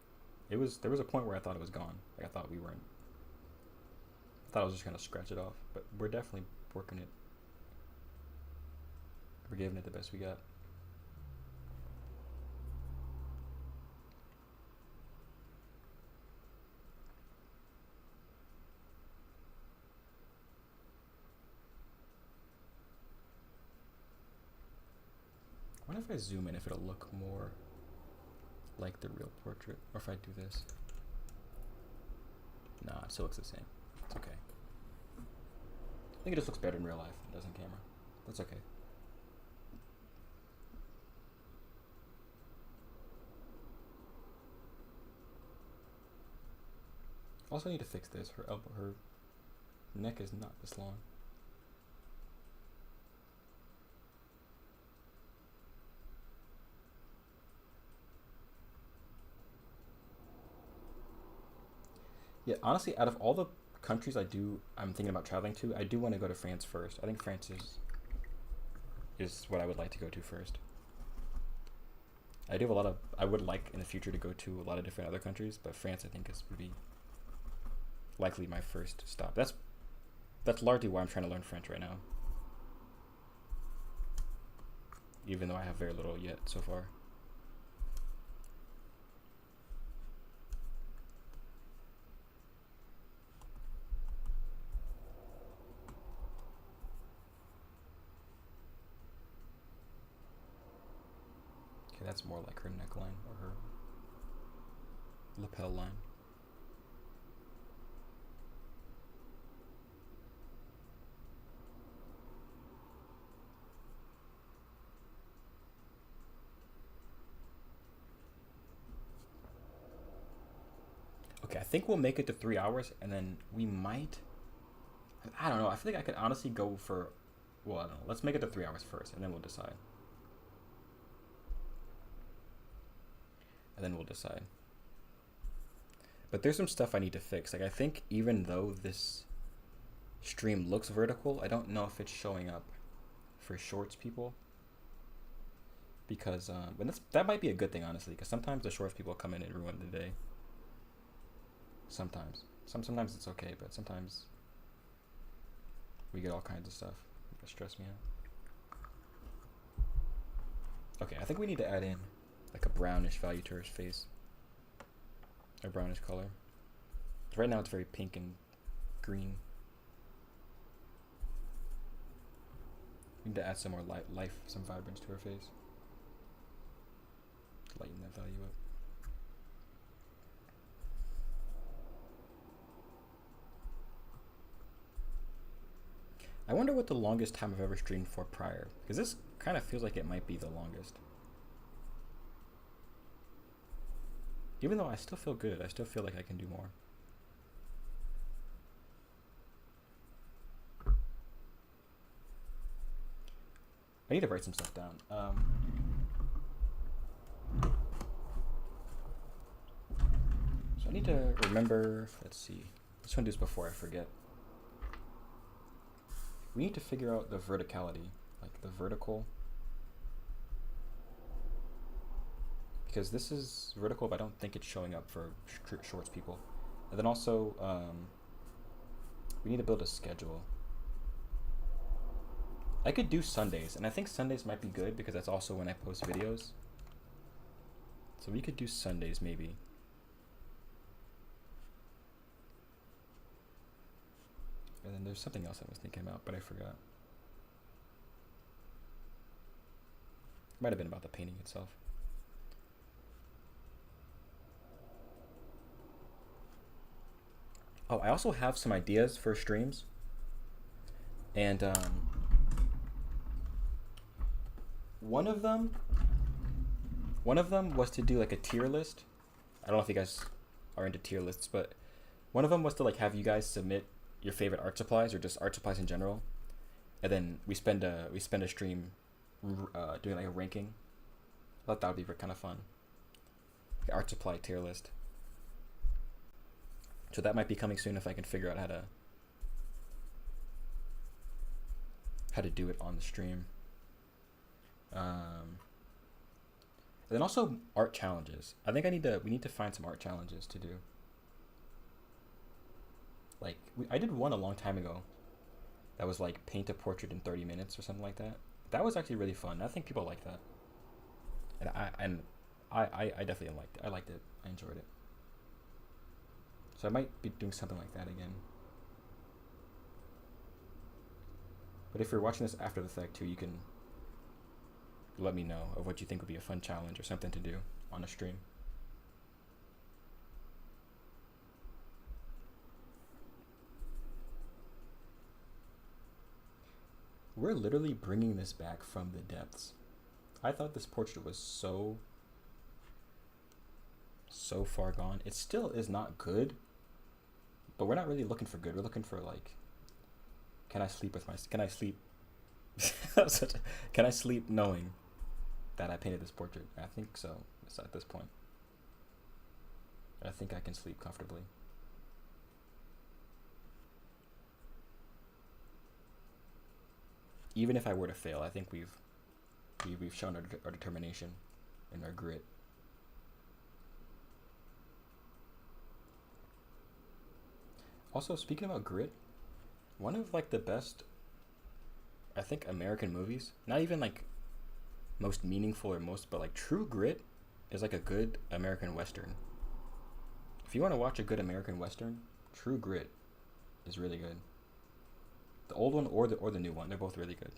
There was a point where I thought it was gone. Like I thought we weren't. I thought I was just gonna scratch it off, but we're definitely working it. We're giving it the best we got. I wonder if I zoom in if it'll look more like the real portrait, or if I do this. Nah, it still looks the same. It's okay. I think it just looks better in real life than it does on camera. That's okay. Also need to fix this. Her neck is not this long. Yeah, honestly, out of all the countries I'm thinking about traveling to, I do want to go to France first. I think France is what I would like to go to first. I do have a lot of. I would like in the future to go to a lot of different other countries, but France I think would be likely my first stop. That's largely why I'm trying to learn French right now, even though I have very little yet so far. more like her neckline or her lapel line. Okay, I think we'll make it to 3 hours, and then we might. I don't know. I feel like I could honestly go for. Well, I don't know. Let's make it to 3 hours first, and then we'll decide. But there's some stuff I need to fix. Like, I think even though this stream looks vertical, I don't know if it's showing up for shorts people. Because that might be a good thing, honestly, because sometimes the shorts people come in and ruin the day. Sometimes it's okay, but sometimes we get all kinds of stuff that stress me out. Okay, I think we need to add in like a brownish value to her face. A brownish color. Right now it's very pink and green. We need to add some more life, some vibrance to her face. Lighten that value up. I wonder what the longest time I've ever streamed for prior, because this kind of feels like it might be the longest. Even though I still feel good, I still feel like I can do more. I need to write some stuff down. So I need to remember, let's see. I just want to do this before I forget. We need to figure out the verticality, like the vertical. Because this is vertical, but I don't think it's showing up for shorts people. And then also, we need to build a schedule. I could do Sundays, and I think Sundays might be good because that's also when I post videos. So we could do Sundays maybe. And then there's something else I was thinking about, but I forgot. Might have been about the painting itself. Oh, I also have some ideas for streams. And one of them was to do like a tier list. I don't know if you guys are into tier lists, but one of them was to like have you guys submit your favorite art supplies or just art supplies in general, and then we spend a stream doing like a ranking. I thought that would be kind of fun. The art supply tier list. So that might be coming soon if I can figure out how to do it on the stream. And then also art challenges. I think we need to find some art challenges to do. Like I did one a long time ago that was like paint a portrait in 30 minutes or something like that. That was actually really fun. I think people like that. And I definitely liked it. I liked it. I enjoyed it. So I might be doing something like that again. But if you're watching this after the fact too, you can let me know of what you think would be a fun challenge or something to do on a stream. We're literally bringing this back from the depths. I thought this portrait was so far gone. It still is not good, but we're not really looking for good. We're looking for like, can I sleep can I sleep knowing that I painted this portrait? I think so. It's at this point. I think I can sleep comfortably. Even if I were to fail, I think we've shown our determination and our grit. Also, speaking about grit, one of like the best, I think, American movies, not even like most meaningful or most, but like True Grit is like a good American Western. If you want to watch a good American Western, True Grit is really good. The old one or the new one, they're both really good.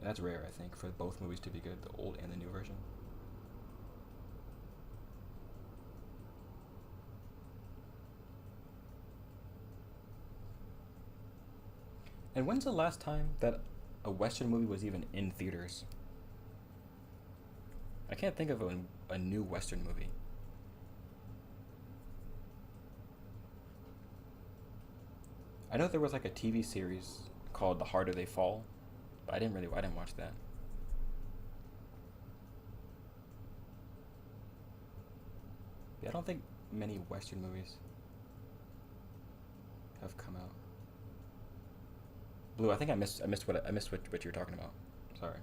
That's rare, I think, for both movies to be good, the old and the new version. And when's the last time that a Western movie was even in theaters? I can't think of a new Western movie. I know there was like a TV series called The Harder They Fall, but I didn't watch that. Yeah, I don't think many Western movies have come out. Blue, I think I missed what you were talking about. Sorry.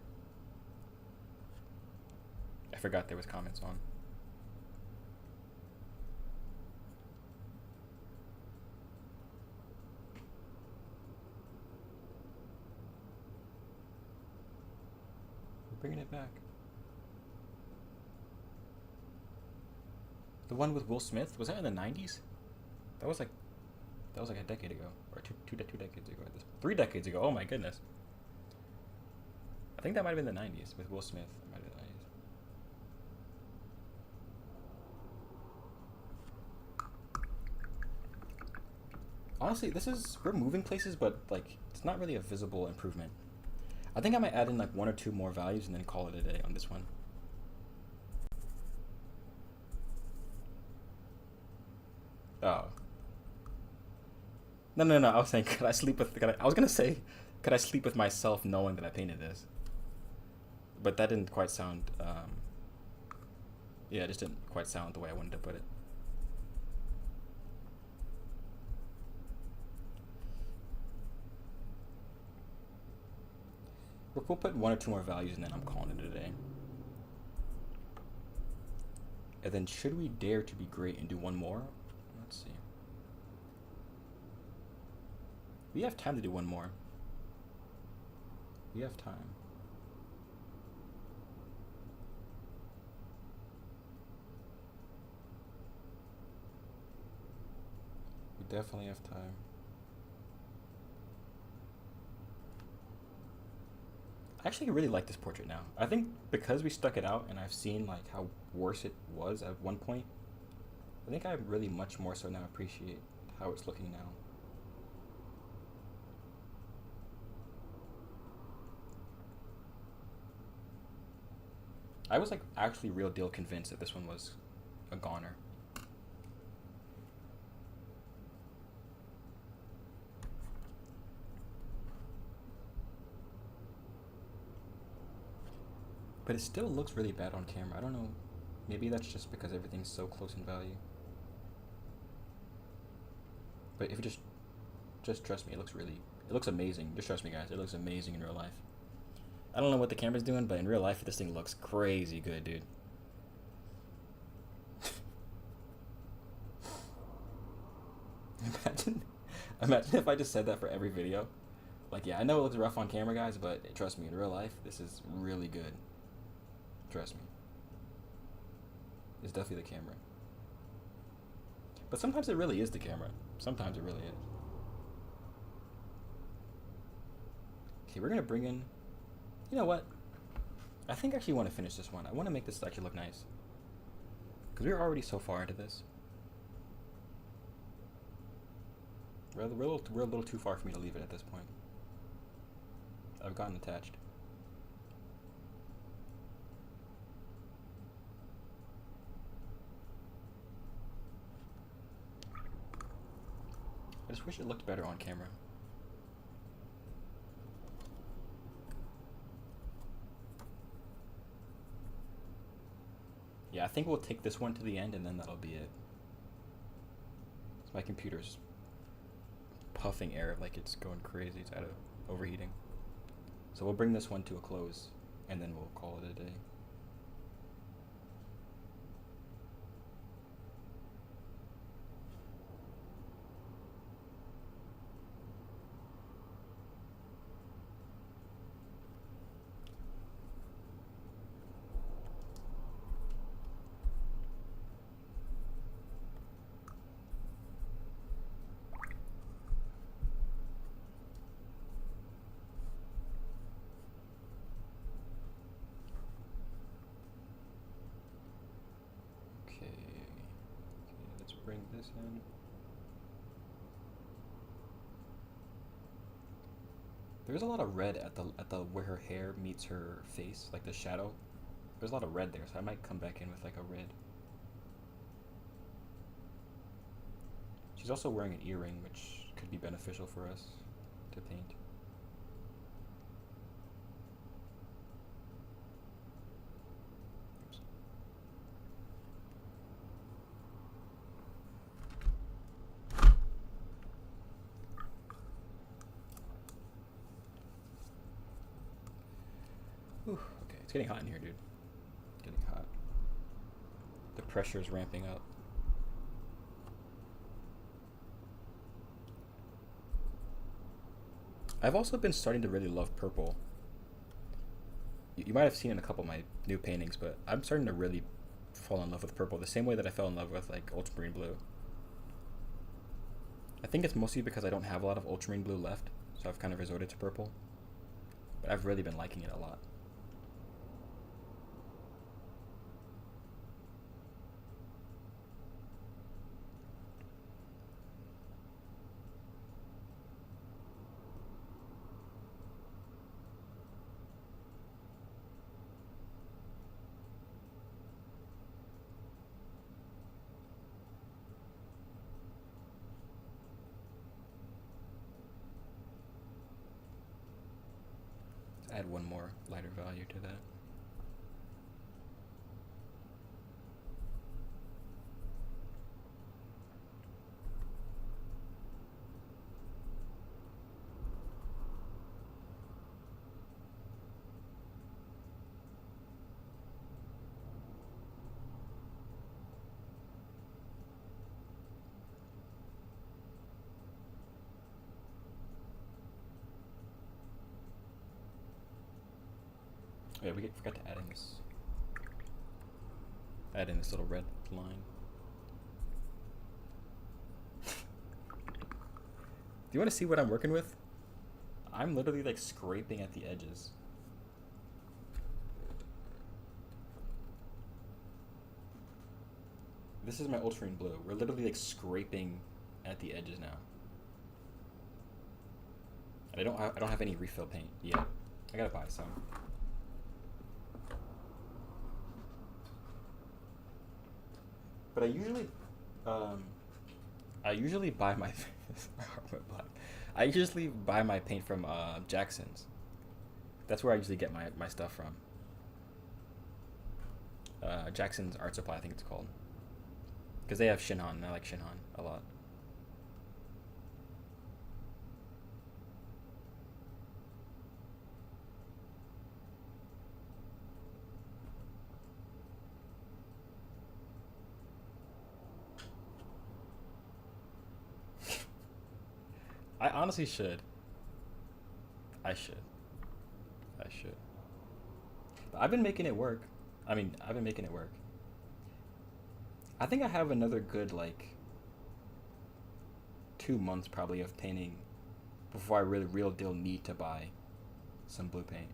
I forgot there was comments on. We're bringing it back. The one with Will Smith, was that in the 90s? That was like a decade ago, or two decades ago. 3 decades ago. Oh my goodness. I think that might have been the 90s with Will Smith. It might have been the 90s. Honestly, we're moving places, but like it's not really a visible improvement. I think I might add in like 1 or 2 more values and then call it a day on this one. Oh. No. I was saying, I was gonna say, could I sleep with myself knowing that I painted this? But that didn't quite sound. Yeah, it just didn't quite sound the way I wanted to put it. We'll put 1 or 2 more values and then I'm calling it a day. And then should we dare to be great and do 1 more? Let's see. We have time to do 1 more. We have time. We definitely have time. I actually really like this portrait now. I think because we stuck it out and I've seen like how worse it was at one point, I think I really much more so now appreciate how it's looking now. I was like actually real deal convinced that this one was a goner. But it still looks really bad on camera. I don't know. Maybe that's just because everything's so close in value. But if you just trust me, it looks amazing. Just trust me, guys. It looks amazing in real life. I don't know what the camera's doing, but in real life, this thing looks crazy good, dude. Imagine if I just said that for every video. Like, yeah, I know it looks rough on camera, guys, but trust me, in real life, this is really good. Trust me. It's definitely the camera. But sometimes it really is the camera. Sometimes it really is. Okay, we're gonna bring in... You know what? I think I actually want to finish this one. I want to make this actually look nice. Because we're already so far into this. We're a little too far for me to leave it at this point. I've gotten attached. I just wish it looked better on camera. Yeah, I think we'll take this one to the end and then that'll be it. My computer's puffing air like it's going crazy. It's out of overheating. So we'll bring this one to a close and then we'll call it a day. bring this in. There's a lot of red at the where her hair meets her face, like the shadow. There's a lot of red there, so I might come back in with like a red. She's also wearing an earring, which could be beneficial for us to paint. Oops. Whew, okay, it's getting hot in here, dude. It's getting hot. The pressure's ramping up. I've also been starting to really love purple. You might have seen in a couple of my new paintings, but I'm starting to really fall in love with purple the same way that I fell in love with like ultramarine blue. I think it's mostly because I don't have a lot of ultramarine blue left, so I've kind of resorted to purple. But I've really been liking it a lot. Add one more lighter value to that. Oh, yeah, we forgot to add in this little red line. Do you want to see what I'm working with? I'm literally like scraping at the edges. This is my ultramarine blue. We're literally like scraping at the edges now. And I don't have any refill paint yet. I gotta buy some. But I usually buy my I usually buy my paint from Jackson's. That's where I usually get my stuff from. Jackson's Art Supply, I think it's called. Because they have Shinhan, and I like Shinhan a lot. I honestly should. I should. But I've been making it work. I've been making it work. I think I have another good, like, 2 months probably of painting before I really real deal need to buy some blue paint.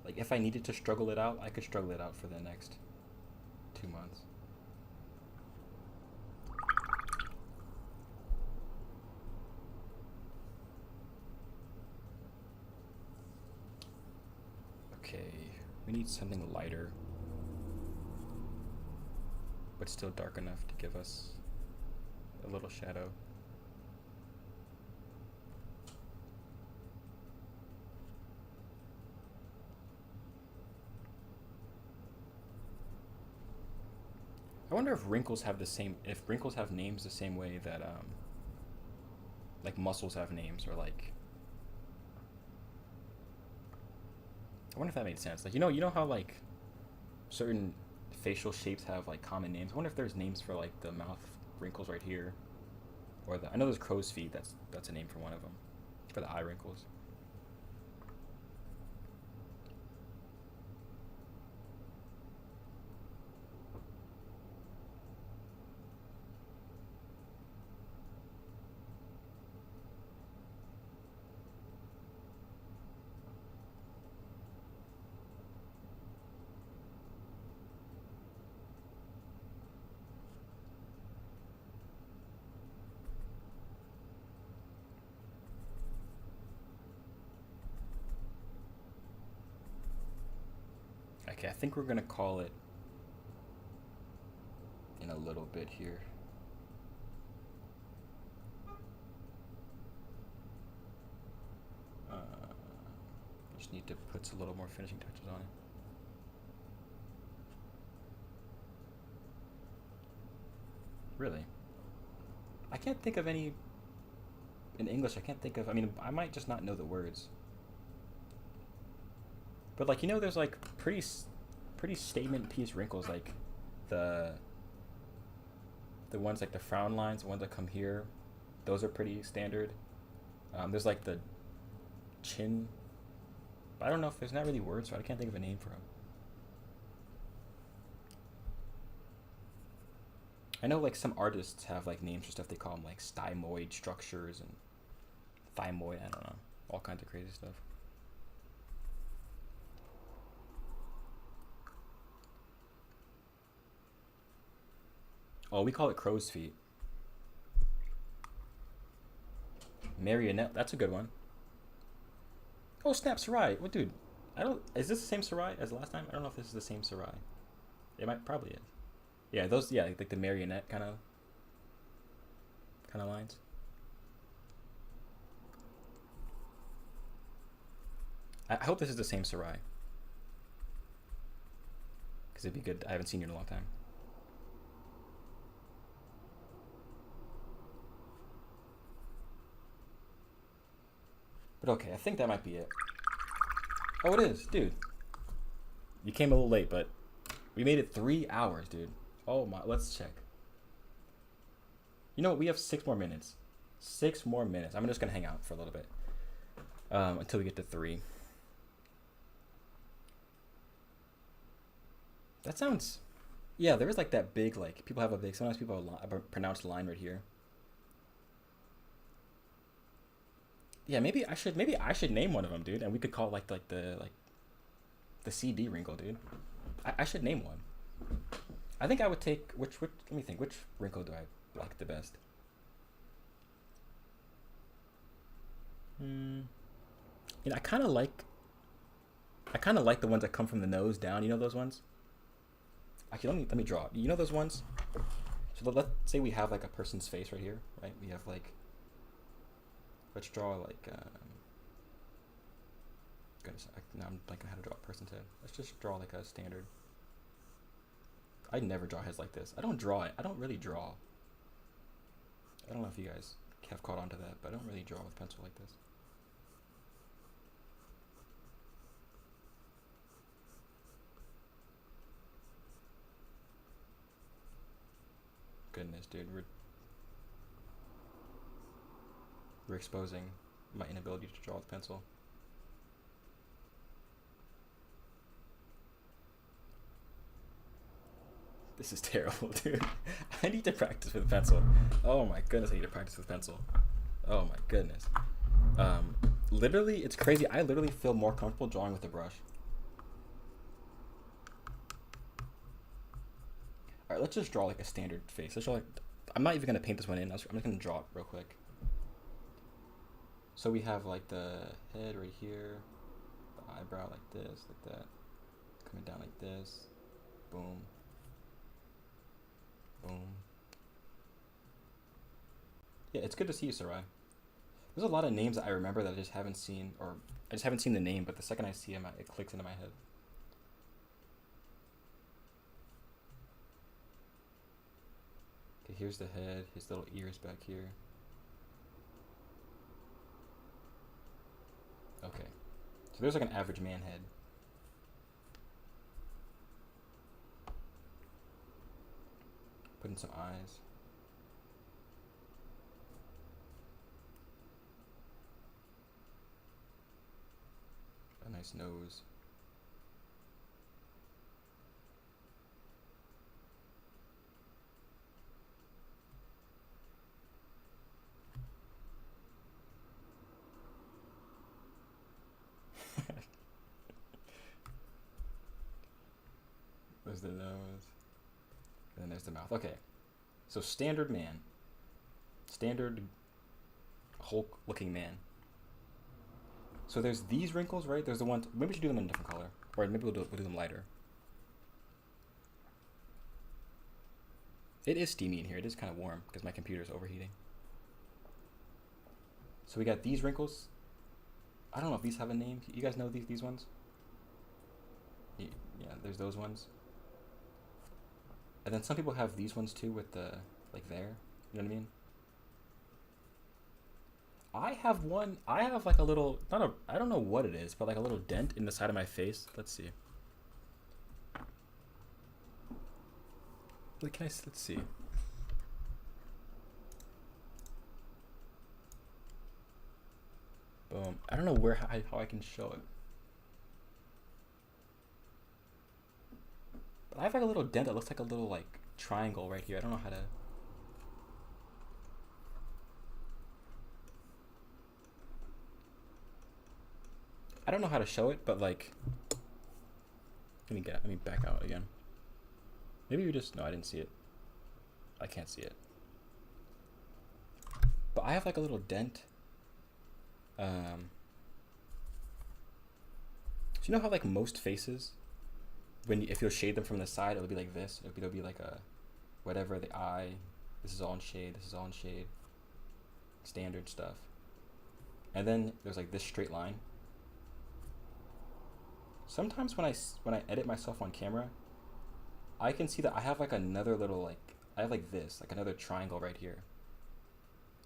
Like, if I needed to struggle it out, I could struggle it out for the next 2 months. Okay, we need something lighter, but still dark enough to give us a little shadow. I wonder if wrinkles have names the same way that like muscles have names, or like, I wonder if that made sense. Like, you know how like certain facial shapes have like common names. I wonder if there's names for like the mouth wrinkles right here, or I know there's crow's feet. That's a name for one of them, for the eye wrinkles. Okay, I think we're gonna call it in a little bit here. Just need to put a little more finishing touches on it. Really? I can't think of any in English. I can't think of. I mean, I might just not know the words. But like, you know, there's like pretty statement piece wrinkles, like the ones like the frown lines, the ones that come here. Those are pretty standard. There's like the chin. I don't know if there's not really words, so I can't think of a name for them. I know like some artists have like names for stuff. They call them like stymoid structures and thymoid. I don't know, all kinds of crazy stuff. Oh, we call it crow's feet. Marionette. That's a good one. Oh snap, Sarai. What, dude? I don't. Is this the same Sarai as last time? I don't know if this is the same Sarai. It might probably is. Yeah, those. Yeah, like the marionette kind of lines. I hope this is the same Sarai. Because it'd be good. I haven't seen you in a long time. But okay, I think that might be it. Oh, it is, dude. You came a little late, but we made it 3 hours, dude. Oh my, let's check. You know what? We have 6 more minutes. 6 more minutes. I'm just gonna hang out for a little bit until we get to 3. That sounds. Yeah, there is like that big, like people have a big. Sometimes people have a pronounced line right here. Yeah, maybe I should name one of them, dude, and we could call it like the CD wrinkle, dude. I should name one. I think I would take which let me think, which wrinkle do I like the best? You know, I kind of like the ones that come from the nose down. You know those ones? Actually, let me draw it. You know those ones? So let's say we have like a person's face right here, right? We have like. Let's draw like. Goodness, now I'm blanking how to draw a person's head. Let's just draw like a standard. I never draw heads like this. I don't draw it. I don't really draw. I don't know if you guys have caught on to that, but I don't really draw with pencil like this. Goodness, dude, we're exposing my inability to draw with pencil. This is terrible, dude. I need to practice with pencil. Oh my goodness, I need to practice with pencil. Oh my goodness. Literally, it's crazy. I literally feel more comfortable drawing with a brush. All right, let's just draw like a standard face. Let's draw like. I'm not even gonna paint this one in. I'm just gonna draw it real quick. So we have like the head right here, the eyebrow like this, like that, coming down like this, boom, boom. Yeah, it's good to see you, Sarai. There's a lot of names that I remember that I just haven't seen, or I just haven't seen the name, but the second I see them, it clicks into my head. Okay, here's the head, his little ears back here. Okay, so there's like an average man head. Put in some eyes. A nice nose. There's the nose. And then there's the mouth. Okay. So standard man. Standard Hulk looking man. So there's these wrinkles, right? There's the ones. Maybe we should do them in a different color. Or maybe we'll do them lighter. It is steamy in here. It is kind of warm because my computer's overheating. So we got these wrinkles. I don't know if these have a name. You guys know these ones? Yeah, there's those ones. And then some people have these ones too with the, like there. You know what I mean? I have one. I have like a little, I don't know what it is, but like a little dent in the side of my face. Let's see. Wait, let's see. Boom. I don't know how I can show it. But I have like a little dent that looks like a little like triangle right here. I don't know how to. I don't know how to show it, but like, let me back out again. Maybe you just, no, I didn't see it. I can't see it. But I have like a little dent. So you know how like most faces, if you'll shade them from the side, it'll be like this. It'll be like a, whatever, the eye. This is all in shade. This is all in shade. Standard stuff. And then there's like this straight line. Sometimes when I edit myself on camera, I can see that I have like another little like, I have like this, like another triangle right here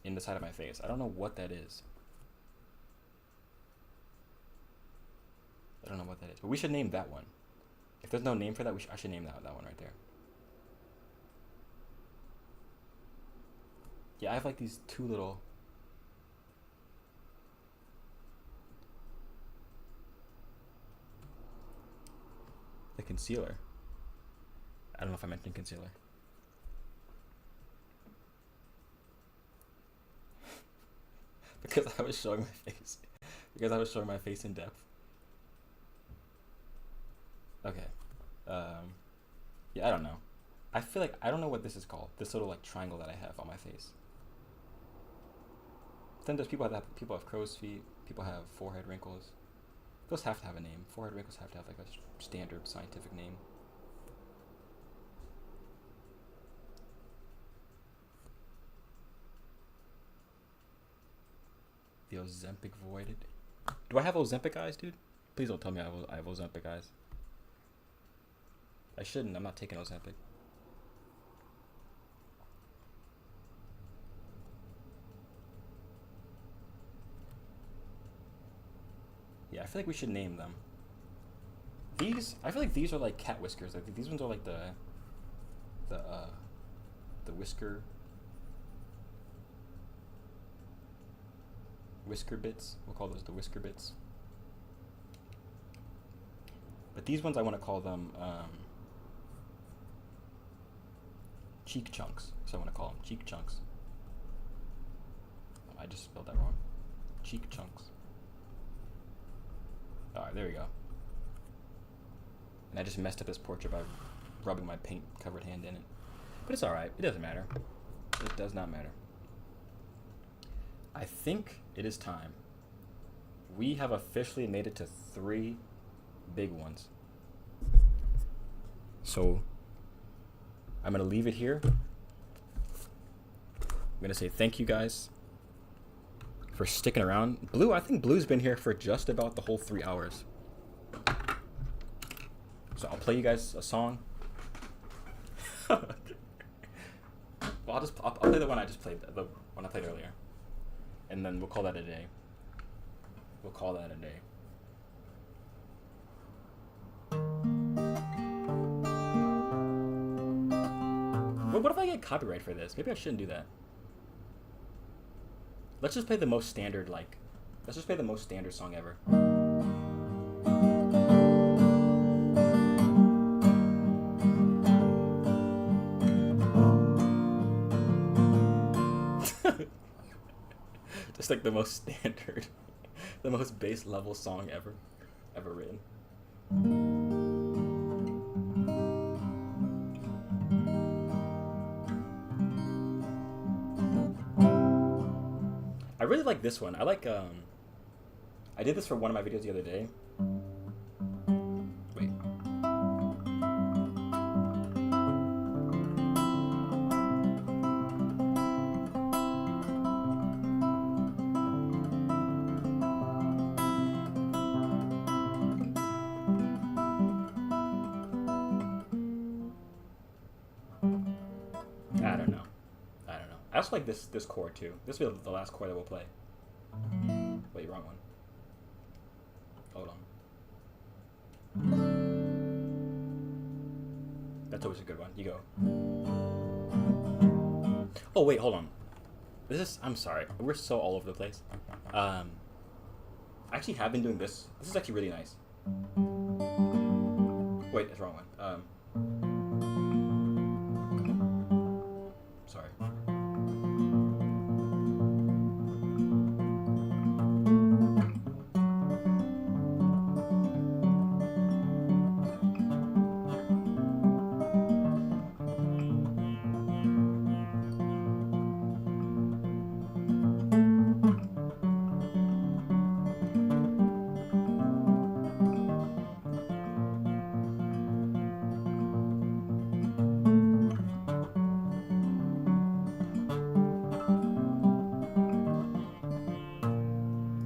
in the side of my face. I don't know what that is. I don't know what that is, but we should name that one. If there's no name for that, I should name that one right there. Yeah, I have like these two little. The concealer. I don't know if I mentioned concealer. Because I was showing my face. Because I was showing my face in depth. Okay. Yeah, I don't know. I feel like, I don't know what this is called. This little like triangle that I have on my face. Then there's people have crow's feet. People have forehead wrinkles. Those have to have a name. Forehead wrinkles have to have like a standard scientific name. The Ozempic voided. Do I have Ozempic eyes, dude? Please don't tell me I have Ozempic eyes. I shouldn't. I'm not taking Ozempic. Yeah, I feel like we should name them. I feel like these are like cat whiskers. Like these ones are like the whisker bits. We'll call those the whisker bits. But these ones I want to call them cheek chunks. So I want to call them cheek chunks. I just spelled that wrong. Cheek chunks. Alright, there we go. And I just messed up this portrait by rubbing my paint covered hand in it. But it's alright. It doesn't matter. It does not matter. I think it is time. We have officially made it to 3 big ones. So I'm going to leave it here. I'm going to say thank you guys for sticking around. I think Blue's been here for just about the whole 3 hours. So I'll play you guys a song. Well, I'll play the one I just played, the one I played earlier. And then we'll call that a day. We'll call that a day. What if I get copyright for this? Maybe I shouldn't do that. Let's just play the most standard, let's just play the most standard song ever. Just like the most standard, the most base level song ever written. I really like this one. I like, I did this for one of my videos the other day. Wait. I also like this chord too. This will be the last chord that we'll play. Wait, wrong one. Hold on. That's always a good one. You go. Oh wait, hold on. I'm sorry. We're so all over the place. I actually have been doing this. This is actually really nice. Wait, that's the wrong one. Sorry.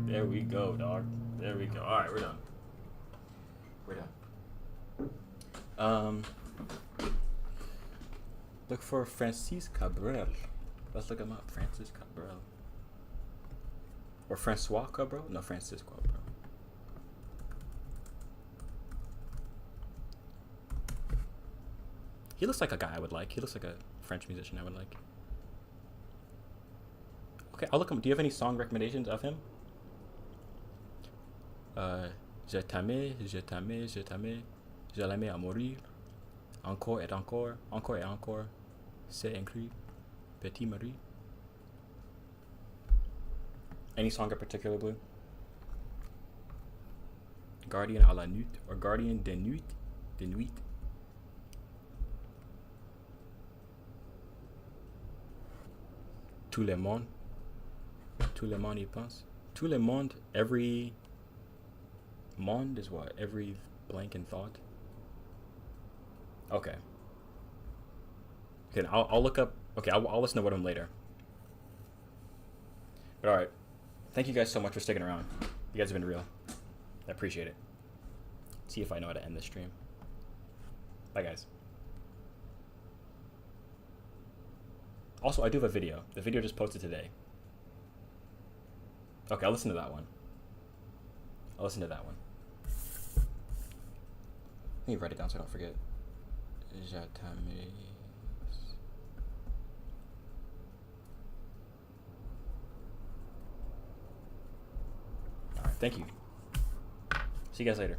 There we go, dog. There we go. All right, we're done. We're done. Look for Francis Cabrel. Let's look him up. Francis Cabrel. Or Francois Cabrel? No, Francis Cabrel. He looks like a guy I would like. He looks like a French musician I would like. Okay, I'll look him. Do you have any song recommendations of him? Je t'aimais, je t'aimais, je t'aimais, je l'aimais à mourir. Encore et encore, encore et encore. C'est incroyable. Petit Marie. Any song in particular, Blue? Guardian à la nuit or Guardian de nuit? De nuit. Tout le monde. Tout le monde y pense. Tout le monde, every monde is what? Every blank in thought? Okay. Okay, I'll look up. Okay, I'll listen to one of them later. But alright. Thank you guys so much for sticking around. You guys have been real. I appreciate it. See if I know how to end this stream. Bye, guys. Also, I do have a video. The video just posted today. Okay, I'll listen to that one. Let me write it down so I don't forget. J'attends. Alright, thank you. See you guys later.